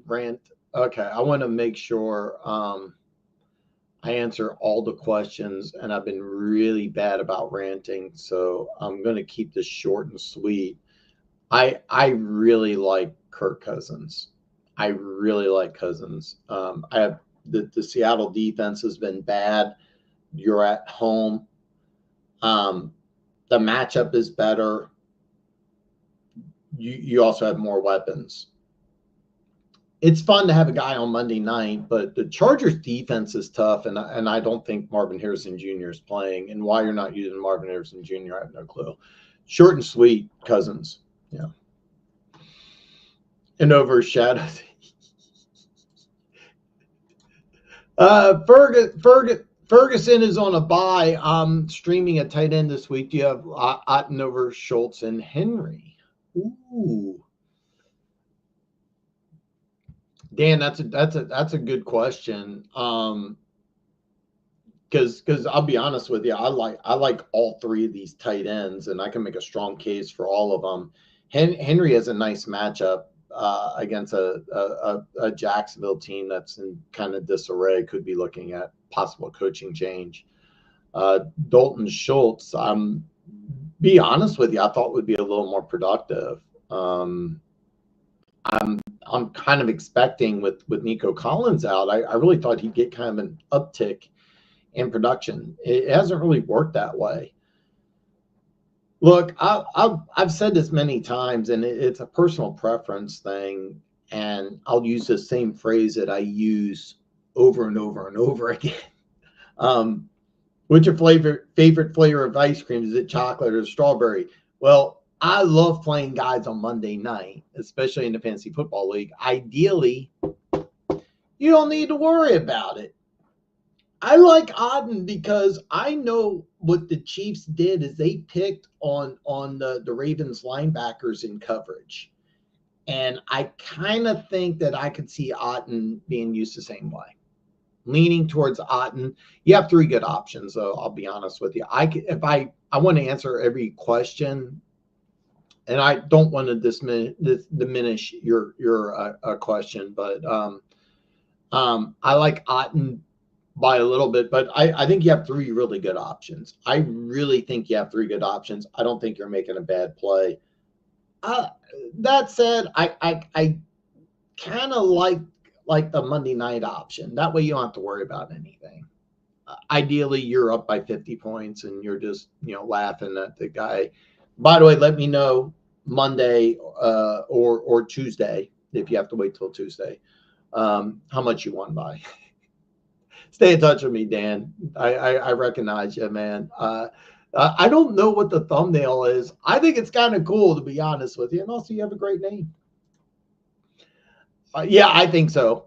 rant. Okay, I want to make sure I answer all the questions, and I've been really bad about ranting, so I'm going to keep this short and sweet. I really like Kirk Cousins. I really like Cousins. I have the Seattle defense has been bad. You're at home. The matchup is better. You also have more weapons. It's fun to have a guy on Monday night, but the Chargers defense is tough, and I don't think Marvin Harrison Jr. is playing. And why you're not using Marvin Harrison Jr., I have no clue. Short and sweet, Cousins. Yeah. And overshadowed. Ferguson is on a bye. I'm streaming a tight end this week. Do you have Otton over Schultz and Henry? Ooh. Dan, that's a good question. Because I'll be honest with you, I like all three of these tight ends, and I can make a strong case for all of them. Henry has a nice matchup against a Jacksonville team that's in kind of disarray. Could be looking at possible coaching change. Dalton Schultz, be honest with you, I thought would be a little more productive. I'm kind of expecting with Nico Collins out, I really thought he'd get kind of an uptick in production. It hasn't really worked that way. Look, I've said this many times, and it's a personal preference thing, and I'll use the same phrase that I use over and over and over again. What's your favorite flavor of ice cream? Is it chocolate or strawberry? Well, I love playing guys on Monday night, especially in the fantasy football league. Ideally, you don't need to worry about it. I like Otton because I know what the Chiefs did is they picked on the Ravens linebackers in coverage. And I kind of think that I could see Otton being used the same way. Leaning towards Otton. You have three good options, though, I'll be honest with you. If I want to answer every question, and I don't want to diminish your question, but I like Otton by a little bit, but I think you have three really good options. I really think you have three good options. I don't think you're making a bad play. That said, I kind of like the Monday night option. That way you don't have to worry about anything. Ideally, you're up by 50 points and you're just laughing at the guy. By the way, let me know Monday or Tuesday, if you have to wait till Tuesday, how much you won by. Stay in touch with me, Dan. I recognize you, man. I don't know what the thumbnail is. I think it's kind of cool, to be honest with you. And also, you have a great name. Yeah, I think so.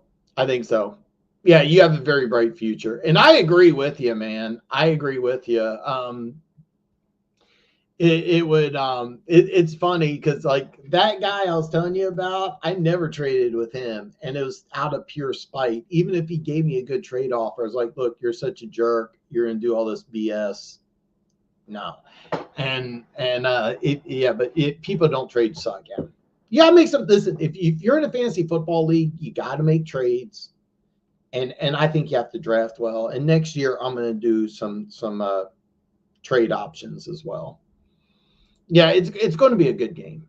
Yeah, you have a very bright future. And I agree with you, man. I agree with you. It's funny because like that guy I was telling you about, I never traded with him, and it was out of pure spite. Even if he gave me a good trade offer, I was like, look, you're such a jerk, you're gonna do all this BS. No. And people don't trade suck. Yeah, make some. Listen, if you're in a fantasy football league, you got to make trades, and I think you have to draft well. And next year I'm going to do some trade options as well. Yeah, it's going to be a good game.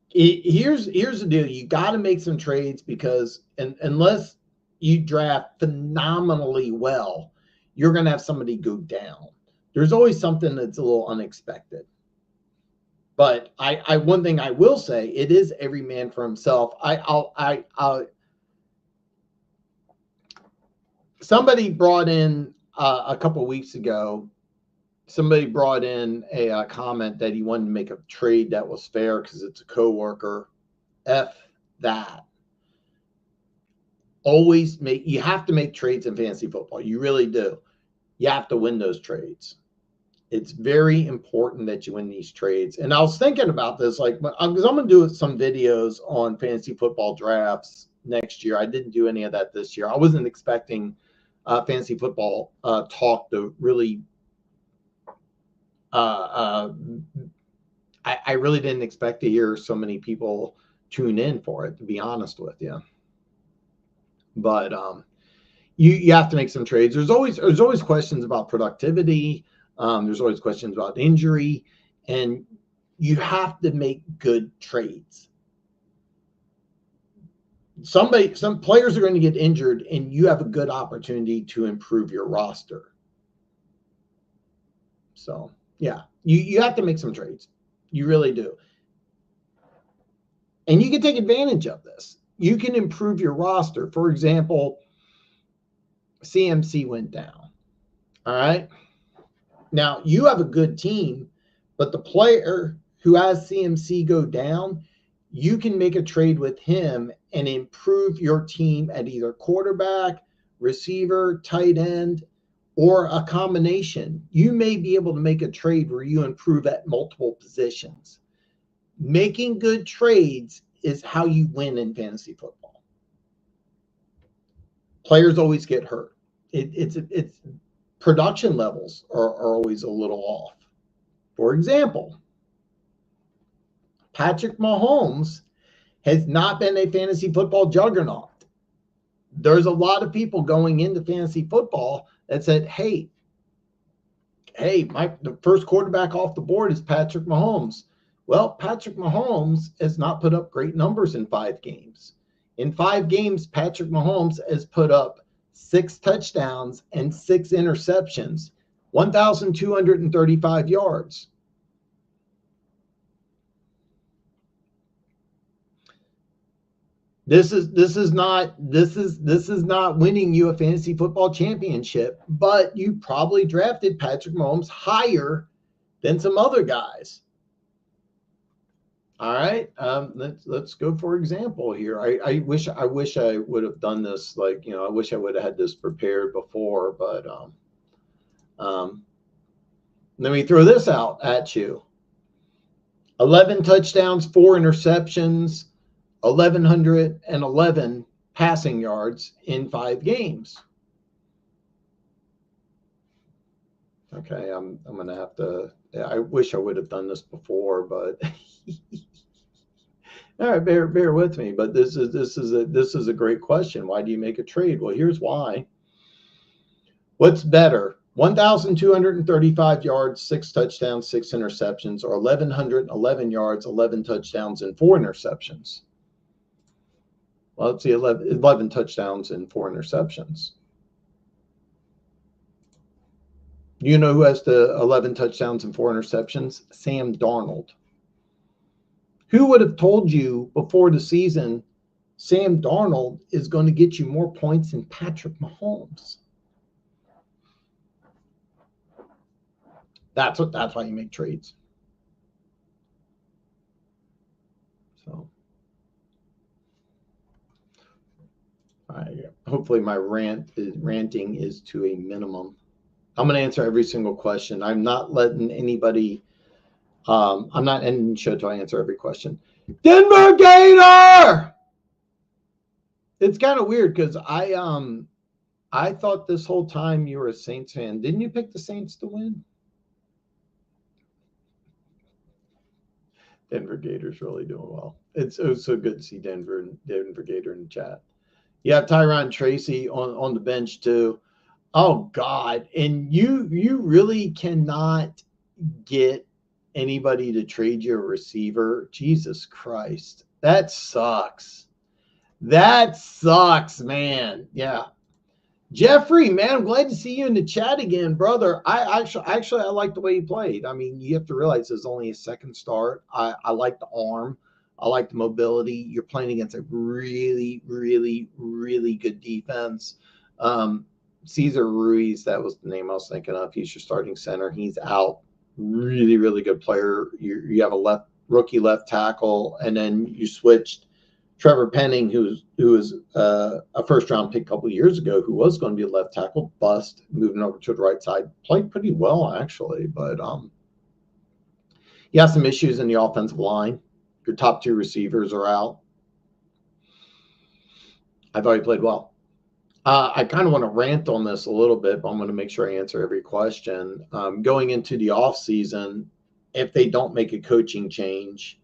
Here's the deal. You got to make some trades because unless you draft phenomenally well, you're going to have somebody go down. There's always something that's a little unexpected. But I one thing I will say, it is every man for himself. Somebody brought in a couple of weeks ago, somebody brought in a comment that he wanted to make a trade that was fair because it's a coworker. F that. You have to make trades in fantasy football. You really do. You have to win those trades. It's very important that you win these trades. And I was thinking about this, because I'm going to do some videos on fantasy football drafts next year. I didn't do any of that this year. I wasn't expecting fantasy football talk to really I really didn't expect to hear so many people tune in for it, to be honest with you. But you have to make some trades. There's always questions about productivity. There's always questions about injury, and you have to make good trades. Some players are going to get injured, and you have a good opportunity to improve your roster. So, yeah, you have to make some trades. You really do. And you can take advantage of this. You can improve your roster. For example, CMC went down. All right. Now, you have a good team, but the player who has CMC go down, you can make a trade with him and improve your team at either quarterback, receiver, tight end, or a combination. You may be able to make a trade where you improve at multiple positions. Making good trades is how you win in fantasy football. Players always get hurt. It's production levels are always a little off. For example, Patrick Mahomes has not been a fantasy football juggernaut. There's a lot of people going into fantasy football that said, hey, the first quarterback off the board is Patrick Mahomes. Well, Patrick Mahomes has not put up great numbers in 5 games. In 5 games, Patrick Mahomes has put up 6 touchdowns and 6 interceptions, 1,235 yards. This is not winning you a fantasy football championship, but you probably drafted Patrick Mahomes higher than some other guys. All right, let's go for example here. I wish I would have done this, like, I wish I would have had this prepared before, but let me throw this out at you. 11 touchdowns, 4 interceptions, 1,111 passing yards in 5 games. Okay, I'm gonna have to. I wish I would have done this before, but all right, bear with me. But this is a great question. Why do you make a trade? Well, here's why. What's better? 1,235 yards, 6 touchdowns, 6 interceptions, or 1,111 yards, 11 touchdowns, and 4 interceptions? Well, let's see, 11 touchdowns and 4 interceptions. You know who has the 11 touchdowns and 4 interceptions? Sam Darnold. Who would have told you before the season Sam Darnold is going to get you more points than Patrick Mahomes? That's why you make trades. So, hopefully my ranting is to a minimum. I'm going to answer every single question. I'm not letting anybody. I'm not ending the show till I answer every question. Denver Gator. It's kind of weird because I thought this whole time you were a Saints fan. Didn't you pick the Saints to win? Denver Gators really doing well. It's so good to see Denver Gator in the chat. You have Tyron Tracy on the bench too. Oh God! And you really cannot get anybody to trade you a receiver. Jesus Christ, that sucks. That sucks, man. Yeah. Jeffrey, man, I'm glad to see you in the chat again, brother. I like the way he played. I mean, you have to realize it's only his second start. I like the arm. I like the mobility. You're playing against a really, really, really good defense. Cesar Ruiz, that was the name I was thinking of. He's your starting center. He's out. Really, really good player. You have a rookie left tackle, and then you switched Trevor Penning, who was a first-round pick a couple of years ago, who was going to be a left tackle, bust, moving over to the right side. Played pretty well, actually, but you have some issues in the offensive line. Your top 2 receivers are out. I thought he played well. I kind of want to rant on this a little bit, but I'm going to make sure I answer every question. Going into the offseason, if they don't make a coaching change,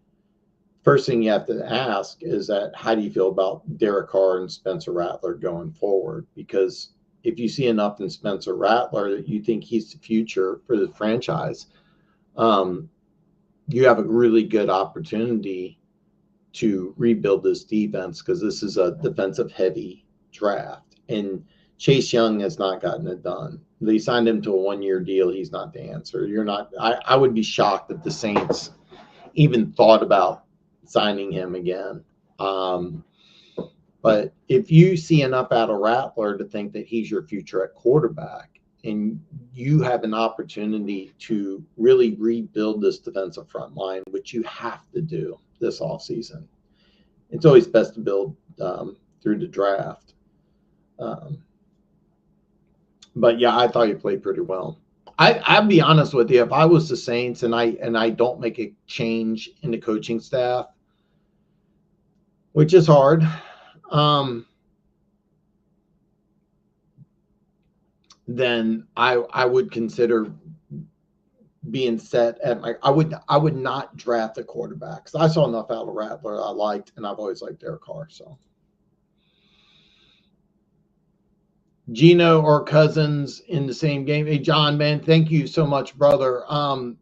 first thing you have to ask is that how do you feel about Derek Carr and Spencer Rattler going forward? Because if you see enough in Spencer Rattler that you think he's the future for the franchise, you have a really good opportunity to rebuild this defense, because this is a defensive heavy draft, and Chase Young has not gotten it done. They signed him to a 1-year deal. He's not the answer. I would be shocked if the Saints even thought about signing him again. But if you see enough out of Rattler to think that he's your future at quarterback, and you have an opportunity to really rebuild this defensive front line, which you have to do this offseason, it's always best to build through the draft. But yeah, I thought he played pretty well. I'll be honest with you. If I was the Saints and I don't make a change in the coaching staff, which is hard, then I would consider being set at I would not draft a quarterback, because I saw enough out of Rattler I liked, and I've always liked Derek Carr. So Geno or Cousins in the same game? Hey, John, man, thank you so much, brother.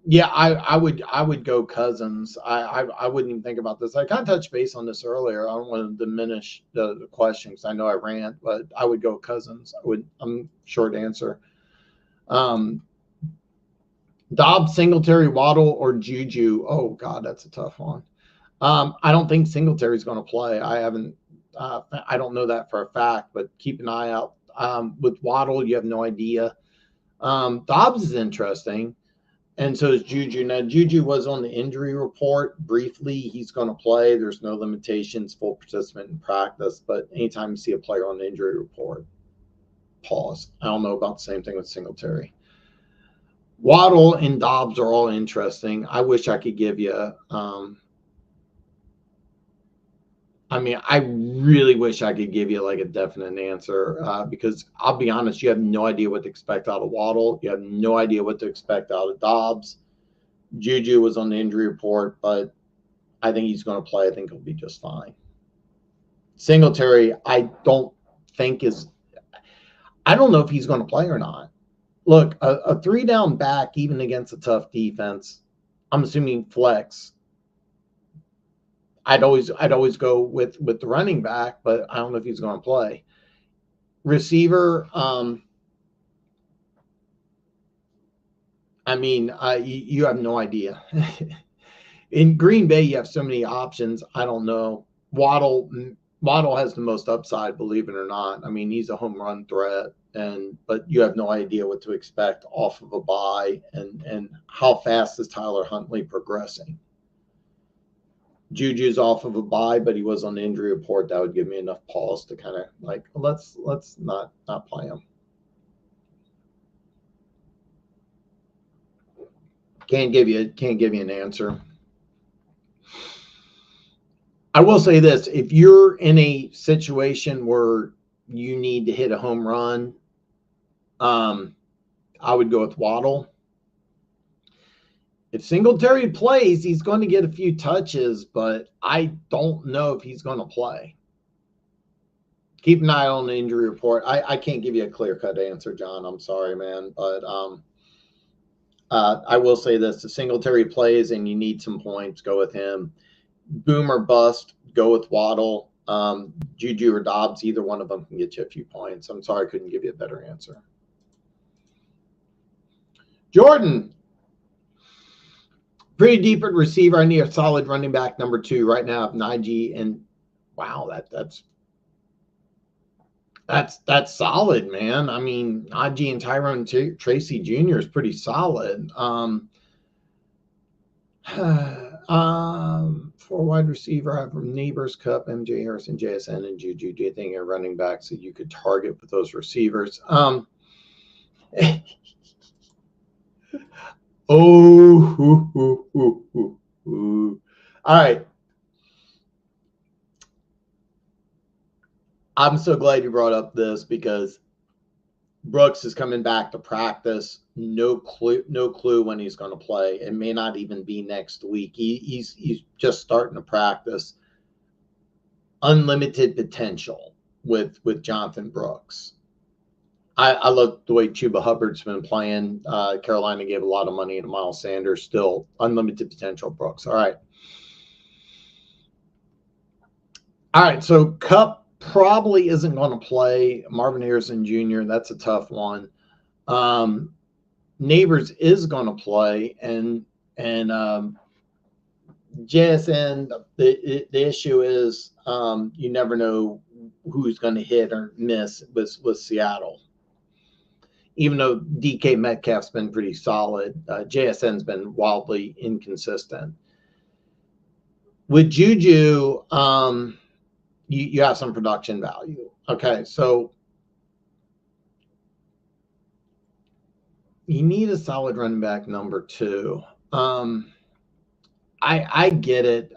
Yeah, I would go Cousins. I wouldn't even think about this. I kind of touched base on this earlier. I don't want to diminish the question, because I know I rant, but I would go Cousins. I'm short answer. Dobbs, Singletary, Waddle, or Juju? Oh God, that's a tough one. I don't think Singletary's going to play. I don't know that for a fact, but keep an eye out. With Waddle, you have no idea. Dobbs is interesting, and so is Juju. Now, Juju was on the injury report briefly. He's going to play. There's no limitations, full participant in practice. But anytime you see a player on the injury report, pause. I don't know about the same thing with Singletary. Waddle and Dobbs are all interesting. I wish I could give you I really wish I could give you like a definite answer, because I'll be honest, you have no idea what to expect out of Waddle. You have no idea what to expect out of Dobbs. Juju was on the injury report, but I think he's going to play. I think he'll be just fine. Singletary, I don't know if he's going to play or not. Look, a 3-down back, even against a tough defense, I'm assuming flex. I'd always go with the running back, but I don't know if he's going to play. Receiver, you have no idea. In Green Bay, you have so many options. I don't know. Waddle has the most upside, believe it or not. He's a home run threat, but you have no idea what to expect off of a bye, and how fast is Tyler Huntley progressing. Juju's off of a bye, but he was on the injury report. That would give me enough pause to kind of let's not play him. Can't give you an answer. I will say this: if you're in a situation where you need to hit a home run, I would go with Waddle. If Singletary plays, he's going to get a few touches, but I don't know if he's going to play. Keep an eye on the injury report. I can't give you a clear-cut answer, John. I'm sorry, man. But I will say this. If Singletary plays and you need some points, go with him. Boom or bust, go with Waddle. Juju or Dobbs, either one of them can get you a few points. I'm sorry I couldn't give you a better answer. Jordan. Pretty deep at receiver. I need a solid running back number 2 right now. I have Najee, and wow, that's solid, man. Najee and Tyrone Tracy Jr. is pretty solid. 4 wide receiver, I have Neighbors, Cup, MJ Harrison, JSN, and Juju. Do you think you're running back so you could target with those receivers? All right. I'm so glad you brought up this, because Brooks is coming back to practice. No clue when he's going to play. It may not even be next week. He's just starting to practice. Unlimited potential with Jonathan Brooks. I love the way Chuba Hubbard's been playing. Carolina gave a lot of money to Miles Sanders. Still unlimited potential, Brooks. All right. So Kupp probably isn't going to play. Marvin Harrison Jr., that's a tough one. Neighbors is going to play, and JSN, the issue is you never know who's going to hit or miss with Seattle. Even though DK Metcalf's been pretty solid, JSN's been wildly inconsistent. With Juju, you have some production value. Okay, so you need a solid running back number 2. I get it.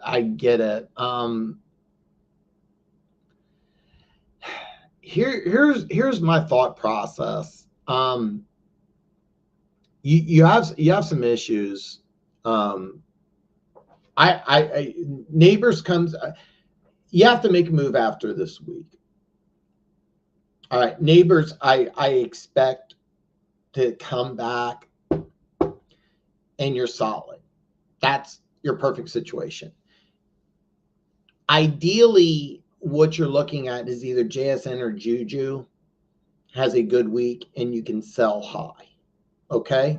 Here's my thought process. You have some issues. Neighbors comes. You have to make a move after this week. All right, Neighbors. I expect to come back, and you're solid. That's your perfect situation. Ideally, what you're looking at is either JSN or Juju has a good week and you can sell high. Okay?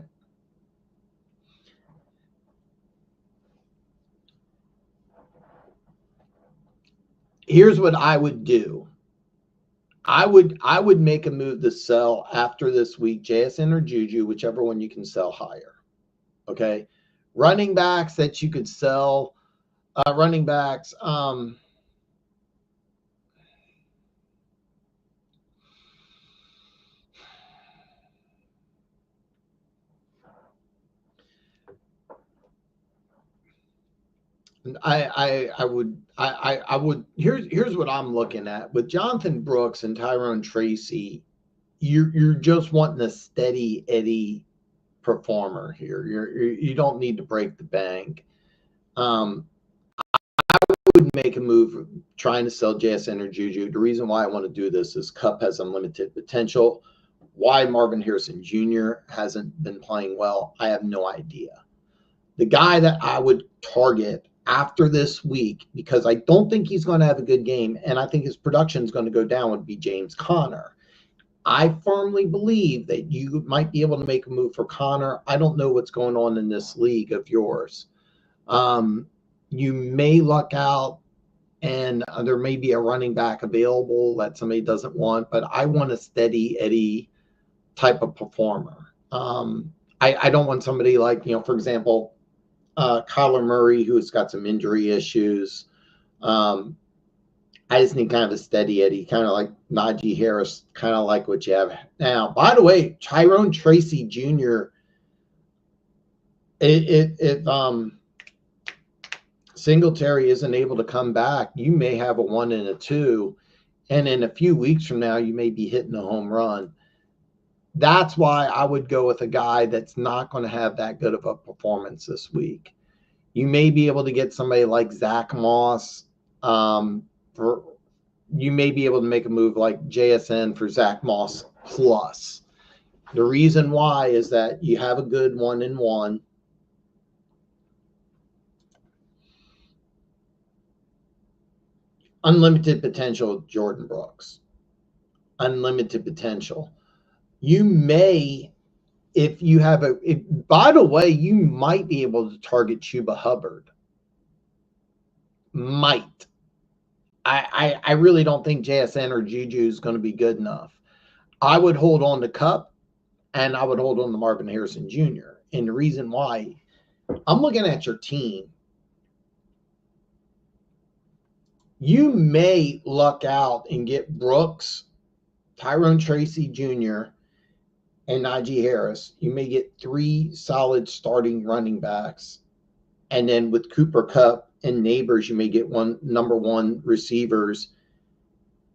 Here's what I would do. I would make a move to sell after this week, JSN or Juju, whichever one you can sell higher. Okay? Running backs that you could sell, running backs, I would here's what I'm looking at with Jonathan Brooks and Tyrone Tracy. You're just wanting a steady Eddie performer here. You don't need to break the bank. I would make a move trying to sell JSN or Juju. The reason why I want to do this is Kupp has unlimited potential. Why Marvin Harrison Jr. hasn't been playing well, I have no idea. The guy that I would target after this week, because I don't think he's going to have a good game, and I think his production is going to go down, would be James Conner. I firmly believe that you might be able to make a move for Conner. I don't know what's going on in this league of yours. You may luck out, and there may be a running back available that somebody doesn't want, but I want a steady Eddie type of performer. I don't want somebody like, for example, Kyler Murray, who's got some injury issues. I just need kind of a steady Eddie, kind of like Najee Harris, kind of like what you have now. By the way, Tyrone Tracy Jr., if Singletary isn't able to come back, you may have a 1 and a 2, and in a few weeks from now, you may be hitting a home run. That's why I would go with a guy that's not going to have that good of a performance this week. You may be able to get somebody like Zach Moss. You may be able to make a move like JSN for Zach Moss plus. The reason why is that you have a good 1-and-1. Unlimited potential, Jordan Brooks. Unlimited potential. You may, if you have by the way, you might be able to target Chuba Hubbard. Might. I really don't think JSN or Juju is going to be good enough. I would hold on to Kupp, and I would hold on to Marvin Harrison Jr. And the reason why, I'm looking at your team. You may luck out and get Brooks, Tyrone Tracy Jr., and Najee Harris. You may get 3 solid starting running backs. And then with Cooper Kupp and Neighbors, you may get number 1 receivers.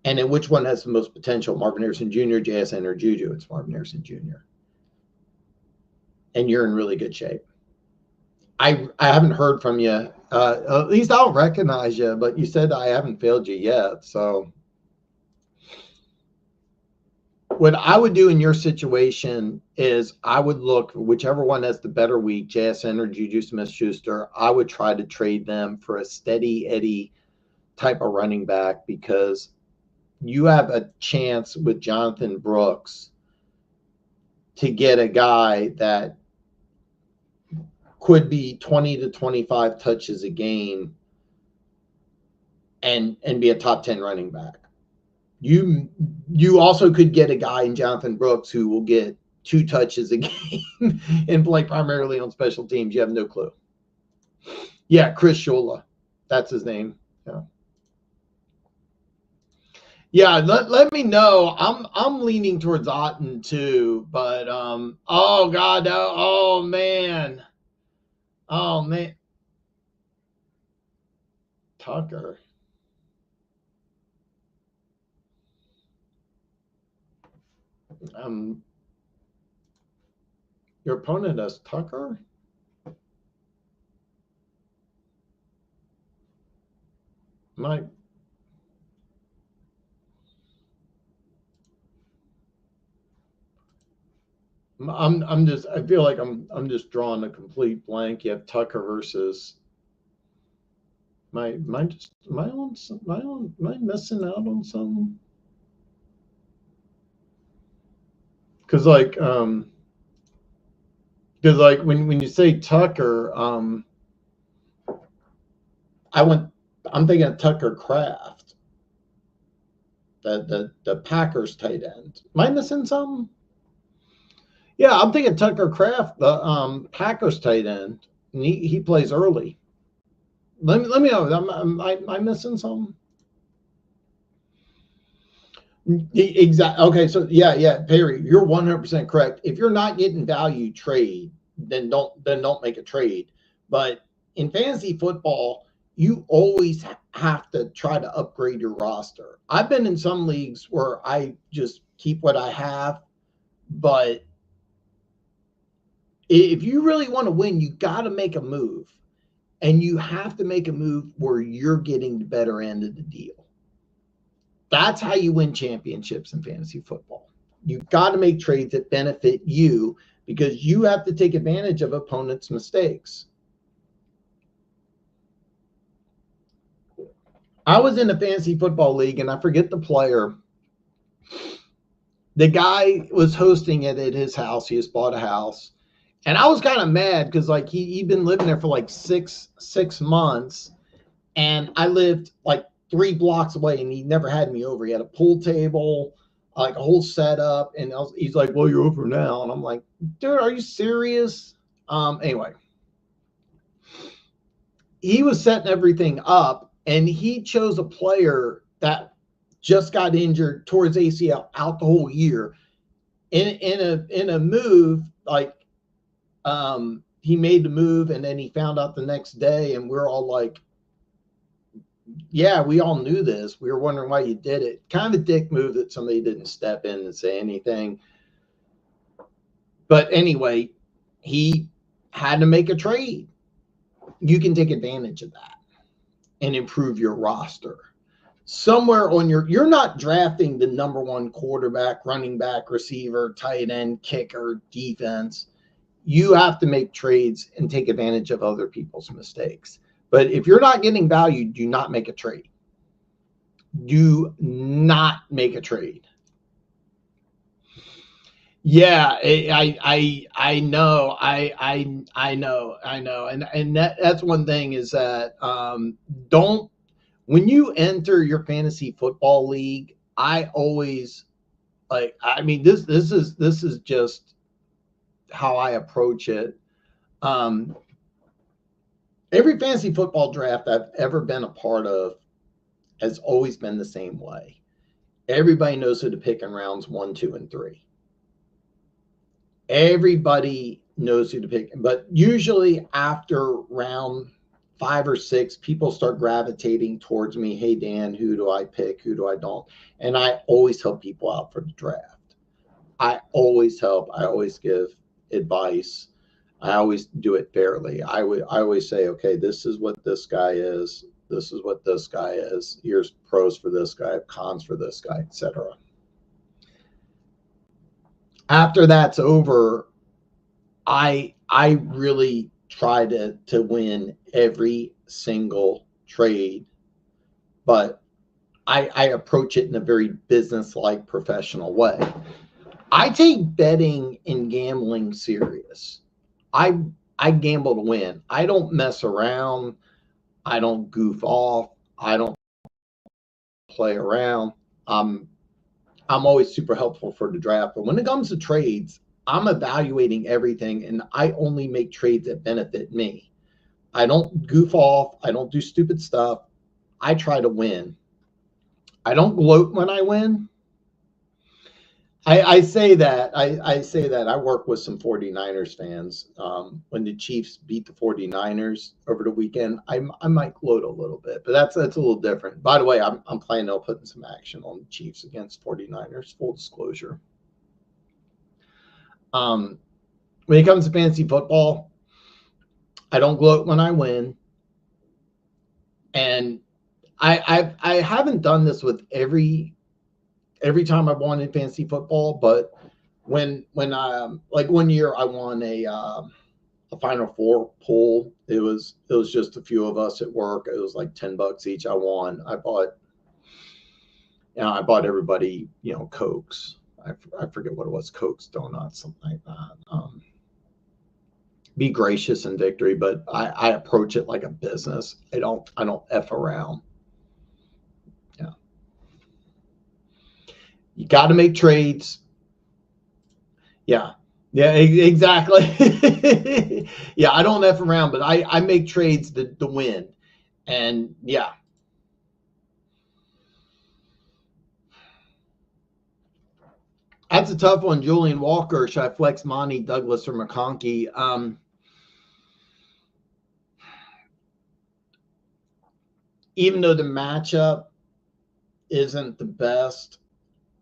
And then which one has the most potential, Marvin Harrison Jr., JSN, or Juju? It's Marvin Harrison Jr. And you're in really good shape. I haven't heard from you. At least I don't recognize you, but you said I haven't failed you yet. So What I would do in your situation is I would look whichever one has the better week, JSN or Juju Smith-Schuster. I would try to trade them for a steady Eddie type of running back, because you have a chance with Jonathan Brooks to get a guy that could be 20 to 25 touches a game and be a top 10 running back. You also could get a guy in Jonathan Brooks who will get 2 touches a game and play primarily on special teams. You have no clue. Yeah, Chris Shula. That's his name. Yeah. Yeah, let me know. I'm leaning towards Otten too, but oh God, oh man. Oh man. Tucker. Your opponent has Tucker? I feel like I'm just drawing a complete blank. You have Tucker versus am I missing out on something? Because when you say Tucker, I'm thinking of Tucker Kraft, the Packers tight end. Am I missing something? Yeah, I'm thinking Tucker Kraft, the Packers tight end. And he plays early. Let me know. Am I missing something? Exactly. Okay, so yeah, Perry, you're 100% correct. If you're not getting value, trade. Then don't make a trade. But in fantasy football, you always have to try to upgrade your roster. I've been in some leagues where I just keep what I have, but if you really want to win, you got to make a move, and you have to make a move where you're getting the better end of the deal. That's how you win championships in fantasy football. You've got to make trades that benefit you, because you have to take advantage of opponents' mistakes. I was in a fantasy football league, and I forget the player. The guy was hosting it at his house. He just bought a house. And I was kind of mad because he'd been living there for like six months. And I lived like 3 blocks away, and he never had me over. He had a pool table, like a whole setup. And he's like, well, you're over now. And I'm like, dude, are you serious? Anyway, he was setting everything up, and he chose a player that just got injured, tore his ACL, out the whole year. In a move, he made the move, and then he found out the next day, and we're all like, yeah, we all knew this. We were wondering why you did it. Kind of a dick move that somebody didn't step in and say anything. But anyway, he had to make a trade. You can take advantage of that and improve your roster. Somewhere on you're not drafting the number 1 quarterback, running back, receiver, tight end, kicker, defense. You have to make trades and take advantage of other people's mistakes. But if you're not getting value, do not make a trade. Do not make a trade. Yeah, I know. I know. And that's one thing is that when you enter your fantasy football league, I always this is just how I approach it. Every fantasy football draft I've ever been a part of has always been the same way. Everybody knows who to pick in rounds 1, 2, and 3. Everybody knows who to pick, but usually after round 5 or 6, people start gravitating towards me. Hey, Dan, who do I pick? Who do I don't? And I always help people out for the draft. I always help. I always give advice. I always do it fairly. I always say, okay, this is what this guy is. This is what this guy is. Here's pros for this guy, cons for this guy, etc. After that's over, I really try to win every single trade, but I approach it in a very business-like professional way. I take betting and gambling serious. I gamble to win. I don't mess around. I don't goof off. I don't play around. I'm always super helpful for the draft. But when it comes to trades, I'm evaluating everything, and I only make trades that benefit me. I don't goof off. I don't do stupid stuff. I try to win. I don't gloat when I win. I say that. I say that. I work with some 49ers fans. When the Chiefs beat the 49ers over the weekend, I might gloat a little bit, but that's a little different. By the way, I'm planning on putting some action on the Chiefs against 49ers, full disclosure. When it comes to fantasy football, I don't gloat when I win. And I haven't done this with every time I've won in fantasy football, but when I like one year I won a Final Four pool. It was just a few of us at work. It was like $10 each. I won. I bought everybody, Cokes. I forget what it was, Cokes, donuts, something like that. Be gracious in victory, but I approach it like a business. I don't F around. Yeah. You got to make trades. Yeah. Yeah, exactly. Yeah, I don't F around, but I make trades to win. And yeah. That's a tough one. Julian Walker. Should I flex Monty, Douglas, or McConkey? Even though the matchup isn't the best,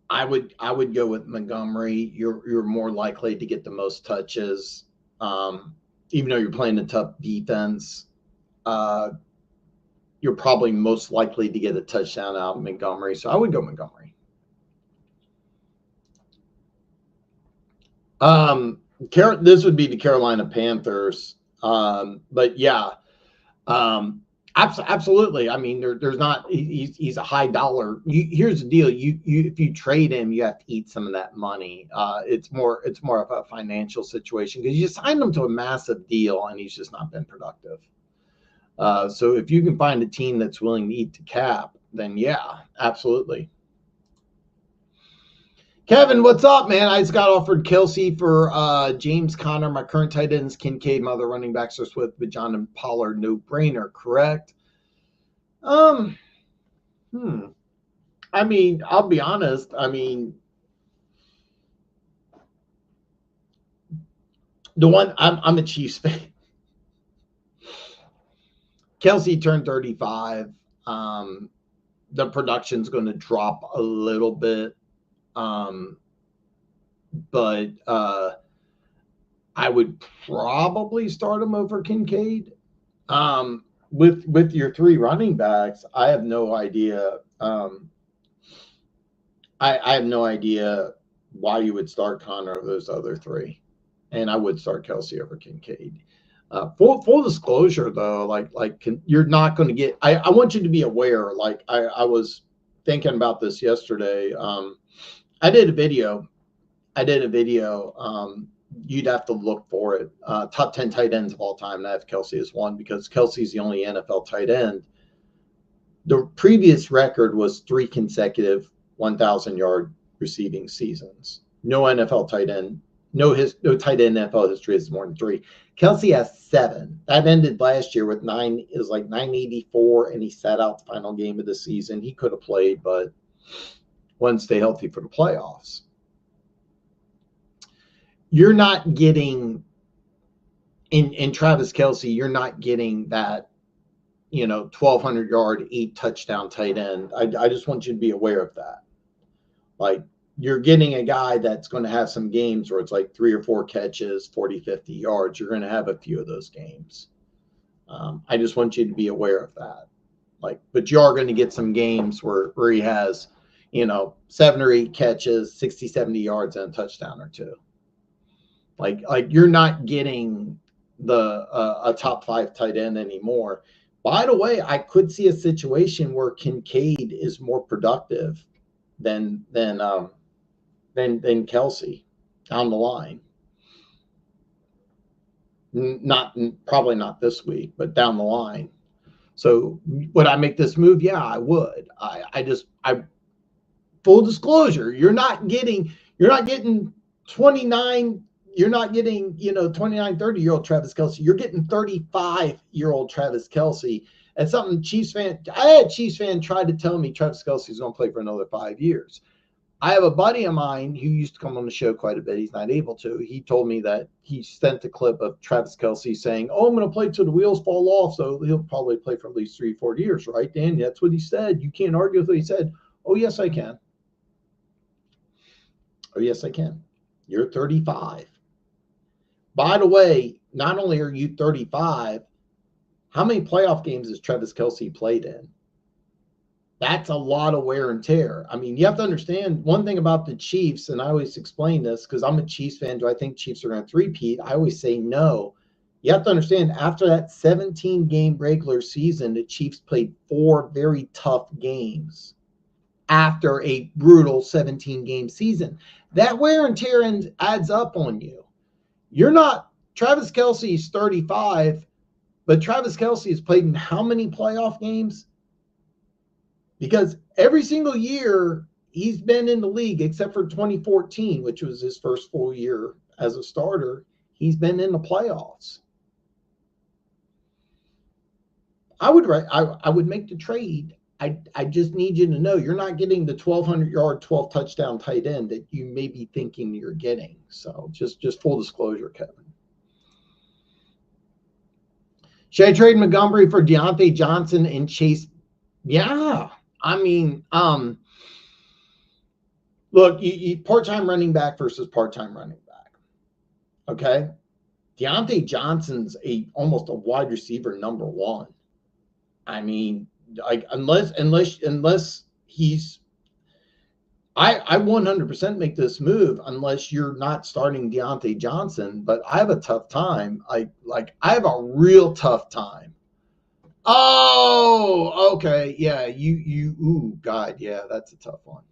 I would go with Montgomery. You're more likely to get the most touches, even though you're playing a tough defense. You're probably most likely to get a touchdown out of Montgomery, so I would go Montgomery. This would be the Carolina Panthers, but yeah. Absolutely. I mean, there's not. He's a high dollar. Here's the deal. You if you trade him, you have to eat some of that money. It's more of a financial situation because you signed him to a massive deal and he's just not been productive. So if you can find a team that's willing to eat the cap, then yeah, absolutely. Kevin, what's up, man? I just got offered Kelce for James Conner. My current tight ends, Kincaid. My other running backs are Swift, but John and Pollard, no brainer, correct? I mean, I'll be honest. I mean, the one I'm a Chiefs fan. Kelce turned 35. The production's going to drop a little bit. But I would probably start him over Kincaid. With your three running backs, I have no idea. I have no idea why you would start Conner over those other three, and I would start Kelce over Kincaid. Full disclosure, though, you're not going to get. I want you to be aware. Like I was thinking about this yesterday. I did a video. You'd have to look for it. Top 10 tight ends of all time. And I have Kelce as one because Kelce's the only NFL tight end. The previous record was 3 consecutive 1,000-yard receiving seasons. No NFL tight end. No tight end in NFL history has more than 3. Kelce has 7. That ended last year with 9. It was like 984, and he sat out the final game of the season. He could have played, but wouldn't stay healthy for the playoffs. You're not getting in Travis Kelce, you're not getting that, 1,200-yard, 8-touchdown tight end. I just want you to be aware of that. Like, you're getting a guy that's going to have some games where it's like 3 or 4 catches, 40, 50 yards. You're going to have a few of those games. I just want you to be aware of that. But you are going to get some games where he has, 7 or 8 catches, 60, 70 yards, and a touchdown or two. Like you're not getting a top 5 tight end anymore. By the way, I could see a situation where Kincaid is more productive than Kelce down the line. Probably not this week, but down the line. So would I make this move? Yeah, I would. I full disclosure, you're not getting 29. You're not getting 29, 30-year-old Travis Kelce. You're getting 35-year-old Travis Kelce. That's something I had a Chiefs fan try to tell me Travis Kelce is going to play for another 5 years. I have a buddy of mine who used to come on the show quite a bit. He's not able to. He told me that he sent a clip of Travis Kelce saying, "Oh, I'm going to play till the wheels fall off." So he'll probably play for at least 3-4 years, right, Dan? That's what he said. You can't argue with what he said. Oh, yes, I can. Oh, yes, I can. You're 35. By the way, not only are you 35, how many playoff games has Travis Kelce played in? That's a lot of wear and tear. I mean, you have to understand one thing about the Chiefs, and I always explain this because I'm a Chiefs fan. Do I think Chiefs are going to three-peat? I always say no. You have to understand, after that 17-game regular season, the Chiefs played 4 very tough games after a brutal 17-game season. That wear and tear adds up on you. You're not – Travis Kelce is 35, but Travis Kelce has played in how many playoff games? Because every single year he's been in the league, except for 2014, which was his first full year as a starter, he's been in the playoffs. I would make the trade. I just need you to know you're not getting the 1,200-yard, 12-touchdown tight end that you may be thinking you're getting. So just full disclosure, Kevin. Should I trade Montgomery for Deontay Johnson and Chase? Yeah. I mean, look, you part-time running back versus part-time running back. Okay. Deontay Johnson's almost a wide receiver number 1. I mean, like unless he's, I 100% make this move unless you're not starting Deontay Johnson, but I have a tough time. I have a real tough time. Oh, okay. Yeah, ooh, God, yeah, that's a tough one.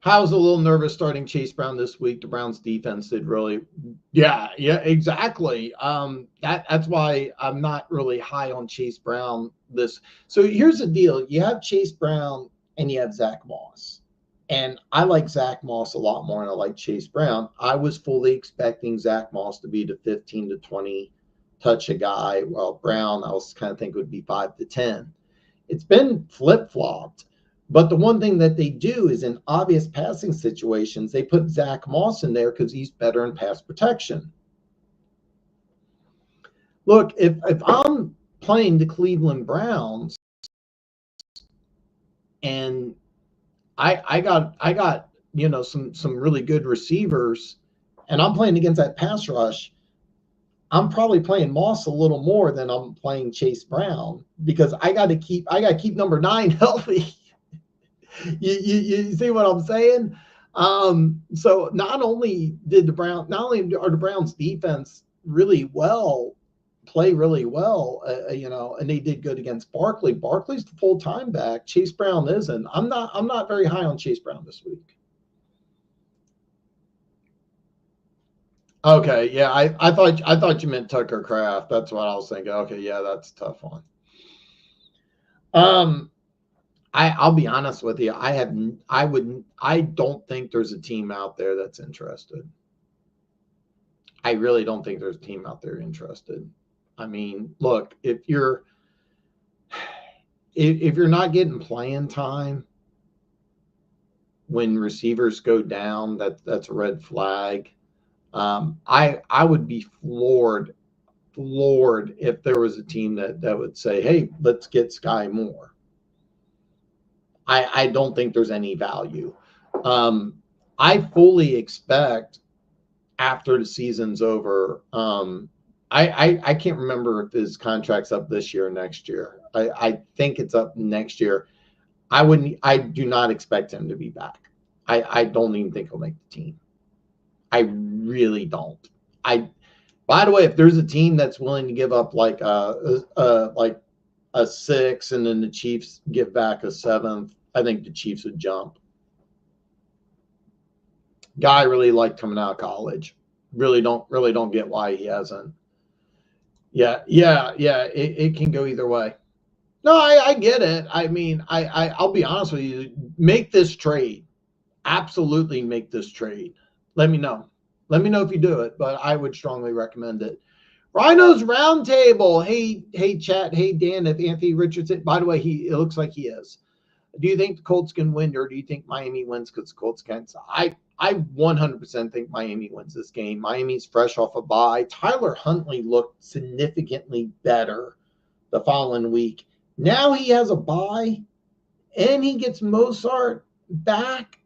I was a little nervous starting Chase Brown this week. The Browns defense did really, yeah, exactly. That's why I'm not really high on Chase Brown. So here's the deal: you have Chase Brown and you have Zach Moss, and I like Zach Moss a lot more than I like Chase Brown. I was fully expecting Zach Moss to be the 15 to 20 touch a guy, while Brown I was kind of think would be 5 to 10. It's been flip-flopped. But the one thing that they do is in obvious passing situations, they put Zach Moss in there because he's better in pass protection. Look, if I'm playing the Cleveland Browns and I got some really good receivers and I'm playing against that pass rush, I'm probably playing Moss a little more than I'm playing Chase Brown because I got to keep number 9 healthy. You see what I'm saying? So not only are the Browns defense play really well, and they did good against Barkley. Barkley's the full-time back. Chase Brown isn't. I'm not very high on Chase Brown this week. Okay, yeah, I thought you meant Tucker Kraft. That's what I was thinking. Okay, yeah, that's a tough one. I'll be honest with you. I don't think there's a team out there that's interested. I really don't think there's a team out there interested. I mean, look, if you're not getting playing time when receivers go down, that's a red flag. I would be floored if there was a team that would say, "Hey, let's get Sky Moore." I don't think there's any value. I fully expect after the season's over, I can't remember if his contract's up this year or next year. I think it's up next year. I do not expect him to be back. I don't even think he'll make the team. I really don't. By the way, if there's a team that's willing to give up like a 6 and then the Chiefs give back a 7th, I think the Chiefs would jump. Guy really liked coming out of college. Really don't get why he hasn't. Yeah. It can go either way. No, I get it. I mean, I'll be honest with you. Make this trade. Absolutely make this trade. Let me know. Let me know if you do it, but I would strongly recommend it. Rhinos Roundtable. Hey, chat. Hey, Dan, if Anthony Richardson, by the way, it looks like he is. Do you think the Colts can win, or do you think Miami wins because the Colts can't? I 100% think Miami wins this game. Miami's fresh off a bye. Tyler Huntley looked significantly better the following week. Now he has a bye, and he gets Mozart back.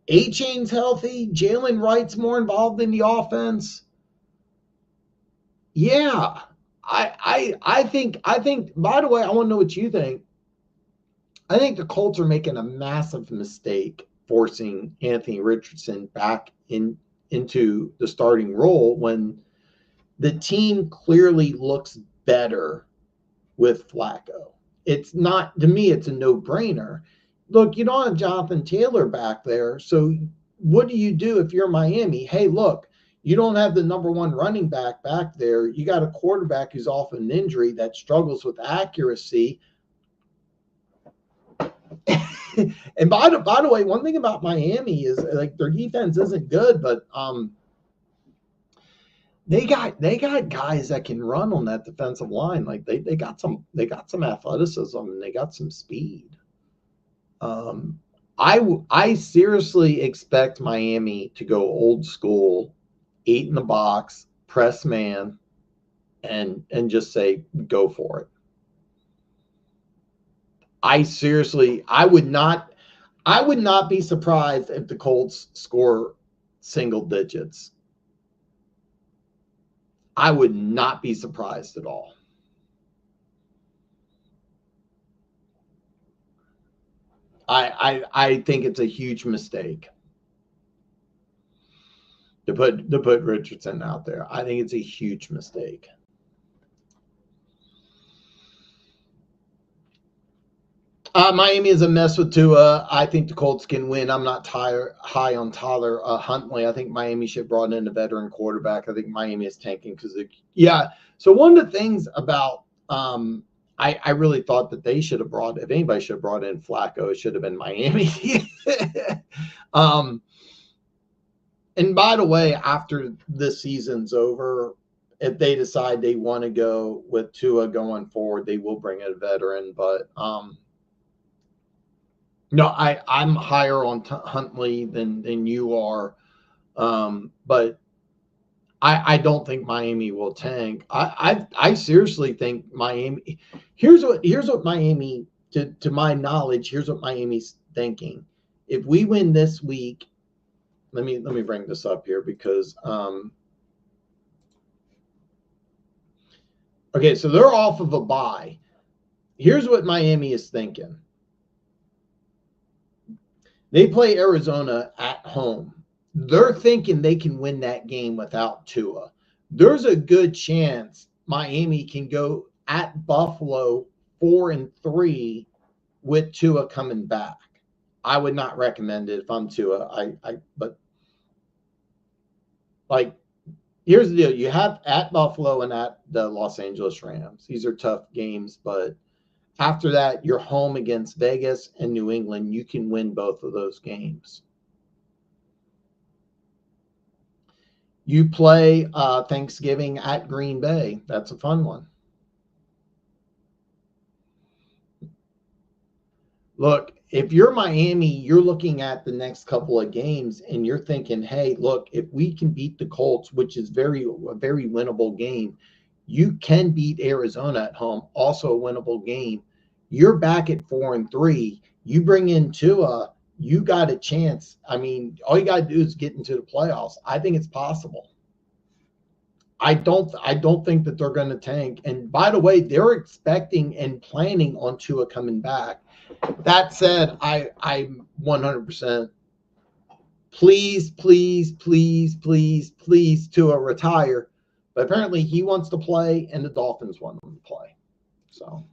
A-Chain's healthy. Jalen Wright's more involved in the offense. Yeah, I think. By the way, I want to know what you think. I think the Colts are making a massive mistake forcing Anthony Richardson back into the starting role when the team clearly looks better with Flacco. It's not, to me, it's a no-brainer. Look, you don't have Jonathan Taylor back there, so what do you do if you're Miami? Hey, look, you don't have the number one running back there. You got a quarterback who's off an injury that struggles with accuracy. And by the way, one thing about Miami is like their defense isn't good, but they got guys that can run on that defensive line. Like they got some athleticism and they got some speed. I seriously expect Miami to go old school, 8 in the box, press man, and just say go for it. I would not be surprised if the Colts score single digits. I would not be surprised at all. I think it's a huge mistake to put Richardson out there. I think it's a huge mistake. Miami is a mess with Tua. I think the Colts can win. I'm not high on Tyler Huntley. I think Miami should have brought in a veteran quarterback. I think Miami is tanking because So one of the things about I really thought that they should have if anybody should have brought in Flacco, it should have been Miami. And by the way, after this season's over, if they decide they want to go with Tua going forward, they will bring in a veteran. But no, I'm higher on Huntley than you are, but I don't think Miami will tank. I seriously think Miami. Here's what Miami, to my knowledge, here's what Miami's thinking. If we win this week, let me bring this up here because okay, so they're off of a bye. Here's what Miami is thinking. They play Arizona at home. They're thinking they can win that game without Tua. There's a good chance Miami can go at Buffalo 4-3 with Tua coming back. I would not recommend it if I'm Tua. But like, here's the deal. You have at Buffalo and at the Los Angeles Rams. These are tough games, but after that, you're home against Vegas and New England. You can win both of those games. You play Thanksgiving at Green Bay. That's a fun one. Look, if you're Miami, you're looking at the next couple of games and you're thinking, hey, look, if we can beat the Colts, which is a very winnable game, you can beat Arizona at home, also a winnable game. You're back at 4-3. You bring in Tua, you got a chance. I mean, all you got to do is get into the playoffs. I think it's possible. I don't think that they're going to tank. And by the way, they're expecting and planning on Tua coming back. That said, I'm 100% please Tua retire. But apparently he wants to play and the Dolphins want him to play. So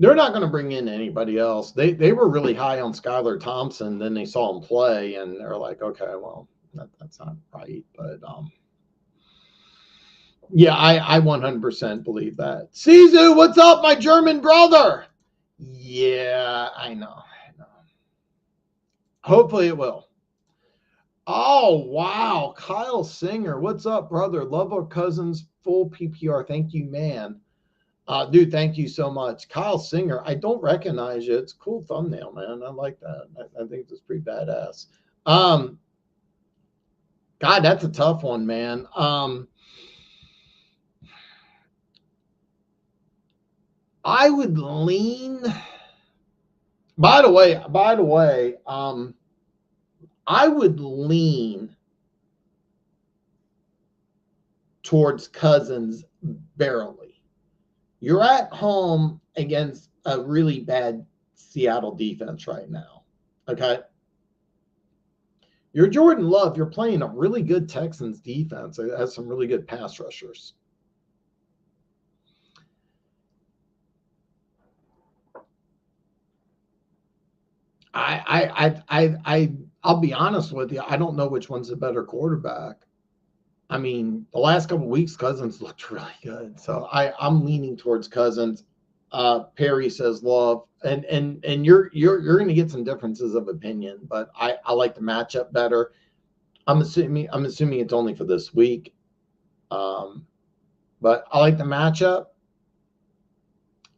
they're not going to bring in anybody else. They were really high on Skylar Thompson. Then they saw him play, and they're like, okay, well, that's not right. But yeah, I 100% believe that. Sisu, what's up, my German brother? Yeah, I know. Hopefully it will. Oh, wow. Kyle Singer, what's up, brother? Love our cousins, full PPR. Thank you, man. Dude, thank you so much. Kyle Singer, I don't recognize you. It's a cool thumbnail, man. I like that. I think it's pretty badass. God, that's a tough one, man. I would lean. By the way, I would lean towards Cousins barely. You're at home against a really bad Seattle defense right now. Okay. You're Jordan Love. You're playing a really good Texans defense. It has some really good pass rushers. I'll be honest with you. I don't know which one's the better quarterback. I mean, the last couple of weeks, Cousins looked really good. So I'm leaning towards Cousins. Perry says Love. And you're going to get some differences of opinion, but I like the matchup better. I'm assuming it's only for this week. But I like the matchup.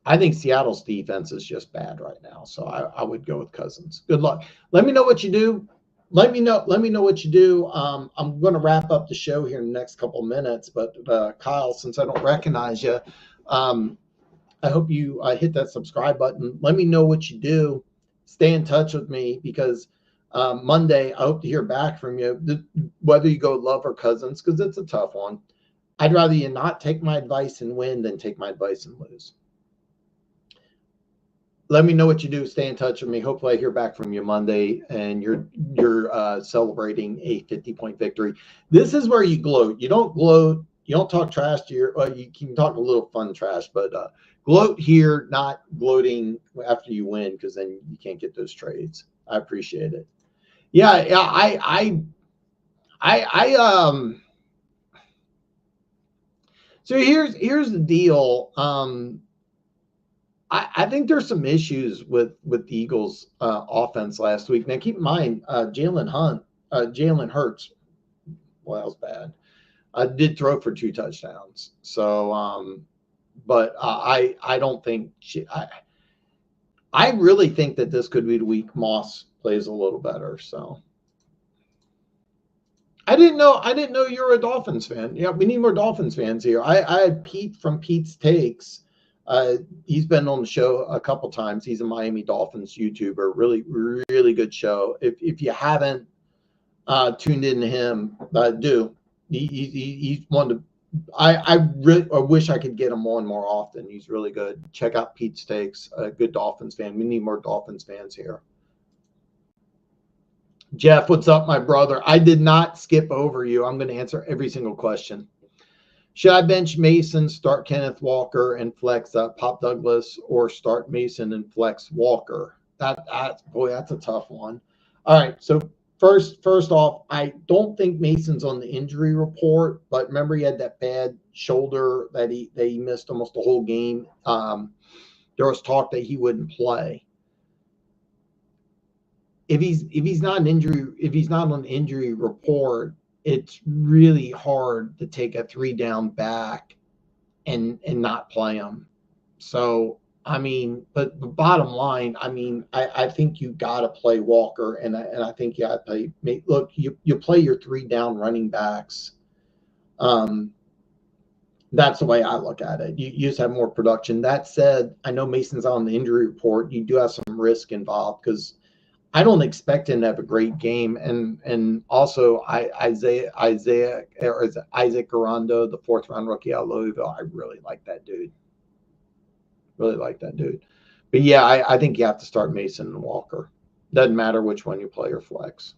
I think Seattle's defense is just bad right now. So I would go with Cousins. Good luck. Let me know what you do. Let me know what you do. I'm going to wrap up the show here in the next couple of minutes. But Kyle, since I don't recognize you, I hope you hit that subscribe button. Let me know what you do. Stay in touch with me because Monday, I hope to hear back from you, whether you go Love or Cousins, because it's a tough one. I'd rather you not take my advice and win than take my advice and lose. Let me know what you do. Stay in touch with me. Hopefully I hear back from you Monday and you're celebrating a 50-point victory. This is where you gloat. You don't gloat. You don't talk trash to you can talk a little fun trash, but gloat here, not gloating after you win, because then you can't get those trades. I appreciate it. Yeah. So here's the deal. I think there's some issues with the Eagles' offense last week. Now, keep in mind, Jalen Hurts, well, that was bad. Did throw for 2 touchdowns. So, but I don't think I really think that this could be the week Moss plays a little better. So, I didn't know you're a Dolphins fan. Yeah, we need more Dolphins fans here. I had Pete from Pete's Takes. He's been on the show a couple times. He's a Miami Dolphins YouTuber. Really, really good show. If you haven't tuned into him, do. He's one to. I wish I could get him on more often. He's really good. Check out Pete's Takes. A good Dolphins fan. We need more Dolphins fans here. Jeff, what's up, my brother? I did not skip over you. I'm going to answer every single question. Should I bench Mason, start Kenneth Walker, and flex Pop Douglas, or start Mason and flex Walker? That's a tough one. All right, so first off, I don't think Mason's on the injury report, but remember he had that bad shoulder that he missed almost the whole game. There was talk that he wouldn't play. If he's not on the injury report, it's really hard to take a 3-down back and not play him. So, I mean, but the bottom line, I mean, I think you got to play Walker, and I think you got to play. Look, you play your 3-down running backs. That's the way I look at it. You just have more production. That said, I know Mason's on the injury report. You do have some risk involved because I don't expect him to have a great game. And also Isaac Garando, the 4th-round rookie out of Louisville, I really like that dude. Really like that dude. But yeah, I think you have to start Mason and Walker. Doesn't matter which one you play or flex.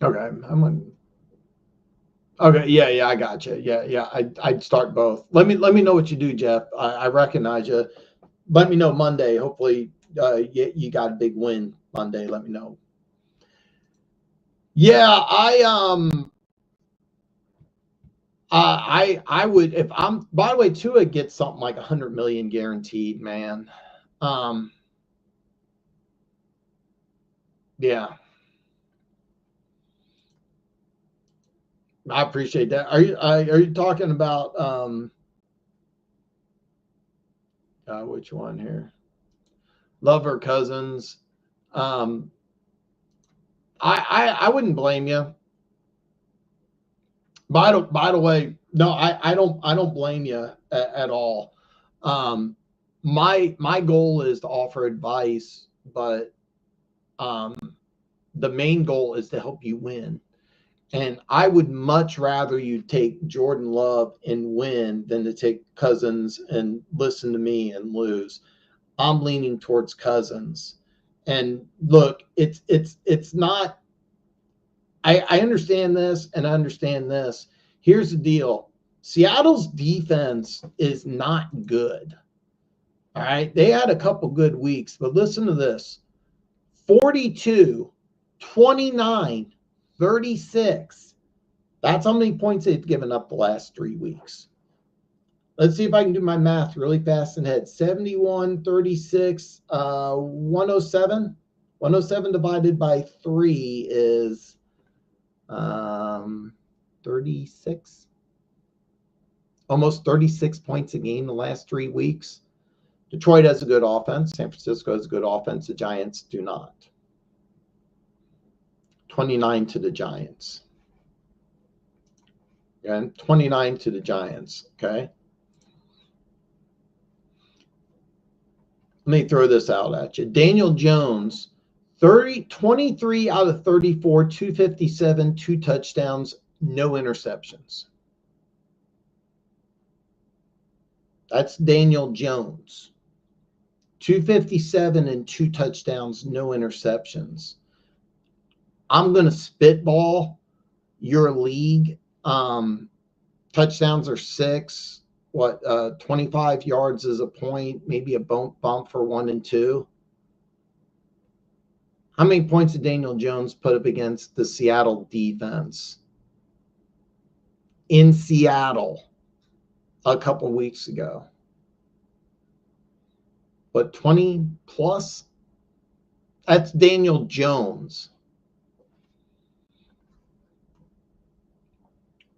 Okay, okay, yeah, I got you. Yeah, I'd start both. Let me know what you do, Jeff. I recognize you. Let me know Monday. Hopefully, you got a big win Monday. Let me know. Yeah, I would, if I'm, by the way, Tua gets something like 100 million guaranteed, man. Yeah. I appreciate that. Are you talking about which one here? Love or Cousins? I wouldn't blame you. By the way, no, I don't blame you at all. My goal is to offer advice, but the main goal is to help you win. And I would much rather you take Jordan Love and win than to take Cousins and listen to me and lose. I'm leaning towards Cousins. And look, it's not, I understand this and I understand this. Here's the deal. Seattle's defense is not good. All right. They had a couple good weeks, but listen to this. 42, 29, 36. That's how many points they've given up the last 3 weeks. Let's see if I can do my math really fast in head. 71, 36, 107. 107 divided by 3 is 36. Almost 36 points a game the last 3 weeks. Detroit has a good offense. San Francisco has a good offense. The Giants do not. 29 to the Giants. And 29 to the Giants. Okay. Let me throw this out at you. Daniel Jones, 23 out of 34, 257, 2 touchdowns, no interceptions. That's Daniel Jones. 257 and 2 touchdowns, no interceptions. I'm going to spitball your league. Touchdowns are 6. 25 yards is a point, maybe a bump for 1 and 2. How many points did Daniel Jones put up against the Seattle defense in Seattle a couple weeks ago? But 20 plus? That's Daniel Jones.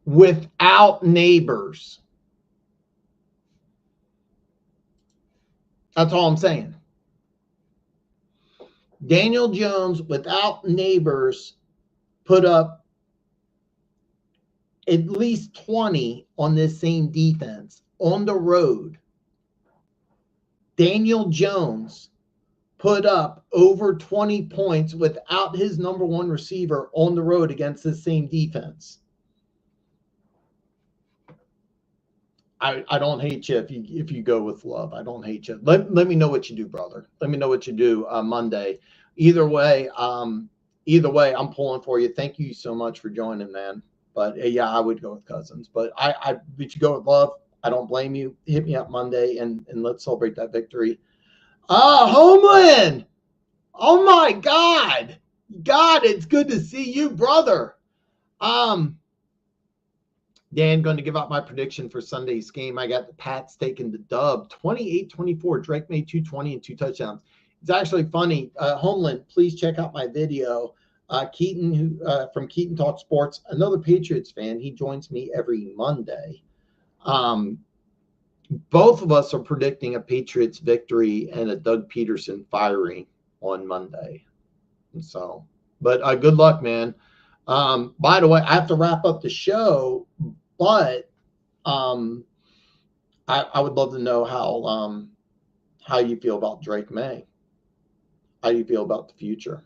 Without Neighbors. That's all I'm saying. Daniel Jones, without Neighbors, put up at least 20 on this same defense on the road. Daniel Jones put up over 20 points without his number 1 receiver on the road against this same defense. I don't hate you if you go with Love. I don't hate you. Let me know what you do, brother. Let me know what you do Monday. Either way, I'm pulling for you. Thank you so much for joining, man. But yeah, I would go with Cousins. But but you go with Love. I don't blame you. Hit me up Monday and let's celebrate that victory. Homeland. Oh my God. God, it's good to see you, brother. Dan, going to give out my prediction for Sunday's game. I got the Pats taking the dub, 28-24. Drake made 220 and 2 touchdowns. It's actually funny. Homeland, please check out my video. Keaton, from Keaton Talk Sports, another Patriots fan. He joins me every Monday. Both of us are predicting a Patriots victory and a Doug Peterson firing on Monday. And so, but good luck, man. By the way, I have to wrap up the show. But I would love to know how you feel about Drake May. How do you feel about the future?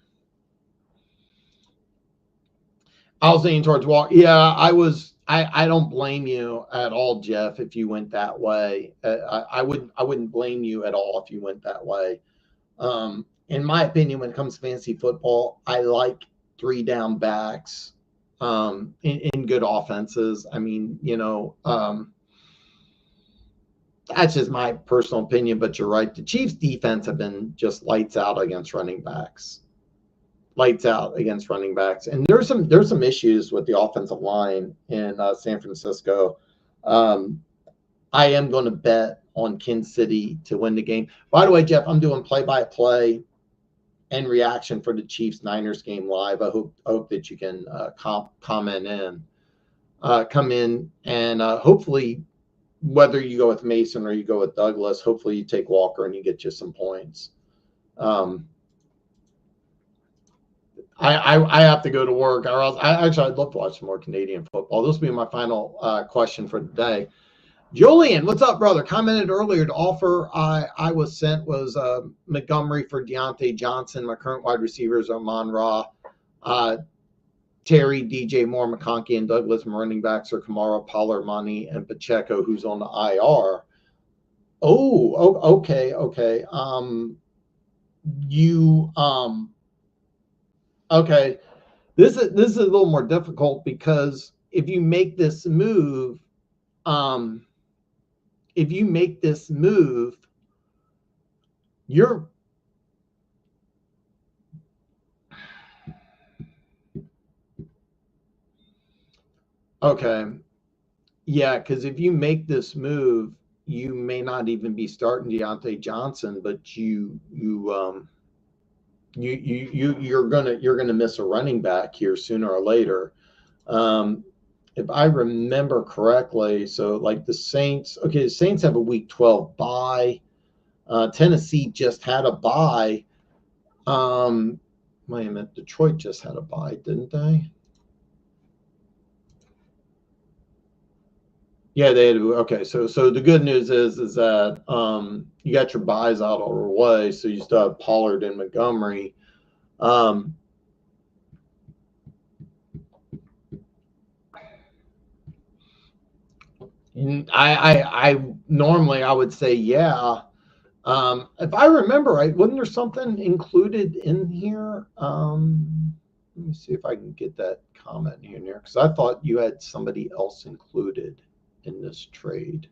I was leaning towards Walker. Yeah, I was. I don't blame you at all, Jeff, if you went that way. I wouldn't blame you at all if you went that way. In my opinion, when it comes to fantasy football, I like 3 down backs in good offenses. I mean, that's just my personal opinion, but you're right. The Chiefs' defense have been just lights out against running backs. Lights out against running backs. And there's some issues with the offensive line in San Francisco. I am going to bet on Kansas City to win the game. By the way, Jeff, I'm doing play-by-play and reaction for the Chiefs-Niners game live. I hope that you can comment in. Come in and hopefully, whether you go with Mason or you go with Douglas, hopefully you take Walker and you get you some points. I have to go to work. Or else, I'd love to watch some more Canadian football. This will be my final question for the day. Julian, what's up, brother? Commented earlier, the offer I was sent was Montgomery for Deontay Johnson. My current wide receivers are Amon-Ra, Terry, DJ Moore, McConkey, and Douglas. My running backs are Kamara, Pollard, Money, and Pacheco, who's on the IR. Oh, okay. Okay. This is a little more difficult because if you make this move, you're okay. Yeah, because if you make this move, you may not even be starting Deontay Johnson, but you're gonna miss a running back here sooner or later. If I remember correctly, so like the Saints have a Week 12 bye. Tennessee just had a bye. Wait a minute, Detroit just had a bye, didn't they? Yeah, they had. Okay, so the good news is that you got your buys out of the way, so you still have Pollard and Montgomery. I normally I would say yeah. If I remember right, wasn't there something included in here? Let me see if I can get that comment in here because I thought you had somebody else included in this trade.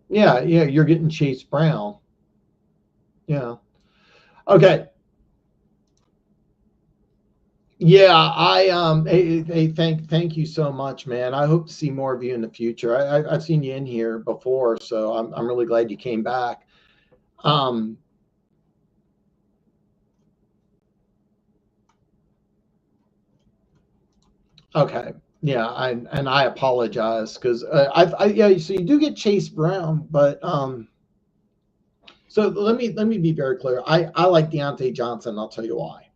Yeah, you're getting Chase Brown. Yeah. Okay. Yeah, thank you so much, man. I hope to see more of you in the future. I've seen you in here before, so I'm really glad you came back. Okay. Yeah, I apologize because so you do get Chase Brown, but so let me be very clear. I like Deontay Johnson. I'll tell you why.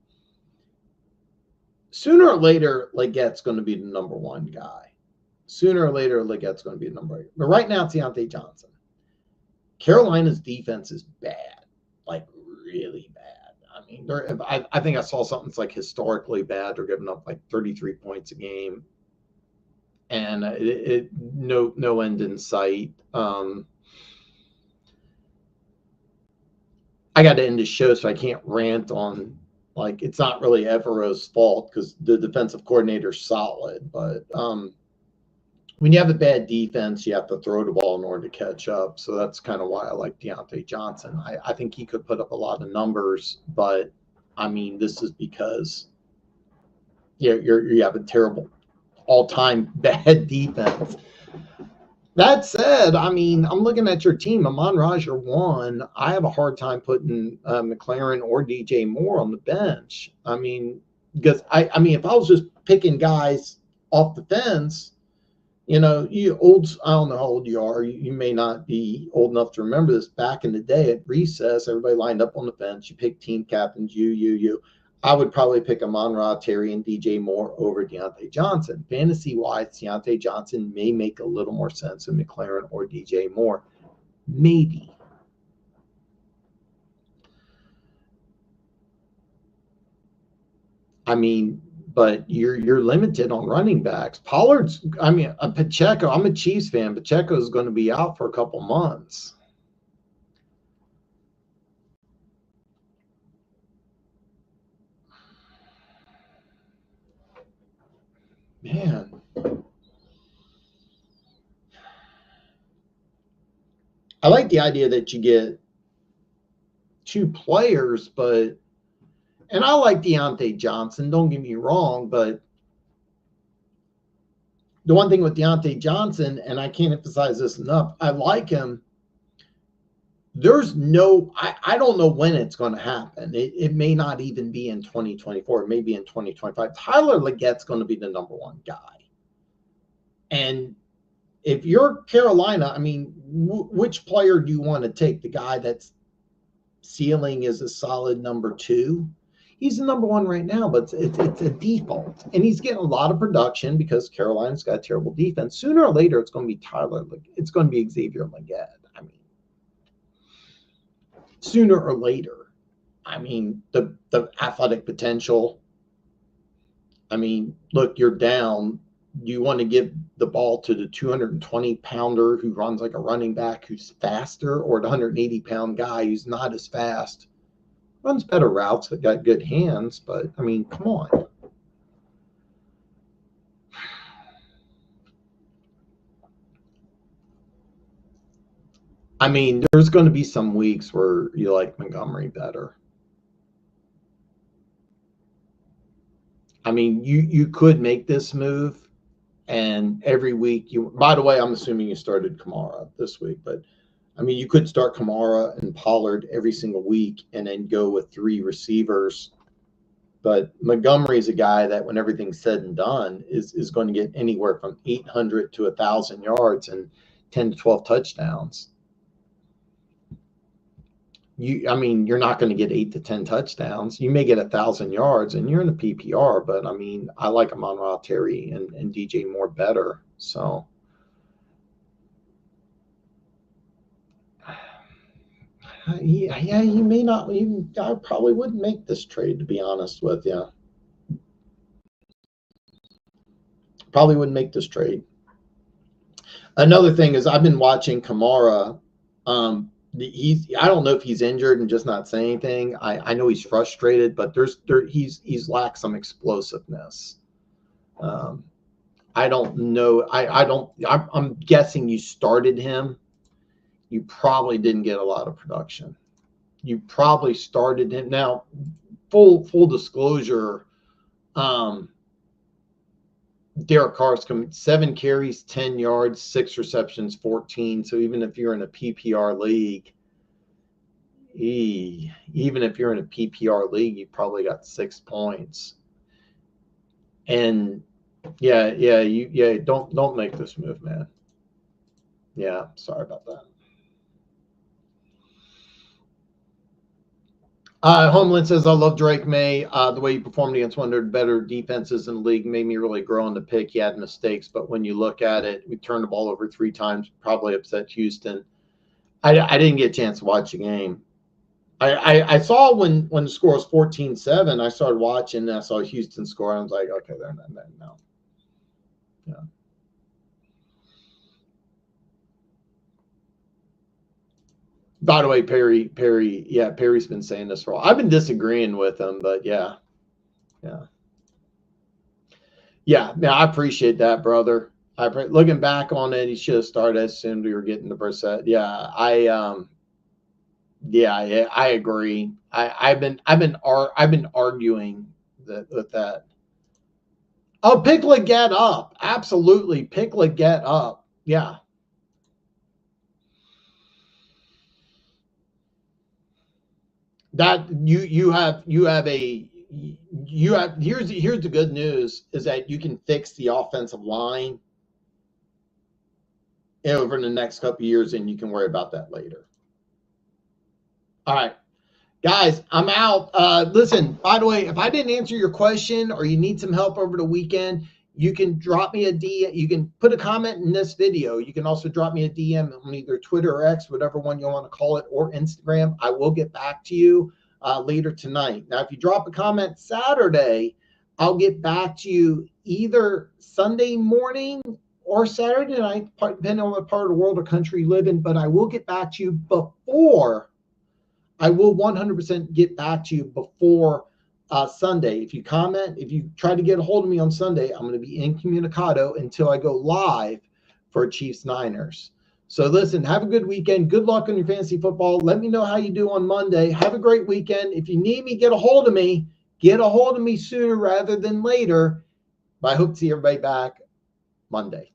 Sooner or later, Legette's going to be the number one guy. Sooner or later, Legette's going to be the number one. But right now, it's Deontay Johnson. Carolina's defense is bad, like really bad. I mean, I think I saw something that's like historically bad. They're giving up like 33 points a game, and no end in sight. I got to end the show, so I can't rant on. Like, it's not really Evero's fault because the defensive coordinator's solid. But when you have a bad defense, you have to throw the ball in order to catch up. So that's kind of why I like Deontay Johnson. I think he could put up a lot of numbers. But, I mean, this is because you have a terrible all-time bad defense. That said, I mean, I'm looking at your team. Amon-Ra, you're one. I have a hard time putting McLaurin or DJ Moore on the bench. I mean, because I mean, if I was just picking guys off the fence, I don't know how old you are. You may not be old enough to remember this. Back in the day at recess, everybody lined up on the bench. You pick team captains. You. I would probably pick Amon-Ra, Terry, and DJ Moore over Deontay Johnson. Fantasy-wise, Deontay Johnson may make a little more sense than McLaurin or DJ Moore. Maybe. I mean, but you're limited on running backs. Pollard's, I mean, Pacheco, I'm a Chiefs fan. Pacheco is going to be out for a couple months. Man. I like the idea that you get two players, but, and I like Deontay Johnson, don't get me wrong, but the one thing with Deontay Johnson, and I can't emphasize this enough, I like him. There's no, I don't know when it's going to happen. It may not even be in 2024. It may be in 2025. Tyler Leggett's going to be the number one guy. And if you're Carolina, I mean, which player do you want to take? The guy that's ceiling is a solid number two? He's the number one right now, but it's a default. And he's getting a lot of production because Carolina's got a terrible defense. Sooner or later, it's going to be it's going to be Xavier Legette. I mean, sooner or later. I mean, the athletic potential. I mean, look, you're down. You want to give the ball to the 220-pounder who runs like a running back who's faster, or the 180-pound guy who's not as fast, runs better routes, that got good hands, but, I mean, come on. I mean, there's going to be some weeks where you like Montgomery better. I mean, you could make this move, and every week you, by the way, I'm assuming you started Kamara this week, but I mean, you could start Kamara and Pollard every single week and then go with three receivers. But Montgomery is a guy that when everything's said and done is going to get anywhere from 800 to 1,000 yards and 10 to 12 touchdowns. I mean, you're not going to get 8 to 10 touchdowns. You may get 1,000 yards, and you're in a PPR. But I mean, I like Amon-Ra, Terry, and DJ Moore better. So, yeah, he may not. I probably wouldn't make this trade, to be honest with you. Probably wouldn't make this trade. Another thing is I've been watching Kamara. I don't know if he's injured and just not saying anything. I know he's frustrated, but he's lacked some explosiveness. I don't know. I'm guessing you started him. You probably didn't get a lot of production. You probably started him. Now, full disclosure, Derek Carr's coming 7 carries, 10 yards, 6 receptions, 14. So even if you're in a PPR league, you probably got 6 points. And don't make this move, man. Yeah, sorry about that. Homeland says, I love Drake May. The way he performed against one of the better defenses in the league made me really grow on the pick. He had mistakes, but when you look at it, we turned the ball over 3 times, probably upset Houston. I didn't get a chance to watch the game. I saw when the score was 14-7, I started watching, and I saw Houston score, and I was like, okay, they're not, no. Yeah. By the way, Perry's been saying this for a while. I've been disagreeing with him, but yeah. I appreciate that, brother. Looking back on it, he should have started as soon as we were getting the Brissett. Yeah, I agree. I've been arguing with that. Oh, pick Legette up. Absolutely, pick Legette up. Yeah. That here's the good news is that you can fix the offensive line over the next couple of years, and you can worry about that later. All right. Guys, I'm out. Listen, by the way, if I didn't answer your question or you need some help over the weekend, you can drop me a DM. You can put a comment in this video. You can also drop me a DM on either Twitter or X, whatever one you want to call it, or Instagram. I will get back to you later tonight. Now, if you drop a comment Saturday, I'll get back to you either Sunday morning or Saturday night, depending on what part of the world or country you live in. But I will get back to you before. I will 100% get back to you before Sunday. If you comment, if you try to get a hold of me on Sunday, I'm going to be incommunicado until I go live for Chiefs Niners. So listen, have a good weekend. Good luck on your fantasy football. Let me know how you do on Monday. Have a great weekend. If you need me, get a hold of me. Get a hold of me sooner rather than later. But I hope to see everybody back Monday.